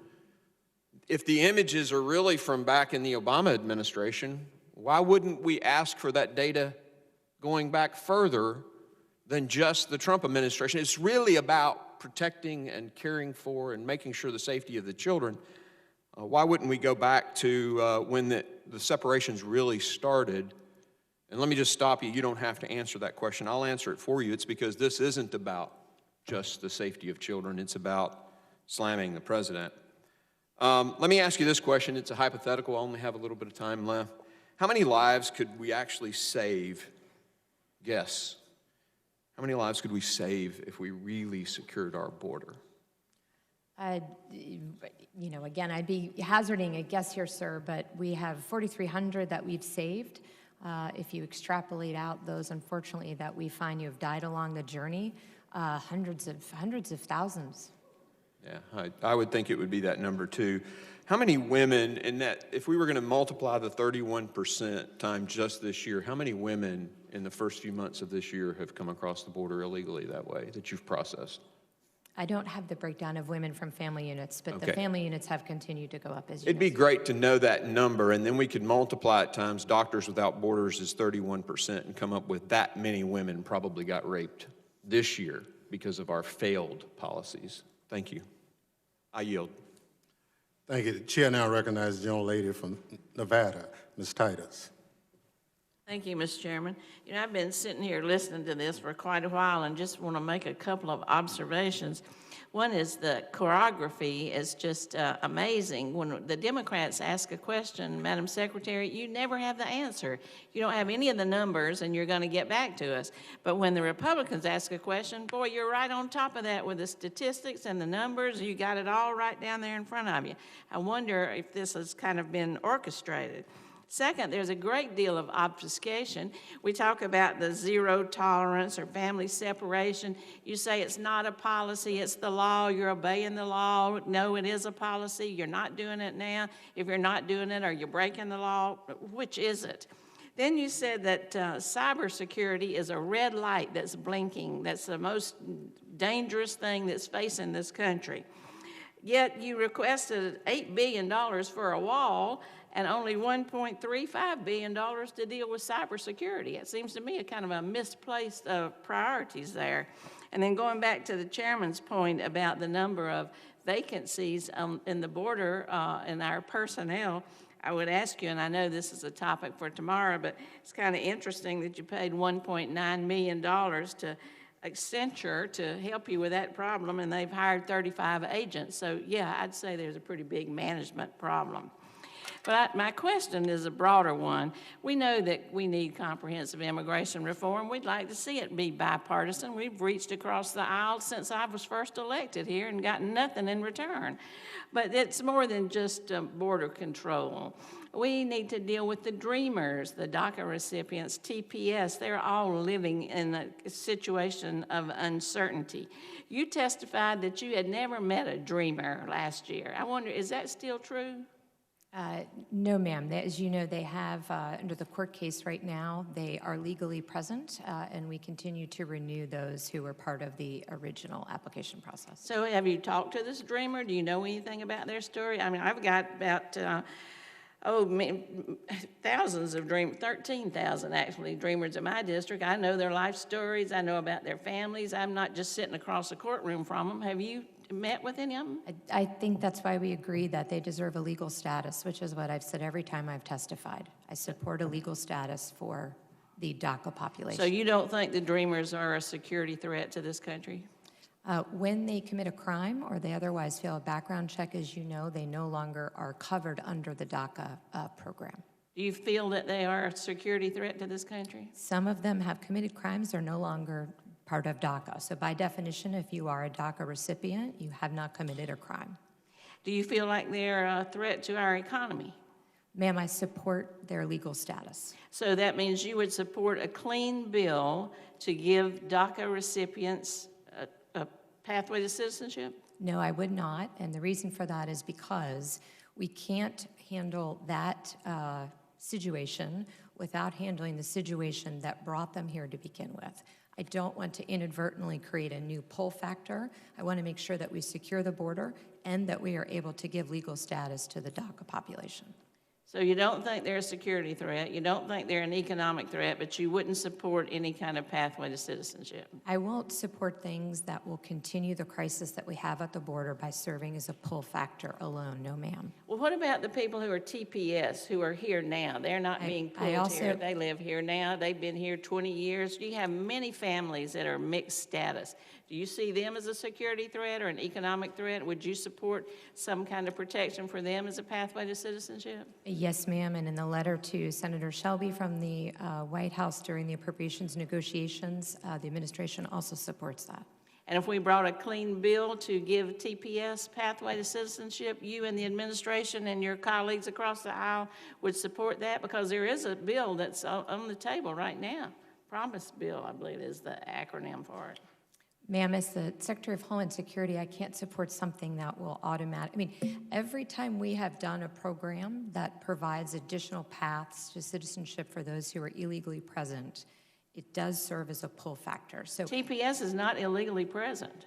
if the images are really from back in the Obama administration, why wouldn't we ask for that data going back further than just the Trump administration? It's really about protecting and caring for and making sure the safety of the children. Why wouldn't we go back to when the separations really started? And let me just stop you. You don't have to answer that question. I'll answer it for you. It's because this isn't about just the safety of children. It's about slamming the president. Let me ask you this question. It's a hypothetical. I only have a little bit of time left. How many lives could we actually save? Guess. How many lives could we save if we really secured our border? You know, again, I'd be hazarding a guess here, sir, but we have 4,300 that we've saved. If you extrapolate out those, unfortunately, that we find you have died along the journey, hundreds of thousands. Yeah, I would think it would be that number too. How many women, in that, if we were going to multiply the 31% times just this year, how many women in the first few months of this year have come across the border illegally that way that you've processed? I don't have the breakdown of women from family units, but Okay. the family units have continued to go up as you It'd be great to know that number, and then we could multiply it times Doctors Without Borders is 31% and come up with that many women probably got raped this year because of our failed policies. Thank you. I yield. Thank you. The chair now recognizes the young lady from Nevada, Ms. Titus. Thank you, Mr. Chairman. You know, I've been sitting here listening to this for quite a while and just want to make a couple of observations. One is the choreography is just amazing. When the Democrats ask a question, Madam Secretary, you never have the answer. You don't have any of the numbers and you're going to get back to us. But when the Republicans ask a question, boy, you're right on top of that with the statistics and the numbers. You got it all right down there in front of you. I wonder if this has kind of been orchestrated. Second, there's a great deal of obfuscation. We talk about the zero tolerance or family separation. You say it's not a policy, it's the law, you're obeying the law. No, it is a policy, you're not doing it now. If you're not doing it, are you breaking the law? Which is it? Then you said that cybersecurity is a red light that's blinking. That's the most dangerous thing that's facing this country. Yet you requested $8 billion for a wall and only $1.35 billion to deal with cybersecurity. It seems to me a kind of a misplaced priorities there. And then going back to the chairman's point about the number of vacancies in the border and our personnel, I would ask you, and I know this is a topic for tomorrow, but it's kind of interesting that you paid $1.9 million to Accenture to help you with that problem, and they've hired 35 agents. So yeah, I'd say there's a pretty big management problem. But my question is a broader one. We know that we need comprehensive immigration reform. We'd like to see it be bipartisan. We've reached across the aisle since I was first elected here and gotten nothing in return. But it's more than just border control. We need to deal with the dreamers, the DACA recipients, TPS. They're all living in a situation of uncertainty. You testified that you had never met a dreamer last year. I wonder, is that still true? No, ma'am. As you know, they have, under the court case right now, they are legally present, and we continue to renew those who were part of the original application process. So have you talked to this dreamer? Do you know anything about their story? I mean, I've got about, thousands of dreamers, 13,000 actually, dreamers in my district. I know their life stories. I know about their families. I'm not just sitting across the courtroom from them. Have you met with any of them? I think that's why we agree that they deserve a legal status, which is what I've said every time I've testified. I support a legal status for the DACA population. So you don't think the dreamers are a security threat to this country? When they commit a crime or they otherwise fail a background check, as you know, they no longer are covered under the DACA program. Do you feel that they are a security threat to this country? Some of them have committed crimes, they're no longer part of DACA. So by definition, if you are a DACA recipient, you have not committed a crime. Do you feel like they're a threat to our economy? Ma'am, I support their legal status. So that means you would support a clean bill to give DACA recipients a pathway to citizenship? No, I would not. And the reason for that is because we can't handle that situation without handling the situation that brought them here to begin with. I don't want to inadvertently create a new pull factor. I want to make sure that we secure the border and that we are able to give legal status to the DACA population. So you don't think they're a security threat, you don't think they're an economic threat, but you wouldn't support any kind of pathway to citizenship? I won't support things that will continue the crisis that we have at the border by serving as a pull factor alone. No, ma'am. Well, what about the people who are TPS, who are here now? They're not being pulled here. They live here now. They've been here 20 years. You have many families that are mixed status. Do you see them as a security threat or an economic threat? Would you support some kind of protection for them as a pathway to citizenship? Yes, ma'am. And in the letter to Senator Shelby from the White House during the appropriations negotiations, the administration also supports that. And if we brought a clean bill to give TPS pathway to citizenship, you and the administration and your colleagues across the aisle would support that? Because there is a bill that's on the table right now. Promise bill, I believe, is the acronym for it. Ma'am, as the Secretary of Homeland Security, I can't support something that will every time we have done a program that provides additional paths to citizenship for those who are illegally present, it does serve as a pull factor. So TPS is not illegally present.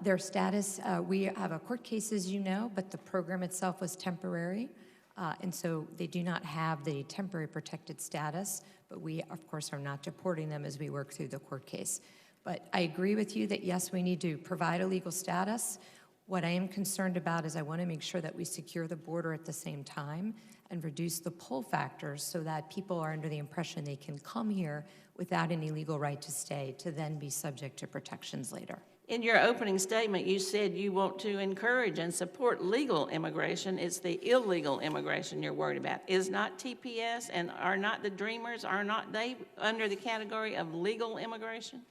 Their status, we have a court case, as you know, but the program itself was temporary. And so they do not have the temporary protected status, but we, of course, are not deporting them as we work through the court case. But I agree with you that, yes, we need to provide a legal status. What I am concerned about is I want to make sure that we secure the border at the same time and reduce the pull factors so that people are under the impression they can come here without any legal right to stay to then be subject to protections later. In your opening statement, you said you want to encourage and support legal immigration. It's the illegal immigration you're worried about. Is not TPS and are not the Dreamers, are not they under the category of legal immigration?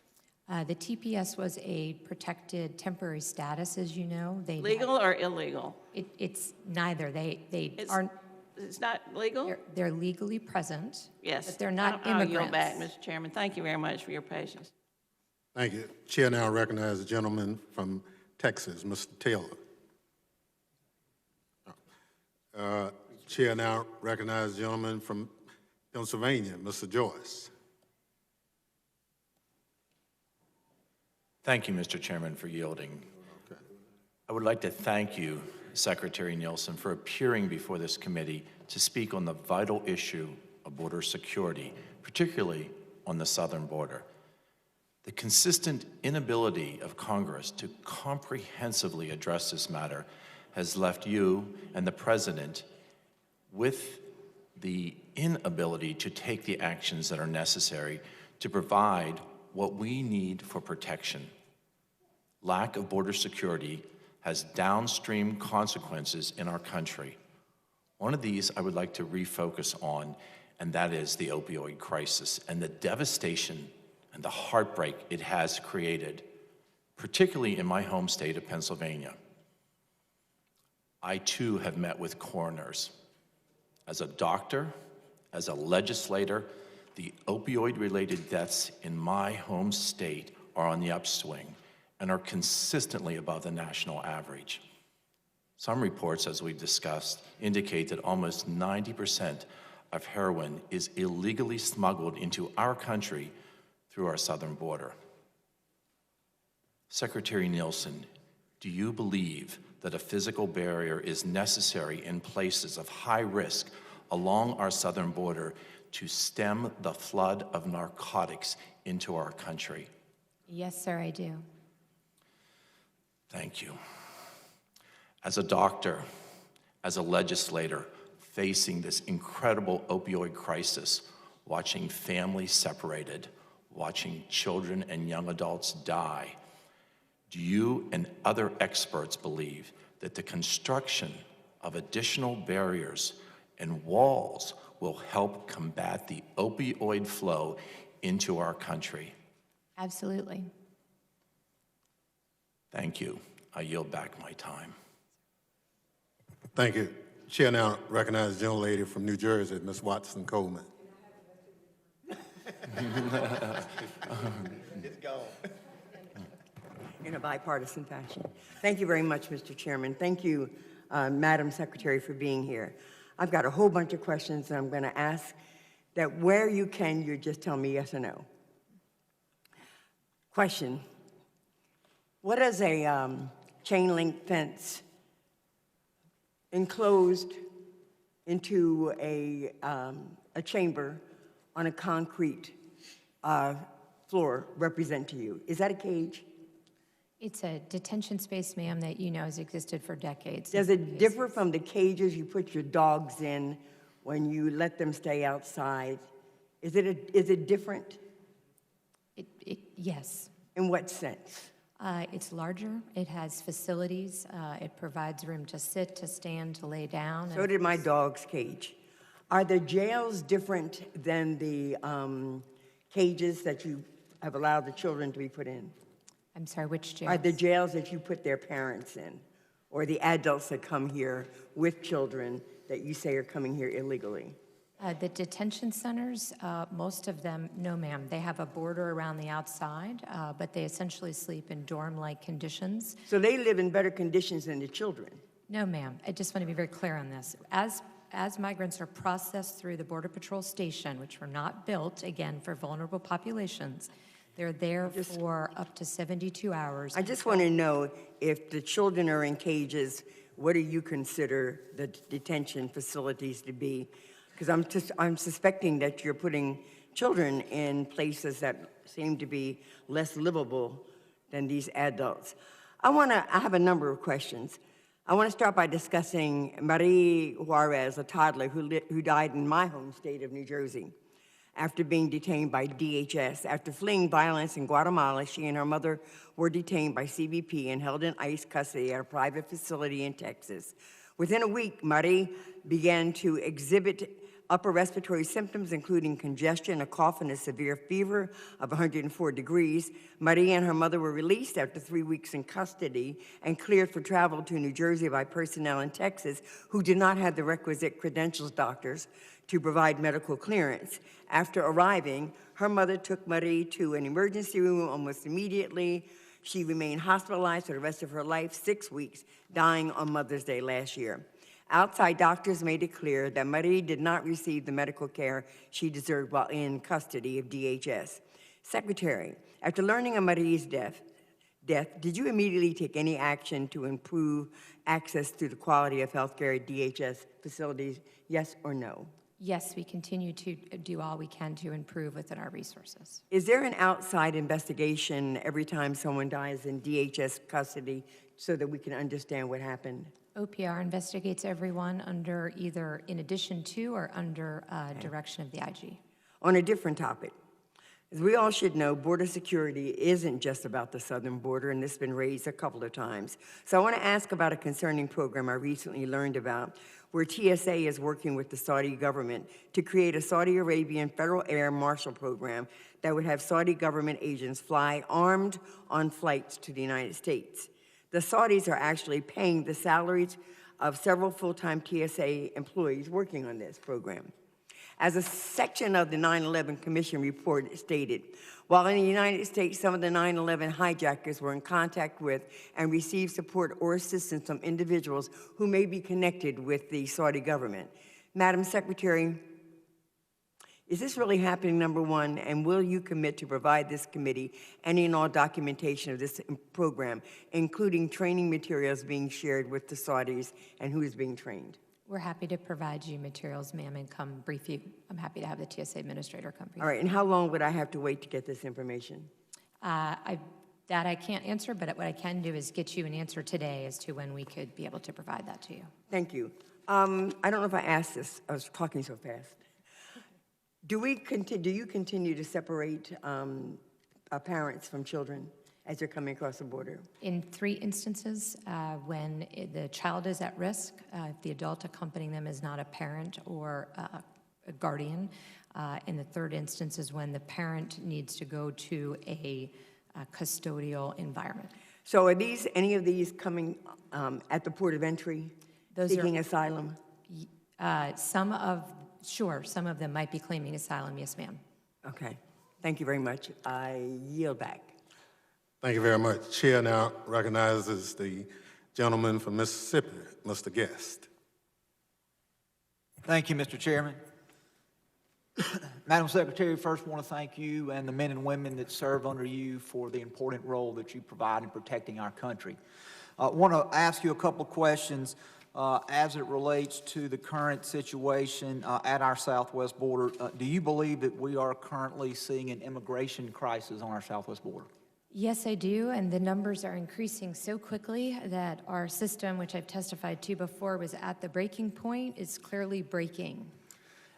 The TPS was a protected temporary status, as you know. Legal or illegal? It's neither. It's not legal? They're legally present. Yes. But they're not I'll immigrants. yield back, Mr. Chairman. Thank you very much for your patience. Thank you. Chair now recognizes the gentleman from Texas, Mr. Taylor. Chair now recognizes the gentleman from Pennsylvania, Mr. Joyce. Thank you, Mr. Chairman, for yielding. Okay. I would like to thank you, Secretary Nielsen, for appearing before this committee to speak on the vital issue of border security, particularly on the southern border. The consistent inability of Congress to comprehensively address this matter has left you and the President with the inability to take the actions that are necessary to provide what we need for protection. Lack of border security has downstream consequences in our country. One of these I would like to refocus on, and that is the opioid crisis and the devastation and the heartbreak it has created, particularly in my home state of Pennsylvania. I too have met with coroners. As a doctor, as a legislator, the opioid-related deaths in my home state are on the upswing and are consistently above the national average. Some reports, as we've discussed, indicate that almost 90% of heroin is illegally smuggled into our country through our southern border. Secretary Nielsen, do you believe that a physical barrier is necessary in places of high risk along our southern border to stem the flood of narcotics into our country? Yes, sir, I do. Thank you. As a doctor, as a legislator, facing this incredible opioid crisis, watching families separated, watching children and young adults die, do you and other experts believe that the construction of additional barriers and walls will help combat the opioid flow into our country? Absolutely. Thank you. I yield back my time. Thank you. Chair now recognizes the gentlelady from New Jersey, Ms. Watson Coleman. It's gone. In a bipartisan fashion. Thank you very much, Mr. Chairman. Thank you, Madam Secretary, for being here. I've got a whole bunch of questions that I'm going to ask that where you can, you just tell me yes or no. Question. What does a chain link fence enclosed into a chamber on a concrete floor represent to you? Is that a cage? It's a detention space, ma'am, that you know has existed for decades. Does it differ from the cages you put your dogs in when you let them stay outside? Is it different? Yes. In what sense? It's larger. It has facilities. It provides room to sit, to stand, to lay down. So did my dog's cage. Are the jails different than the cages that you have allowed the children to be put in? I'm sorry, which jails? Are the jails that you put their parents in, or the adults that come here with children that you say are coming here illegally? The detention centers, most of them, no ma'am. They have a border around the outside, but they essentially sleep in dorm-like conditions. So they live in better conditions than the children? No ma'am. I just want to be very clear on this. As migrants are processed through the Border Patrol station, which were not built, again, for vulnerable populations, they're there for up to 72 hours. I just want to know, if the children are in cages, what do you consider the detention facilities to be? Because I'm suspecting that you're putting children in places that seem to be less livable than these adults. I have a number of questions. I want to start by discussing Marie Juarez, a toddler who died in my home state of New Jersey after being detained by DHS. After fleeing violence in Guatemala, she and her mother were detained by CBP and held in ICE custody at a private facility in Texas. Within a week, Marie began to exhibit upper respiratory symptoms, including congestion, a cough, and a severe fever of 104 degrees. Marie and her mother were released after 3 weeks in custody and cleared for travel to New Jersey by personnel in Texas who did not have the requisite credentials doctors to provide medical clearance. After arriving, her mother took Marie to an emergency room almost immediately. She remained hospitalized for the rest of her life, 6 weeks, dying on Mother's Day last year. Outside doctors made it clear that Marie did not receive the medical care she deserved while in custody of DHS. Secretary, after learning of Marie's death, did you immediately take any action to improve access to the quality of health care at DHS facilities, yes or no? Yes, we continue to do all we can to improve within our resources. Is there an outside investigation every time someone dies in DHS custody so that we can understand what happened? OPR investigates everyone under either in addition to or under direction of the IG. On a different topic, as we all should know, border security isn't just about the southern border, and this has been raised a couple of times. So I want to ask about a concerning program I recently learned about, where TSA is working with the Saudi government to create a Saudi Arabian Federal Air Marshal program that would have Saudi government agents fly armed on flights to the United States. The Saudis are actually paying the salaries of several full-time TSA employees working on this program. As a section of the 9/11 Commission report stated, while in the United States, some of the 9/11 hijackers were in contact with and received support or assistance from individuals who may be connected with the Saudi government. Madam Secretary, is this really happening, number one, and will you commit to provide this committee any and all documentation of this program, including training materials being shared with the Saudis and who is being trained? We're happy to provide you materials, ma'am, and come brief you. I'm happy to have the TSA administrator come brief you. All right, and how long would I have to wait to get this information? That I can't answer, but what I can do is get you an answer today as to when we could be able to provide that to you. Thank you. I don't know if I asked this. I was talking so fast. Do you continue to separate parents from children as you're coming across the border? In 3 instances, when the child is at risk, if the adult accompanying them is not a parent or a guardian. In the 3rd instance is when the parent needs to go to a custodial environment. So are any of these coming at the port of entry, seeking asylum? Some of them might be claiming asylum, yes, ma'am. Okay, thank you very much. I yield back. Thank you very much. Chair now recognizes the gentleman from Mississippi, Mr. Guest. Thank you, Mr. Chairman. Madam Secretary, first want to thank you and the men and women that serve under you for the important role that you provide in protecting our country. I want to ask you a couple of questions. as it relates to the current situation at our southwest border. Do you believe that we are currently seeing an immigration crisis on our southwest border? Yes, I do, and the numbers are increasing so quickly that our system, which I've testified to before, was at the breaking point, is clearly breaking.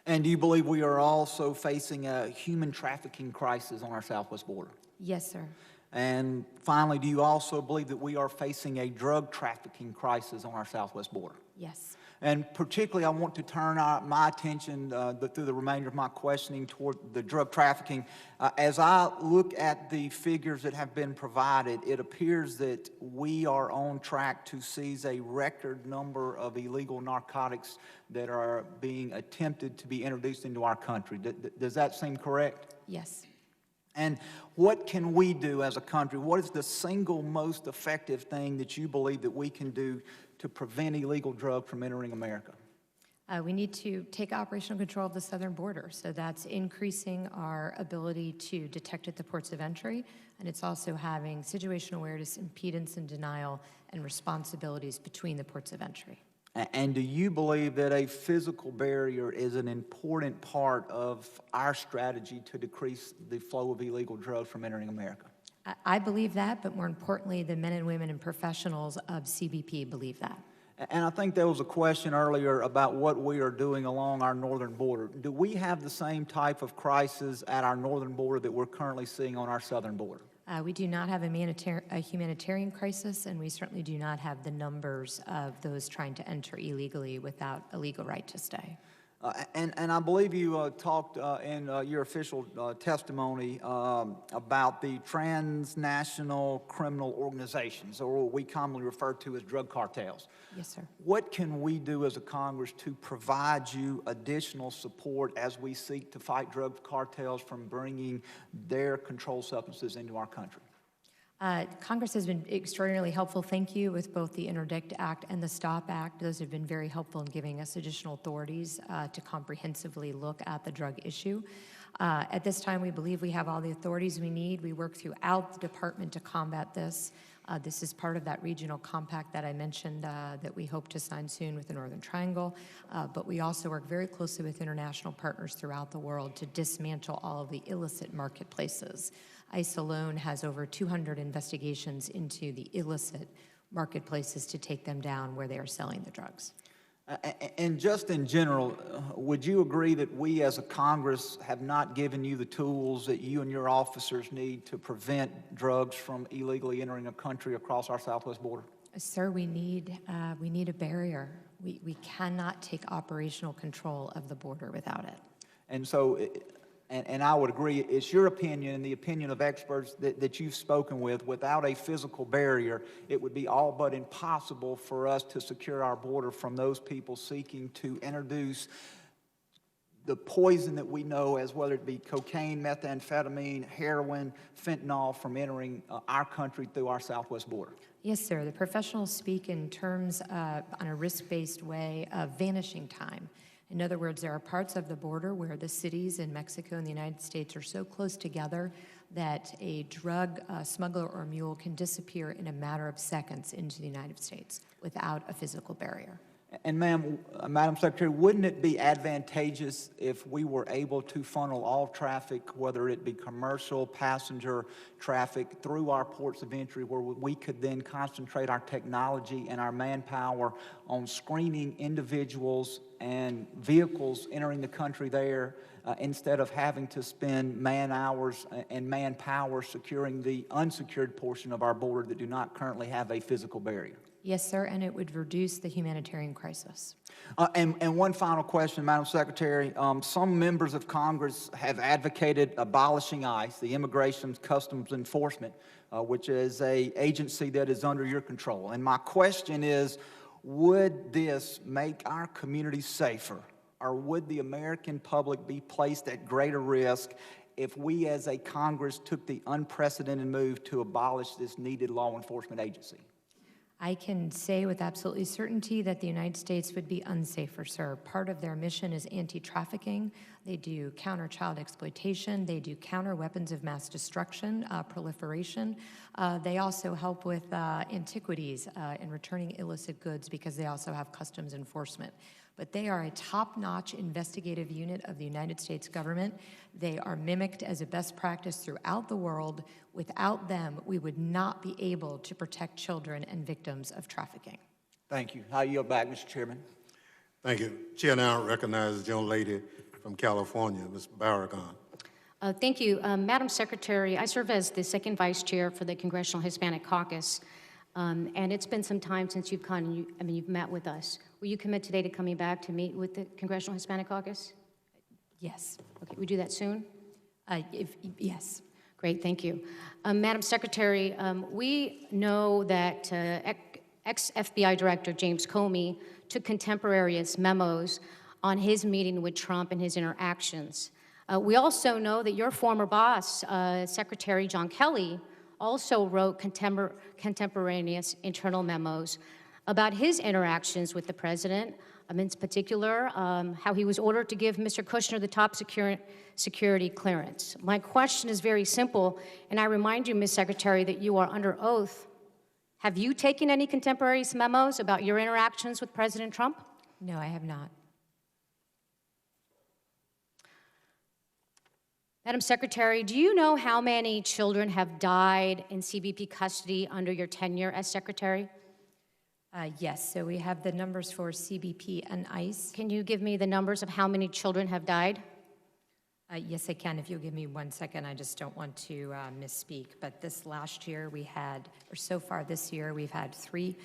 And do you believe we are also facing a human trafficking crisis on our southwest border? Yes, sir. And finally, do you also believe that we are facing a drug trafficking crisis on our southwest border? Yes. And particularly, I want to turn my attention through the remainder of my questioning toward the drug trafficking. As I look at the figures that have been provided, it appears that we are on track to seize a record number of illegal narcotics that are being attempted to be introduced into our country. Does that seem correct? Yes. And what can we do as a country? What is the single most effective thing that you believe that we can do to prevent illegal drugs from entering America? We need to take operational control of the southern border. So that's increasing our ability to detect at the ports of entry, and it's also having situational awareness, impedance and denial, and responsibilities between the ports of entry. And do you believe that a physical barrier is an important part of our strategy to decrease the flow of illegal drugs from entering America? I believe that, but more importantly, the men and women and professionals of CBP believe that. And I think there was a question earlier about what we are doing along our northern border. Do we have the same type of crisis at our northern border that we're currently seeing on our southern border? We do not have a humanitarian crisis, and we certainly do not have the numbers of those trying to enter illegally without a legal right to stay. And I believe you talked in your official testimony about the transnational criminal organizations, or what we commonly refer to as drug cartels. Yes, sir. What can we do as a Congress to provide you additional support as we seek to fight drug cartels from bringing their controlled substances into our country? Congress has been extraordinarily helpful, thank you, with both the Interdict Act and the STOP Act. Those have been very helpful in giving us additional authorities to comprehensively look at the drug issue. At this time, we believe we have all the authorities we need. We work throughout the department to combat this. This is part of that regional compact that I mentioned that we hope to sign soon with the Northern Triangle. But we also work very closely with international partners throughout the world to dismantle all of the illicit marketplaces. ICE alone has over 200 investigations into the illicit marketplaces to take them down where they are selling the drugs. And just in general, would you agree that we as a Congress have not given you the tools that you and your officers need to prevent drugs from illegally entering a country across our southwest border? Sir, we need a barrier. We cannot take operational control of the border without it. And so, and I would agree, it's your opinion and the opinion of experts that you've spoken with, without a physical barrier, it would be all but impossible for us to secure our border from those people seeking to introduce the poison that we know as, whether it be cocaine, methamphetamine, heroin, fentanyl, from entering our country through our southwest border. Yes, sir. The professionals speak in terms on a risk-based way of vanishing time. In other words, there are parts of the border where the cities in Mexico and the United States are so close together that a drug smuggler or mule can disappear in a matter of seconds into the United States without a physical barrier. And Madam Secretary, wouldn't it be advantageous if we were able to funnel all traffic, whether it be commercial, passenger traffic, through our ports of entry, where we could then concentrate our technology and our manpower on screening individuals and vehicles entering the country there, instead of having to spend man hours and manpower securing the unsecured portion of our border that do not currently have a physical barrier? Yes, sir, and it would reduce the humanitarian crisis. And one final question, Madam Secretary. Some members of Congress have advocated abolishing ICE, the Immigration Customs Enforcement, which is an agency that is under your control. And my question is, would this make our communities safer, or would the American public be placed at greater risk if we as a Congress took the unprecedented move to abolish this needed law enforcement agency? I can say with absolutely certainty that the United States would be unsafer, sir. Part of their mission is anti-trafficking. They do counter child exploitation. They do counter weapons of mass destruction, proliferation. They also help with antiquities and returning illicit goods because they also have customs enforcement. But they are a top-notch investigative unit of the United States government. They are mimicked as a best practice throughout the world. Without them, we would not be able to protect children and victims of trafficking. Thank you. I yield back, Mr. Chairman. Thank you. Chair now recognizes the young lady from California, Ms. Barragan. Thank you. Madam Secretary, I serve as the second vice chair for the Congressional Hispanic Caucus, and it's been some time since you've come and you've met with us. Will you commit today to coming back to meet with the Congressional Hispanic Caucus? Yes. Okay, we do that soon? Yes. Great, thank you. Madam Secretary, we know that ex-FBI Director James Comey took contemporaneous memos on his meeting with Trump and his interactions. We also know that your former boss, Secretary John Kelly, also wrote contemporaneous internal memos about his interactions with the president, in particular, how he was ordered to give Mr. Kushner the top security clearance. My question is very simple, and I remind you, Ms. Secretary, that you are under oath. Have you taken any contemporaneous memos about your interactions with President Trump? No, I have not. Madam Secretary, do you know how many children have died in CBP custody under your tenure as Secretary? Yes, so we have the numbers for CBP and ICE. Can you give me the numbers of how many children have died? Yes, I can. If you'll give me 1 second, I just don't want to misspeak. But this last year we had, or so far this year, we've had 3,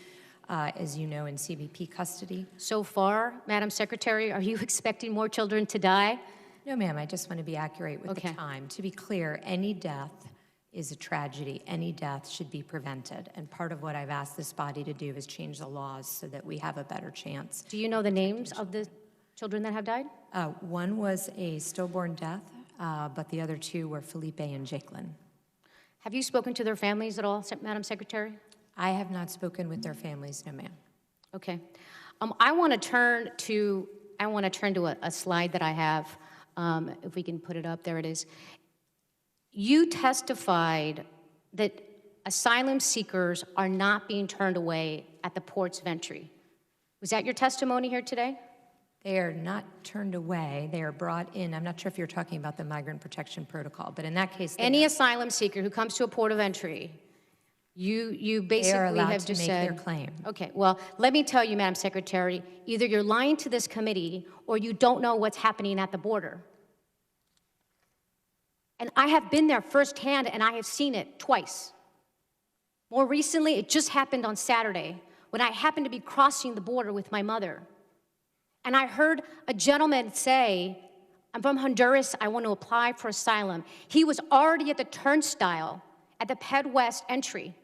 as you know, in CBP custody. So far, Madam Secretary, are you expecting more children to die? No, ma'am, I just want to be accurate with the time. To be clear, any death is a tragedy. Any death should be prevented. And part of what I've asked this body to do is change the laws so that we have a better chance. Do you know the names of the children that have died? One was a stillborn death, but the other 2 were Felipe and Jacqueline. Have you spoken to their families at all, Madam Secretary? I have not spoken with their families, no, ma'am. Okay. I want to turn to a slide that I have. If we can put it up, there it is. You testified that asylum seekers are not being turned away at the ports of entry. Was that your testimony here today? They are not turned away. They are brought in. I'm not sure if you're talking about the Migrant Protection Protocol, but in that case, any asylum seeker who comes to a port of entry, you basically have just said their claim. Okay, well, let me tell you, Madam Secretary, either you're lying to this committee or you don't know what's happening at the border. And I have been there firsthand, and I have seen it twice. More recently, it just happened on Saturday when I happened to be crossing the border with my mother. And I heard a gentleman say, I'm from Honduras, I want to apply for asylum. He was already at the turnstile at the Ped West entry.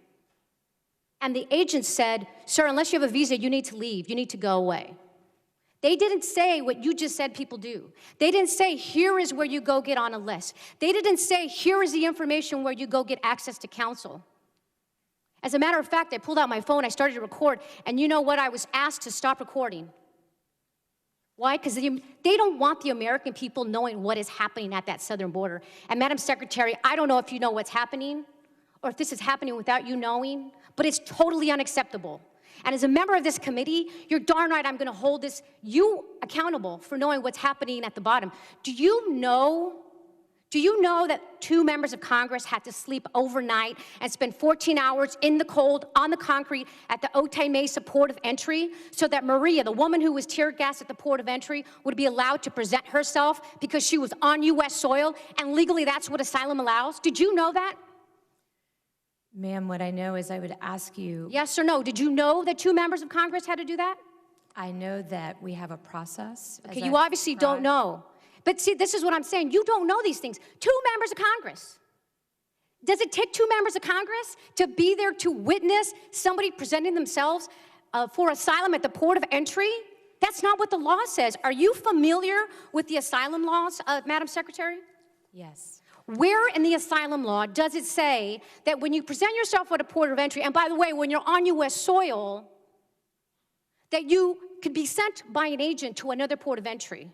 And the agent said, sir, unless you have a visa, you need to leave, you need to go away. They didn't say what you just said people do. They didn't say, here is where you go get on a list. They didn't say, here is the information where you go get access to counsel. As a matter of fact, I pulled out my phone, I started to record, and you know what? I was asked to stop recording. Why? Because they don't want the American people knowing what is happening at that southern border. And Madam Secretary, I don't know if you know what's happening, or if this is happening without you knowing, but it's totally unacceptable. And as a member of this committee, you're darn right I'm going to hold you accountable for knowing what's happening at the bottom. Do you know that 2 members of Congress had to sleep overnight and spend 14 hours in the cold, on the concrete, at the Otay Mesa port of entry, so that Maria, the woman who was tear gassed at the port of entry, would be allowed to present herself because she was on U.S. soil, and legally that's what asylum allows? Did you know that? Ma'am, what I know is I would ask you... Yes or no? Did you know that 2 members of Congress had to do that? I know that we have a process. Okay, you obviously don't know. But see, this is what I'm saying. You don't know these things. 2 members of Congress. Does it take 2 members of Congress to be there to witness somebody presenting themselves for asylum at the port of entry? That's not what the law says. Are you familiar with the asylum laws, Madam Secretary? Yes. Where in the asylum law does it say that when you present yourself at a port of entry, and by the way, when you're on U.S. soil, that you could be sent by an agent to another port of entry?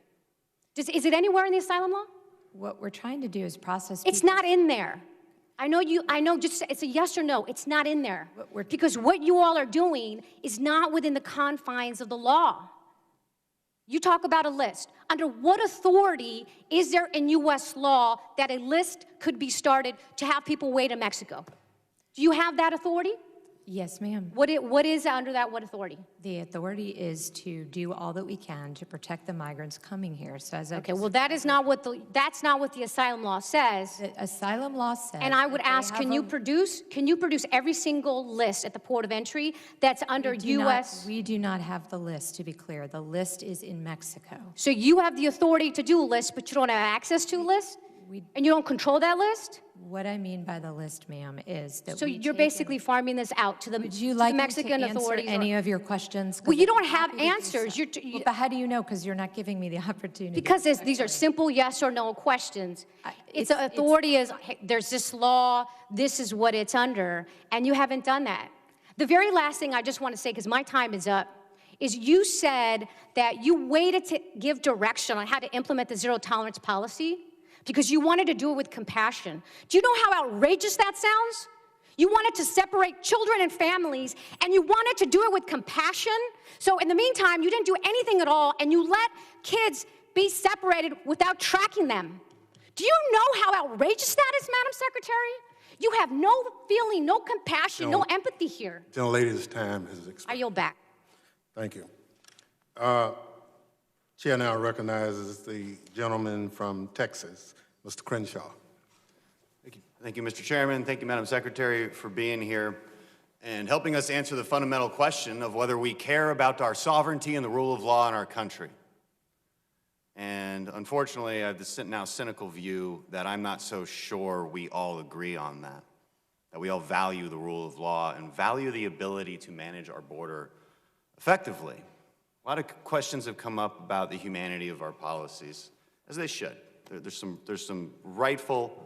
Is it anywhere in the asylum law? What we're trying to do is process. It's not in there. I know, just it's a yes or no. It's not in there. Because what you all are doing is not within the confines of the law. You talk about a list. Under what authority is there in U.S. law that a list could be started to have people wait in Mexico? Do you have that authority? Yes, ma'am. What is under that, what authority? The authority is to do all that we can to protect the migrants coming here. So as Okay, well, that's not what the asylum law says. The asylum law says. And I would that they ask, have can you produce every single list at the port of entry that's under U.S.? We do not have the list, to be clear. The list is in Mexico. So you have the authority to do a list, but you don't have access to a list? And you don't control that list? What I mean by the list, ma'am, is that so you're basically farming this out to the, Would you like Mexican me to authorities? answer any of your questions? Well, you don't have answers. But how do you know? Because you're not giving me the opportunity. Because these are simple yes or no questions. There's this law, this is what it's under, and you haven't done that. The very last thing I just want to say, because my time is up, is you said that you waited to give direction on how to implement the zero tolerance policy because you wanted to do it with compassion. Do you know how outrageous that sounds? You wanted to separate children and families, and you wanted to do it with compassion. So in the meantime, you didn't do anything at all, and you let kids be separated without tracking them. Do you know how outrageous that is, Madam Secretary? You have no feeling, no compassion, no empathy here. Gentlelady's time has expired. I yield back. Thank you. Chair now recognizes the gentleman from Texas, Mr. Crenshaw. Thank you, Mr. Chairman. Thank you, Madam Secretary, for being here and helping us answer the fundamental question of whether we care about our sovereignty and the rule of law in our country. And unfortunately, I have this now cynical view that I'm not so sure we all agree on that we all value the rule of law and value the ability to manage our border effectively. A lot of questions have come up about the humanity of our policies, as they should. There's some rightful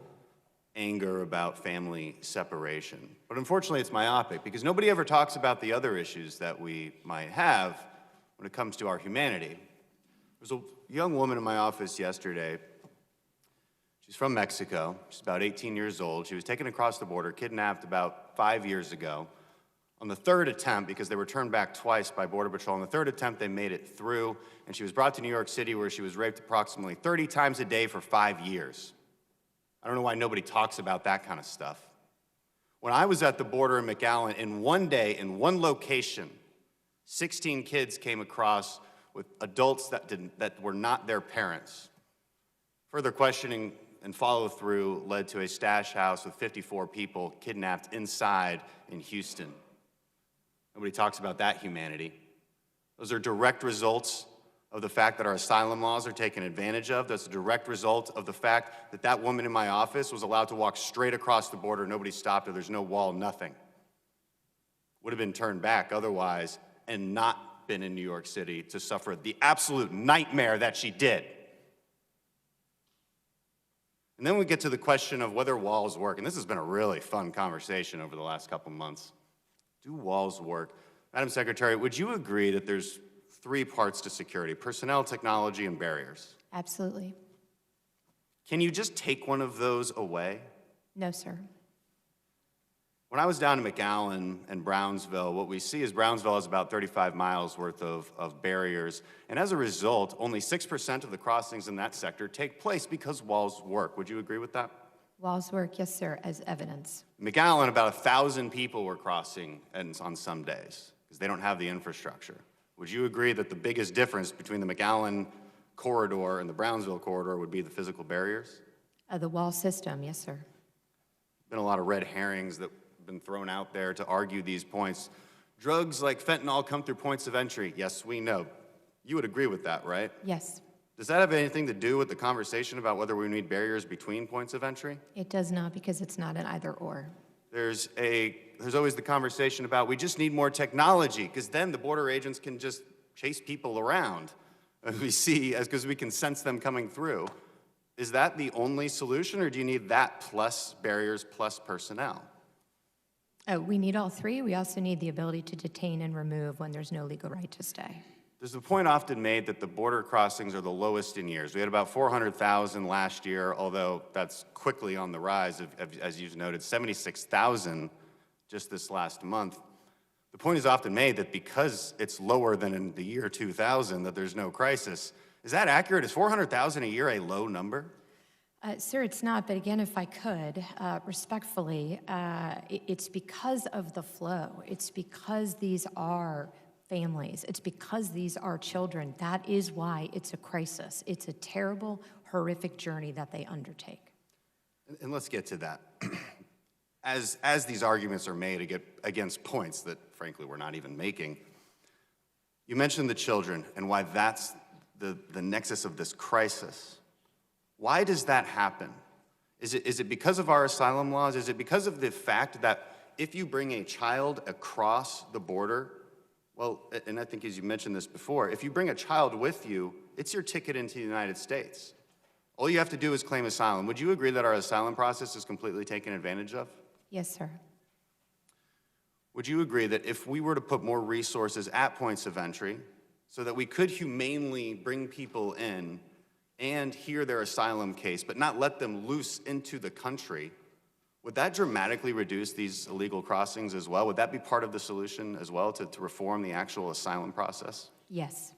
anger about family separation. But unfortunately, it's myopic because nobody ever talks about the other issues that we might have when it comes to our humanity. There's a young woman in my office yesterday. She's from Mexico. She's about 18 years old. She was taken across the border, kidnapped about 5 years ago. On the third attempt, because they were turned back twice by Border Patrol, on the third attempt they made it through, and she was brought to New York City where she was raped approximately 30 times a day for 5 years. I don't know why nobody talks about that kind of stuff. When I was at the border in McAllen, in one day, in one location, 16 kids came across with adults that were not their parents. Further questioning and follow-through led to a stash house with 54 people kidnapped inside in Houston. Nobody talks about that humanity. Those are direct results of the fact that our asylum laws are taken advantage of. That's a direct result of the fact that that woman in my office was allowed to walk straight across the border. Nobody stopped her. There's no wall, nothing. Would have been turned back otherwise and not been in New York City to suffer the absolute nightmare that she did. And then we get to the question of whether walls work. And this has been a really fun conversation over the last couple months. Do walls work? Madam Secretary, would you agree that there's 3 parts to security: personnel, technology, and barriers? Absolutely. Can you just take one of those away? No, sir. When I was down in McAllen and Brownsville, what we see is Brownsville has about 35 miles worth of barriers. And as a result, only 6% of the crossings in that sector take place because walls work. Would you agree with that? Walls work, yes, sir, as evidence. McAllen, about 1,000 people were crossing on some days because they don't have the infrastructure. Would you agree that the biggest difference between the McAllen corridor and the Brownsville corridor would be the physical barriers? The wall system, yes, sir. Been a lot of red herrings that have been thrown out there to argue these points. Drugs like fentanyl come through points of entry. Yes, we know. You would agree with that, right? Yes. Does that have anything to do with the conversation about whether we need barriers between points of entry? It does not, because it's not an either or. There's always the conversation about we just need more technology because then the border agents can just chase people around as we see, because we can sense them coming through. Is that the only solution, or do you need that plus barriers plus personnel? We need all three. We also need the ability to detain and remove when there's no legal right to stay. There's a point often made that the border crossings are the lowest in years. We had about 400,000 last year, although that's quickly on the rise, as you've noted, 76,000 just this last month. The point is often made that because it's lower than in the year 2000, that there's no crisis. Is that accurate? Is 400,000 a year a low number? Sir, it's not, but again, if I could, respectfully, it's because of the flow. It's because these are families. It's because these are children. That is why it's a crisis. It's a terrible, horrific journey that they undertake. And let's get to that. As these arguments are made against points that, frankly, we're not even making, you mentioned the children and why that's the nexus of this crisis. Why does that happen? Is it because of our asylum laws? Is it because of the fact that if you bring a child across the border, well, and I think as you mentioned this before, if you bring a child with you, it's your ticket into the United States. All you have to do is claim asylum. Would you agree that our asylum process is completely taken advantage of? Yes, sir. Would you agree that if we were to put more resources at points of entry so that we could humanely bring people in and hear their asylum case, but not let them loose into the country, would that dramatically reduce these illegal crossings as well? Would that be part of the solution as well, to reform the actual asylum process? Yes.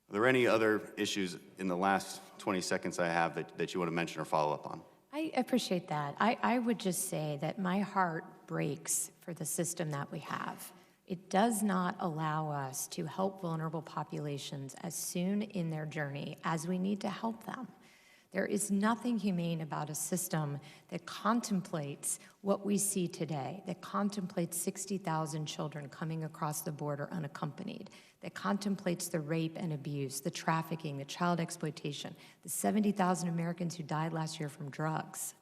Are there any other issues in the last 20 seconds I have that you want to mention or follow up on? I appreciate that. I would just say that my heart breaks for the system that we have. It does not allow us to help vulnerable populations as soon in their journey as we need to help them. There is nothing humane about a system that contemplates what we see today, that contemplates 60,000 children coming across the border unaccompanied, that contemplates the rape and abuse, the trafficking, the child exploitation, the 70,000 Americans who died last year from drugs.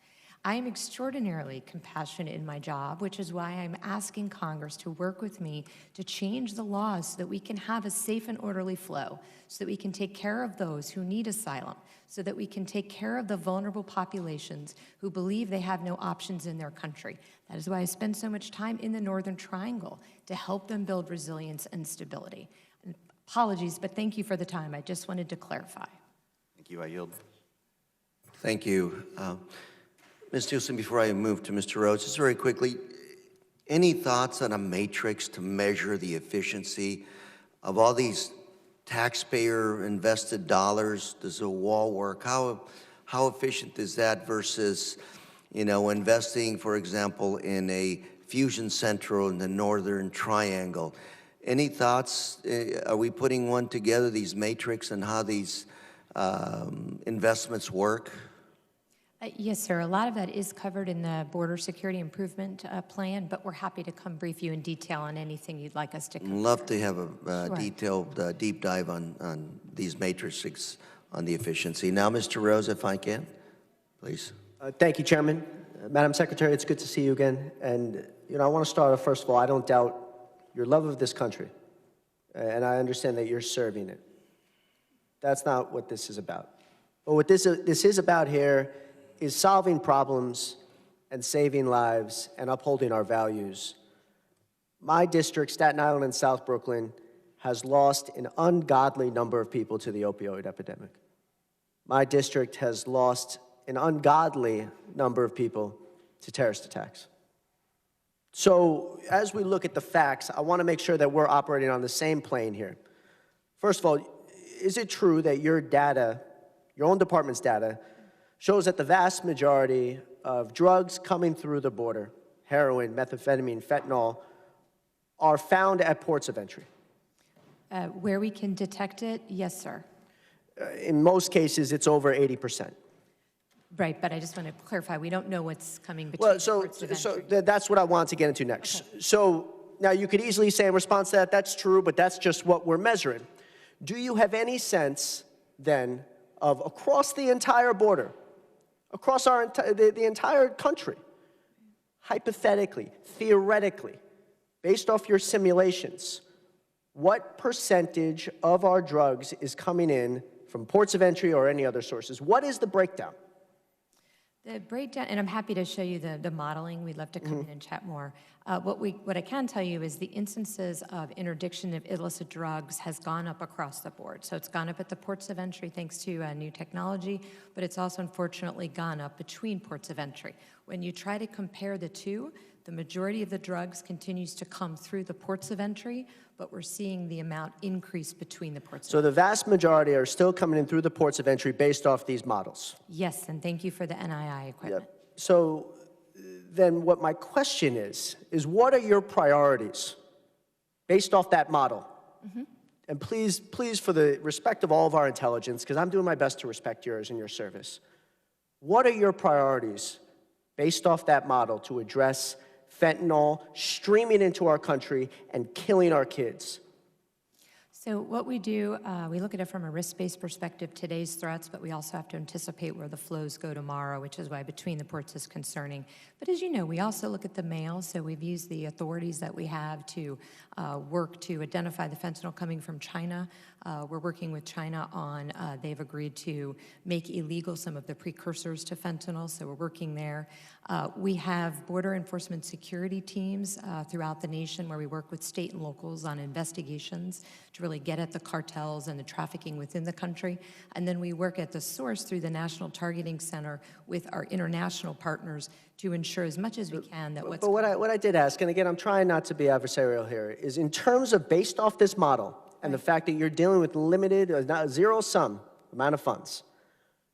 I am extraordinarily compassionate in my job, which is why I'm asking Congress to work with me to change the laws so that we can have a safe and orderly flow, so that we can take care of those who need asylum, so that we can take care of the vulnerable populations who believe they have no options in their country. That is why I spend so much time in the Northern Triangle, to help them build resilience and stability. And apologies, but thank you for the time. I just wanted to clarify. Thank you. I yield. Thank you. Ms. Nielsen, before I move to Mr. Rhodes, just very quickly, any thoughts on a matrix to measure the efficiency of all these taxpayer-invested dollars? Does a wall work? How efficient is that versus, investing, for example, in a fusion center in the Northern Triangle? Any thoughts? Are we putting one together, these matrix, and how these investments work? Yes, sir. A lot of that is covered in the Border Security Improvement Plan, but we're happy to come brief you in detail on anything you'd like us to cover. Love to have a Sure. detailed deep dive on these matrices on the efficiency. Now, Mr. Rose, if I can, please. Thank you, Chairman. Madam Secretary, it's good to see you again. And, I want to start off, first of all, I don't doubt your love of this country, and I understand that you're serving it. That's not what this is about. But what this is about here is solving problems and saving lives and upholding our values. My district, Staten Island and South Brooklyn, has lost an ungodly number of people to the opioid epidemic. My district has lost an ungodly number of people to terrorist attacks. So as we look at the facts, I want to make sure that we're operating on the same plane here. First of all, is it true that your data, your own department's data, shows that the vast majority of drugs coming through the border, heroin, methamphetamine, fentanyl, are found at ports of entry? Where we can detect it, yes, sir. In most cases, it's over 80%. Right, but I just want to clarify, we don't know what's coming between Well, so that's what I want to get into next. Okay. So now you could easily say in response to that, that's true, but that's just what we're measuring. Do you have any sense, then, of across the entire border, across the entire country, hypothetically, theoretically, based off your simulations, what percentage of our drugs is coming in from ports of entry or any other sources. What is the breakdown? The breakdown, and I'm happy to show you the modeling. We'd love to come in and chat more. What I can tell you is the instances of interdiction of illicit drugs has gone up across the board. So it's gone up at the ports of entry thanks to new technology, but it's also unfortunately gone up between ports of entry. When you try to compare the two, the majority of the drugs continues to come through the ports of entry, but we're seeing the amount increase between the ports of entry. So the vast majority are still coming in through the ports of entry based off these models? Yes, and thank you for the NII equipment. Yep. So then what my question is what are your priorities based off that model? And please, for the respect of all of our intelligence, because I'm doing my best to respect yours and your service, what are your priorities based off that model to address fentanyl streaming into our country and killing our kids? So what we do, we look at it from a risk-based perspective, today's threats, but we also have to anticipate where the flows go tomorrow, which is why between the ports is concerning. But as you know, we also look at the mail, so we've used the authorities that we have to work to identify the fentanyl coming from China. We're working with China on, they've agreed to make illegal some of the precursors to fentanyl, so we're working there. We have border enforcement security teams throughout the nation where we work with state and locals on investigations to really get at the cartels and the trafficking within the country. And then we work at the source through the National Targeting Center with our international partners to ensure as much as we can that what's... But what I did ask, and again, I'm trying not to be adversarial here, is in terms of based off this model and the fact that you're dealing with limited, not zero-sum amount of funds,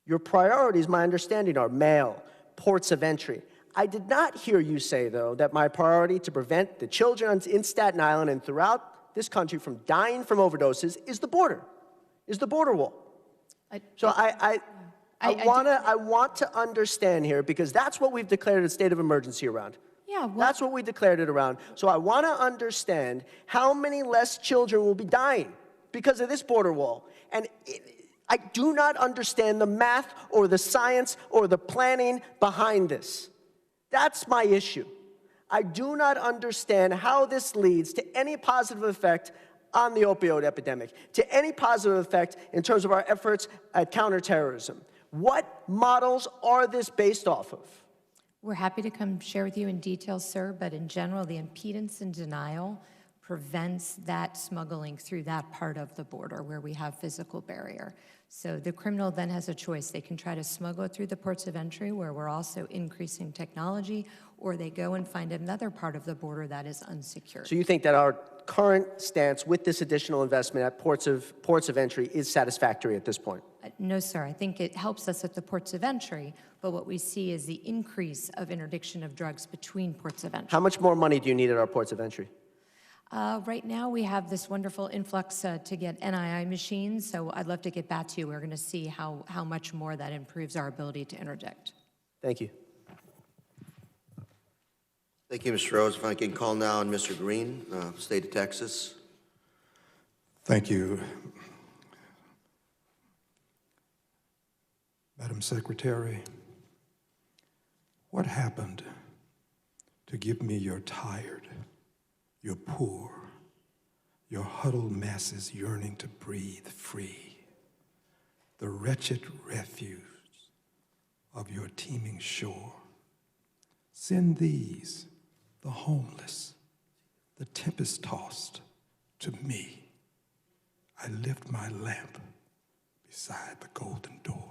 your priorities, my understanding, are mail, ports of entry. I did not hear you say, though, that my priority to prevent the children in Staten Island and throughout this country from dying from overdoses is the border wall. So I want to understand here, because that's what we've declared a state of emergency around. Yeah, that's what we declared it around. So I want to understand how many less children will be dying because of this border wall. And I do not understand the math or the science or the planning behind this. That's my issue. I do not understand how this leads to any positive effect on the opioid epidemic, to any positive effect in terms of our efforts at counterterrorism. What models are this based off of? We're happy to come share with you in detail, sir, but in general, the impedance and denial prevents that smuggling through that part of the border where we have physical barrier. So the criminal then has a choice. They can try to smuggle it through the ports of entry where we're also increasing technology, or they go and find another part of the border that is unsecured. So you think that our current stance with this additional investment at ports of entry is satisfactory at this point? No, sir. I think it helps us at the ports of entry, but what we see is the increase of interdiction of drugs between ports of entry. How much more money do you need at our ports of entry? Right now, we have this wonderful influx to get NII machines, so I'd love to get back to you. We're going to see how much more that improves our ability to interdict. Thank you. Thank you, Mr. Rose. If I can call now on Mr. Green, State of Texas. Thank you. Madam Secretary, what happened to give me your tired, your poor, your huddled masses yearning to breathe free, the wretched refuse of your teeming shore? Send these, the homeless, the tempest-tossed, to me. I lift my lamp beside the golden door.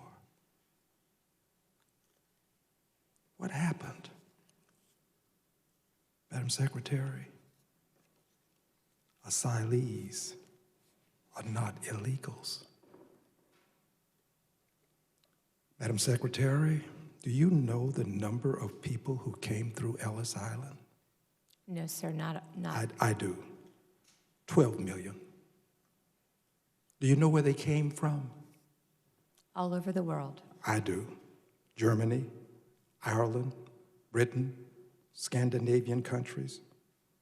What happened? Madam Secretary, asylees are not illegals. Madam Secretary, do you know the number of people who came through Ellis Island? No, sir, not. I do. 12 million. Do you know where they came from? All over the world. I do. Germany, Ireland, Britain, Scandinavian countries,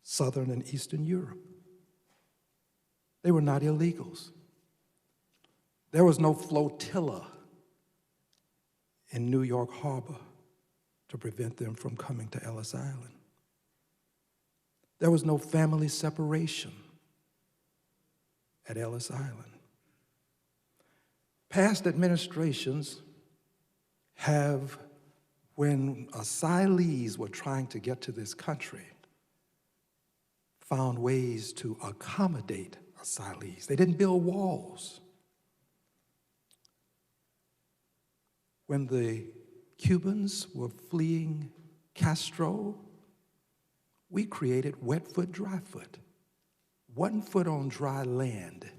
Southern and Eastern Europe. They were not illegals. There was no flotilla in New York Harbor to prevent them from coming to Ellis Island. There was no family separation at Ellis Island. Past administrations have, when asylees were trying to get to this country, found ways to accommodate asylees. They didn't build walls. When the Cubans were fleeing Castro, we created wet foot, dry foot. 1 foot on dry land,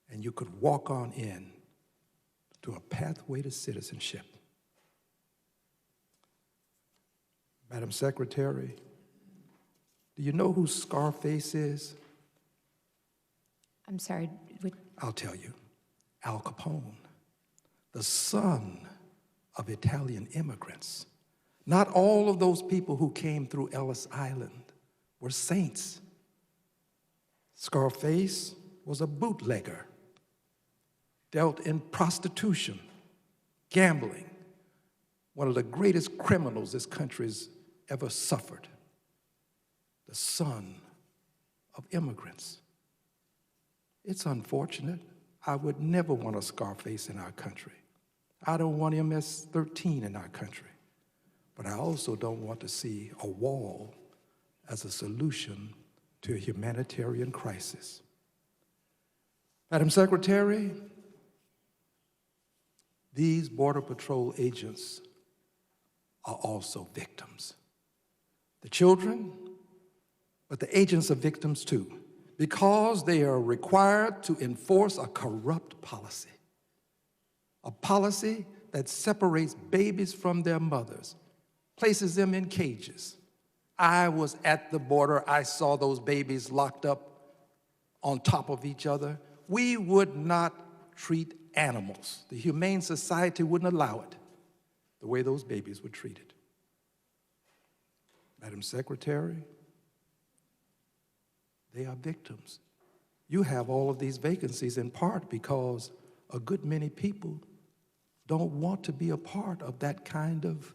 and you could walk on in to a pathway to citizenship. Madam Secretary, do you know who Scarface is? I'm sorry. I'll tell you. Al Capone, the son of Italian immigrants. Not all of those people who came through Ellis Island were saints. Scarface was a bootlegger, dealt in prostitution, gambling, one of the greatest criminals this country's ever suffered, the son of immigrants. It's unfortunate. I would never want a Scarface in our country. I don't want MS-13 in our country. But I also don't want to see a wall as a solution to a humanitarian crisis. Madam Secretary, these Border Patrol agents are also victims. The children, but the agents are victims too, because they are required to enforce a corrupt policy, a policy that separates babies from their mothers, places them in cages. I was at the border. I saw those babies locked up on top of each other. We would not treat animals. The Humane Society wouldn't allow it, the way those babies were treated. Madam Secretary, they are victims. You have all of these vacancies in part because a good many people don't want to be a part of that kind of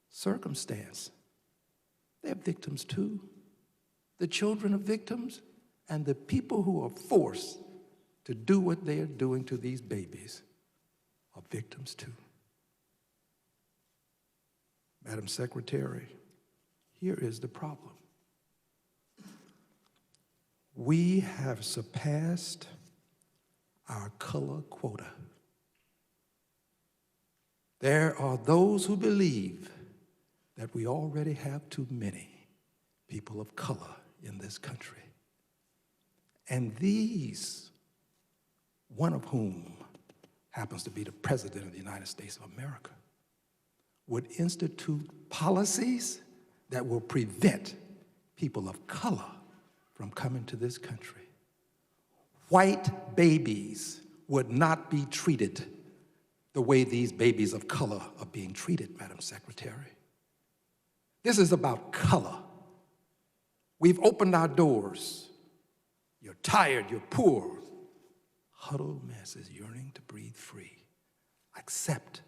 circumstance. They're victims too. The children are victims, and the people who are forced to do what they are doing to these babies are victims too. Madam Secretary, here is the problem. We have surpassed our color quota. There are those who believe that we already have too many people of color in this country. And these, one of whom happens to be the President of the United States of America, would institute policies that will prevent people of color from coming to this country. White babies would not be treated the way these babies of color are being treated, Madam Secretary. This is about color. We've opened our doors. You're tired, you're poor. Huddled masses yearning to breathe free. Except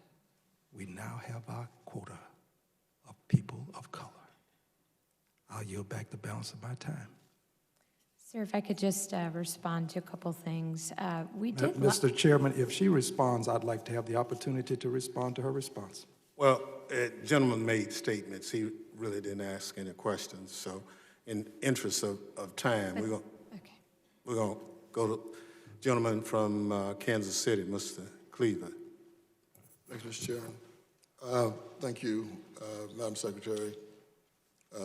we now have our quota of people of color. I'll yield back the balance of my time. Sir, if I could just respond to a couple things. Mr. Chairman, if she responds, I'd like to have the opportunity to respond to her response. Well, gentleman made statements. He really didn't ask any questions. So in interest of time, we're going to go to gentleman from Kansas City, Mr. Cleveland. Thanks, Mr. Chairman. Thank you, Madam Secretary,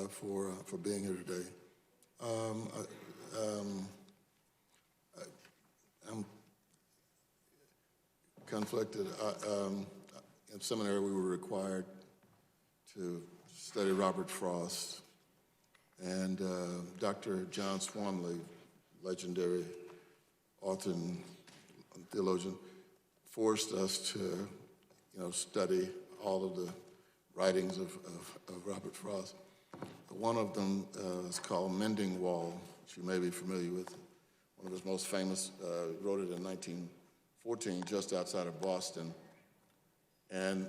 for being here today. I'm conflicted. In seminary, we were required to study Robert Frost, and Dr. John Swanley, legendary author and theologian, forced us to, study all of the writings of Robert Frost. One of them is called Mending Wall, which you may be familiar with. One of his most famous, wrote it in 1914, just outside of Boston. And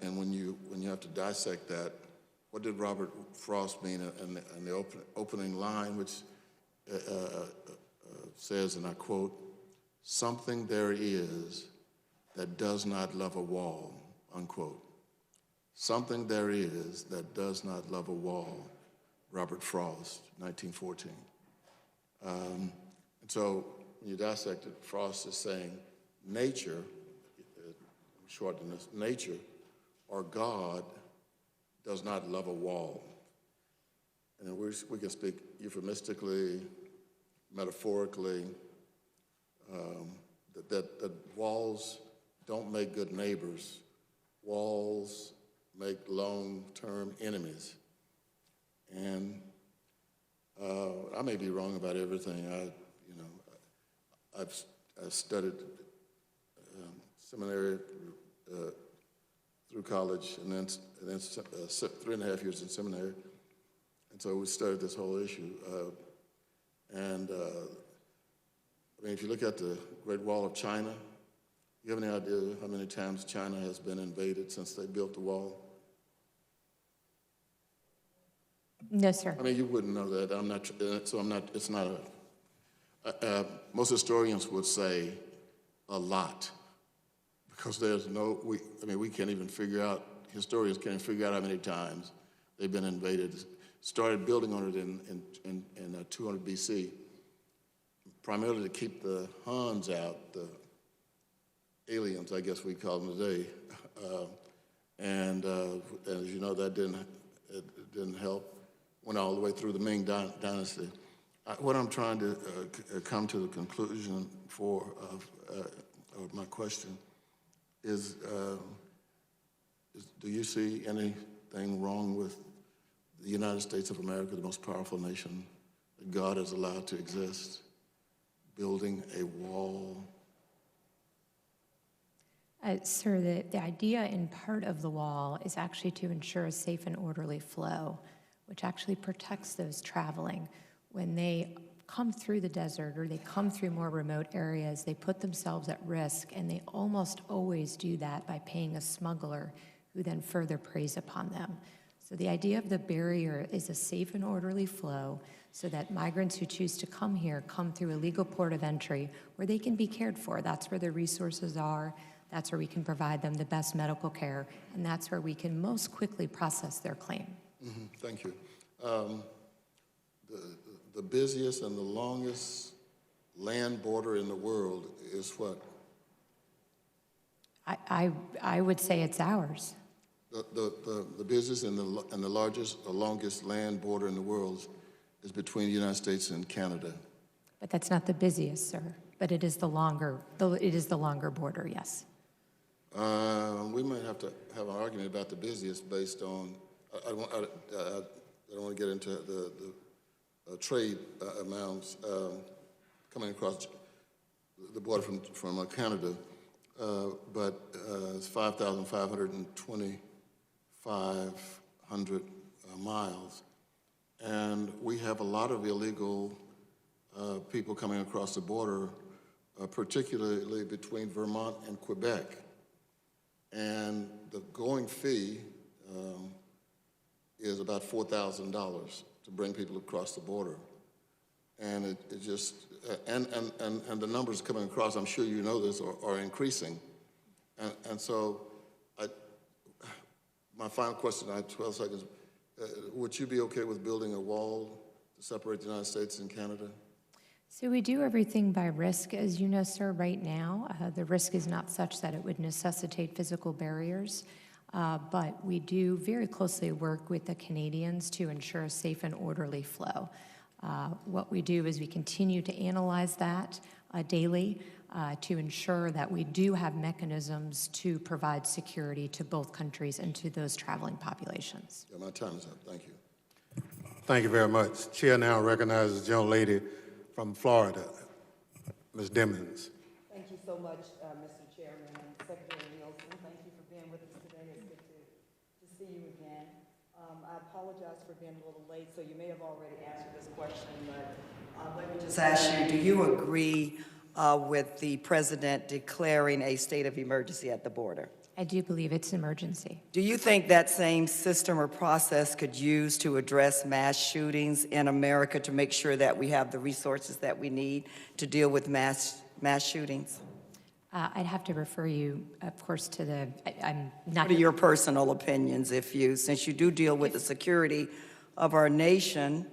when you have to dissect that, what did Robert Frost mean in the opening line, which says, and I quote, "Something there is that does not love a wall, unquote. Something there is that does not love a wall, Robert Frost, 1914. And so when you dissect it, Frost is saying nature, shorten this, nature or God does not love a wall. And we can speak euphemistically, metaphorically, that walls don't make good neighbors. Walls make long-term enemies. And I may be wrong about everything. I've studied seminary through college, and then 3.5 years in seminary. And so we studied this whole issue. I mean, if you look at the Great Wall of China, you have any idea how many times China has been invaded since they built the wall? No, sir. I mean, you wouldn't know that. I'm not, so I'm not, it's not a, most historians would say a lot, because there's no, we can't even figure out, historians can't figure out how many times they've been invaded. Started building on it in 200 BC, primarily to keep the Huns out, the aliens, I guess we call them today. And as you know, that didn't help. Went all the way through the Ming Dynasty. What I'm trying to come to the conclusion of my question is do you see anything wrong with the United States of America, the most powerful nation that God has allowed to exist, building a wall? Sir, the idea in part of the wall is actually to ensure a safe and orderly flow, which actually protects those traveling. When they come through the desert or they come through more remote areas, they put themselves at risk, and they almost always do that by paying a smuggler who then further preys upon them. So the idea of the barrier is a safe and orderly flow so that migrants who choose to come here come through a legal port of entry where they can be cared for. That's where their resources are. That's where we can provide them the best medical care, and that's where we can most quickly process their claim. Mm-hmm. Thank you. The busiest and the longest land border in the world is what? I would say it's ours. The busiest and the largest, the longest land border in the world is between the United States and Canada. But that's not the busiest, sir. But it is the longer border, yes. We might have to have an argument about the busiest based on, I don't want to get into the trade amounts coming across the border from Canada, but it's 5,500 miles. And we have a lot of illegal people coming across the border, particularly between Vermont and Quebec. And the going fee is about $4,000 to bring people across the border. And it just, and the numbers coming across, I'm sure you know this, are increasing. And so, my final question, I have 12 seconds. Would you be okay with building a wall to separate the United States and Canada? So we do everything by risk. As you know, sir, right now, the risk is not such that it would necessitate physical barriers, but we do very closely work with the Canadians to ensure a safe and orderly flow. What we do is we continue to analyze that daily to ensure that we do have mechanisms to provide security to both countries and to those traveling populations. Yeah, my time is up. Thank you. Thank you very much. Chair now recognizes the young lady from Florida, Ms. Dimmons. Thank you so much, Mr. Chairman and Secretary Nielsen. Thank you for being with us today. It's good to see you again. I apologize for being a little late, so you may have already answered this question, but let me just ask you, do you agree with the president declaring a state of emergency at the border? I do believe it's an emergency. Do you think that same system or process could use to address mass shootings in America to make sure that we have the resources that we need to deal with mass shootings? I'd have to refer you, of course, to the, I'm not. What are your personal opinions, since you do deal with the security of our nation,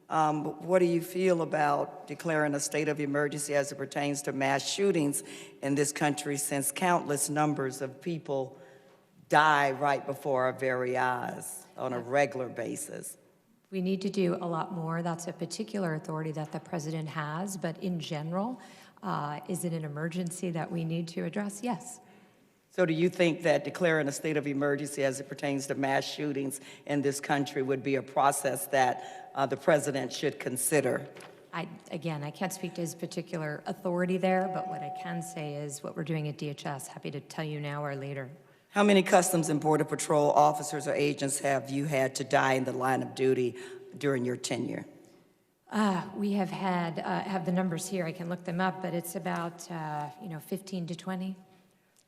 what do you feel about declaring a state of emergency as it pertains to mass shootings in this country, since countless numbers of people die right before our very eyes on a regular basis? We need to do a lot more. That's a particular authority that the president has, but in general, is it an emergency that we need to address? Yes. So do you think that declaring a state of emergency as it pertains to mass shootings in this country would be a process that the president should consider? Again, I can't speak to his particular authority there, but what I can say is what we're doing at DHS. Happy to tell you now or later. How many Customs and Border Patrol officers or agents have you had to die in the line of duty during your tenure? We have had, have the numbers here, I can look them up, but it's about, 15 to 20.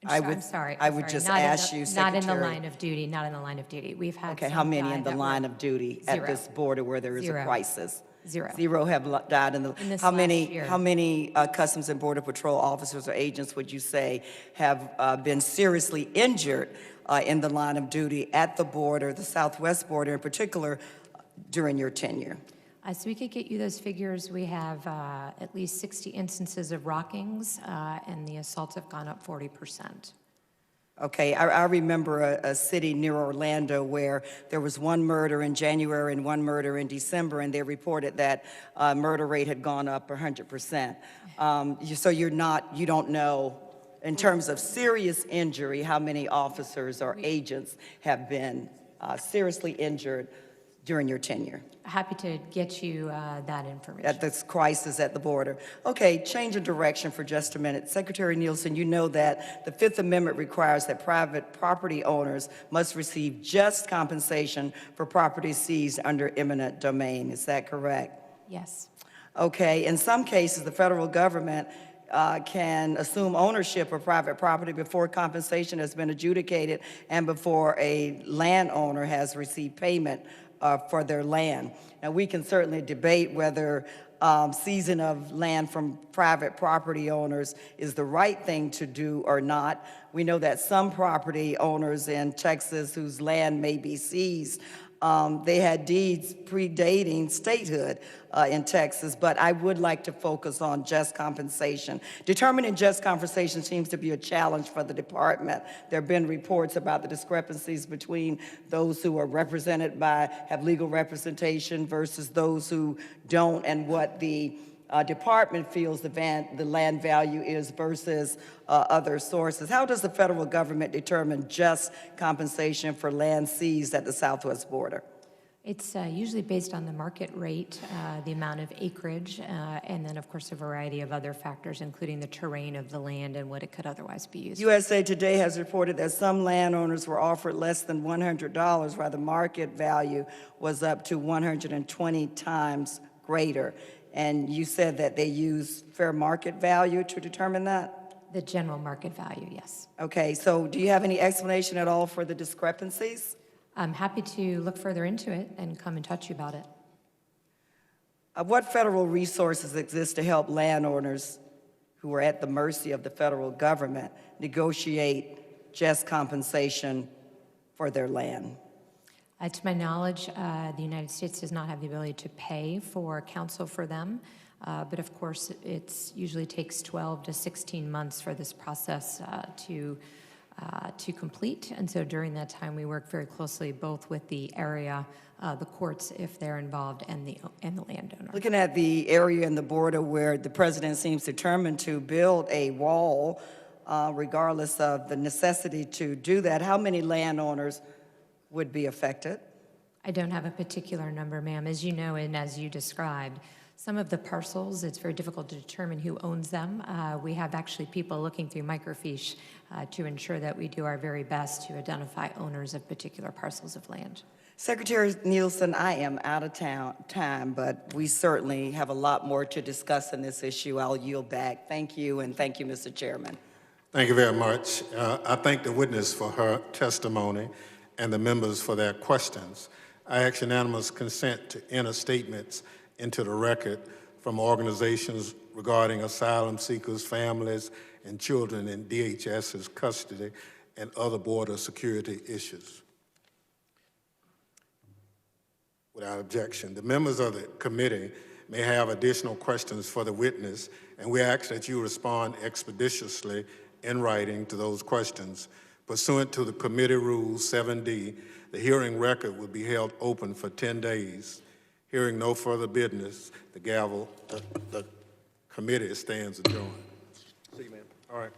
I'm sorry. I would just ask you, Not in the Secretary. line of duty, not in the line of duty. We've had Okay, some how many die in the that line were- of duty Zero. at this border where there is a Zero. crisis? Zero. Zero have died in the. In this How last many? year. How many Customs and Border Patrol officers or agents would you say have been seriously injured in the line of duty at the border, the southwest border in particular, during your tenure? So we could get you those figures. We have at least 60 instances of rockings, and the assaults have gone up 40%. Okay, I remember a city near Orlando where there was one murder in January and one murder in December, and they reported that murder rate had gone up 100%. So you don't know, in terms of serious injury, how many officers or agents have been seriously injured during your tenure? Happy to get you that information. At this crisis at the border. Okay, change of direction for just a minute. Secretary Nielsen, you know that the Fifth Amendment requires that private property owners must receive just compensation for property seized under eminent domain. Is that correct? Yes. Okay, in some cases, the federal government can assume ownership of private property before compensation has been adjudicated and before a landowner has received payment for their land. Now, we can certainly debate whether seizing of land from private property owners is the right thing to do or not. We know that some property owners in Texas whose land may be seized, they had deeds predating statehood in Texas, but I would like to focus on just compensation. Determining just compensation seems to be a challenge for the department. There have been reports about the discrepancies between those who are represented by, have legal representation versus those who don't, and what the department feels the land value is versus other sources. How does the federal government determine just compensation for land seized at the southwest border? It's usually based on the market rate, the amount of acreage, and then, of course, a variety of other factors, including the terrain of the land and what it could otherwise be used for. USA Today has reported that some landowners were offered less than $100, while the market value was up to 120 times greater. And you said that they use fair market value to determine that? The general market value, yes. Okay, so do you have any explanation at all for the discrepancies? I'm happy to look further into it and come and talk to you about it. What federal resources exist to help landowners who are at the mercy of the federal government negotiate just compensation for their land? To my knowledge, the United States does not have the ability to pay for counsel for them, but of course it usually takes 12 to 16 months for this process to complete, and so during that time we work very closely both with the area, the courts if they're involved, and the landowner. Looking at the area and the border where the president seems determined to build a wall, regardless of the necessity to do that, how many landowners would be affected? I don't have a particular number, ma'am. As you know, and as you described, some of the parcels, it's very difficult to determine who owns them. We have actually people looking through microfiche to ensure that we do our very best to identify owners of particular parcels of land. Secretary Nielsen, I am out of time, but we certainly have a lot more to discuss in this issue. I'll yield back. Thank you, and thank you, Mr. Chairman. Thank you very much. I thank the witness for her testimony and the members for their questions. I ask unanimous consent to enter statements into the record from organizations regarding asylum seekers, families, and children in DHS's custody and other border security issues. Without objection, the members of the committee may have additional questions for the witness, and we ask that you respond expeditiously in writing to those questions. Pursuant to the committee rules 7D, the hearing record will be held open for 10 days. Hearing no further business, the committee stands adjourned. See you, ma'am. All right.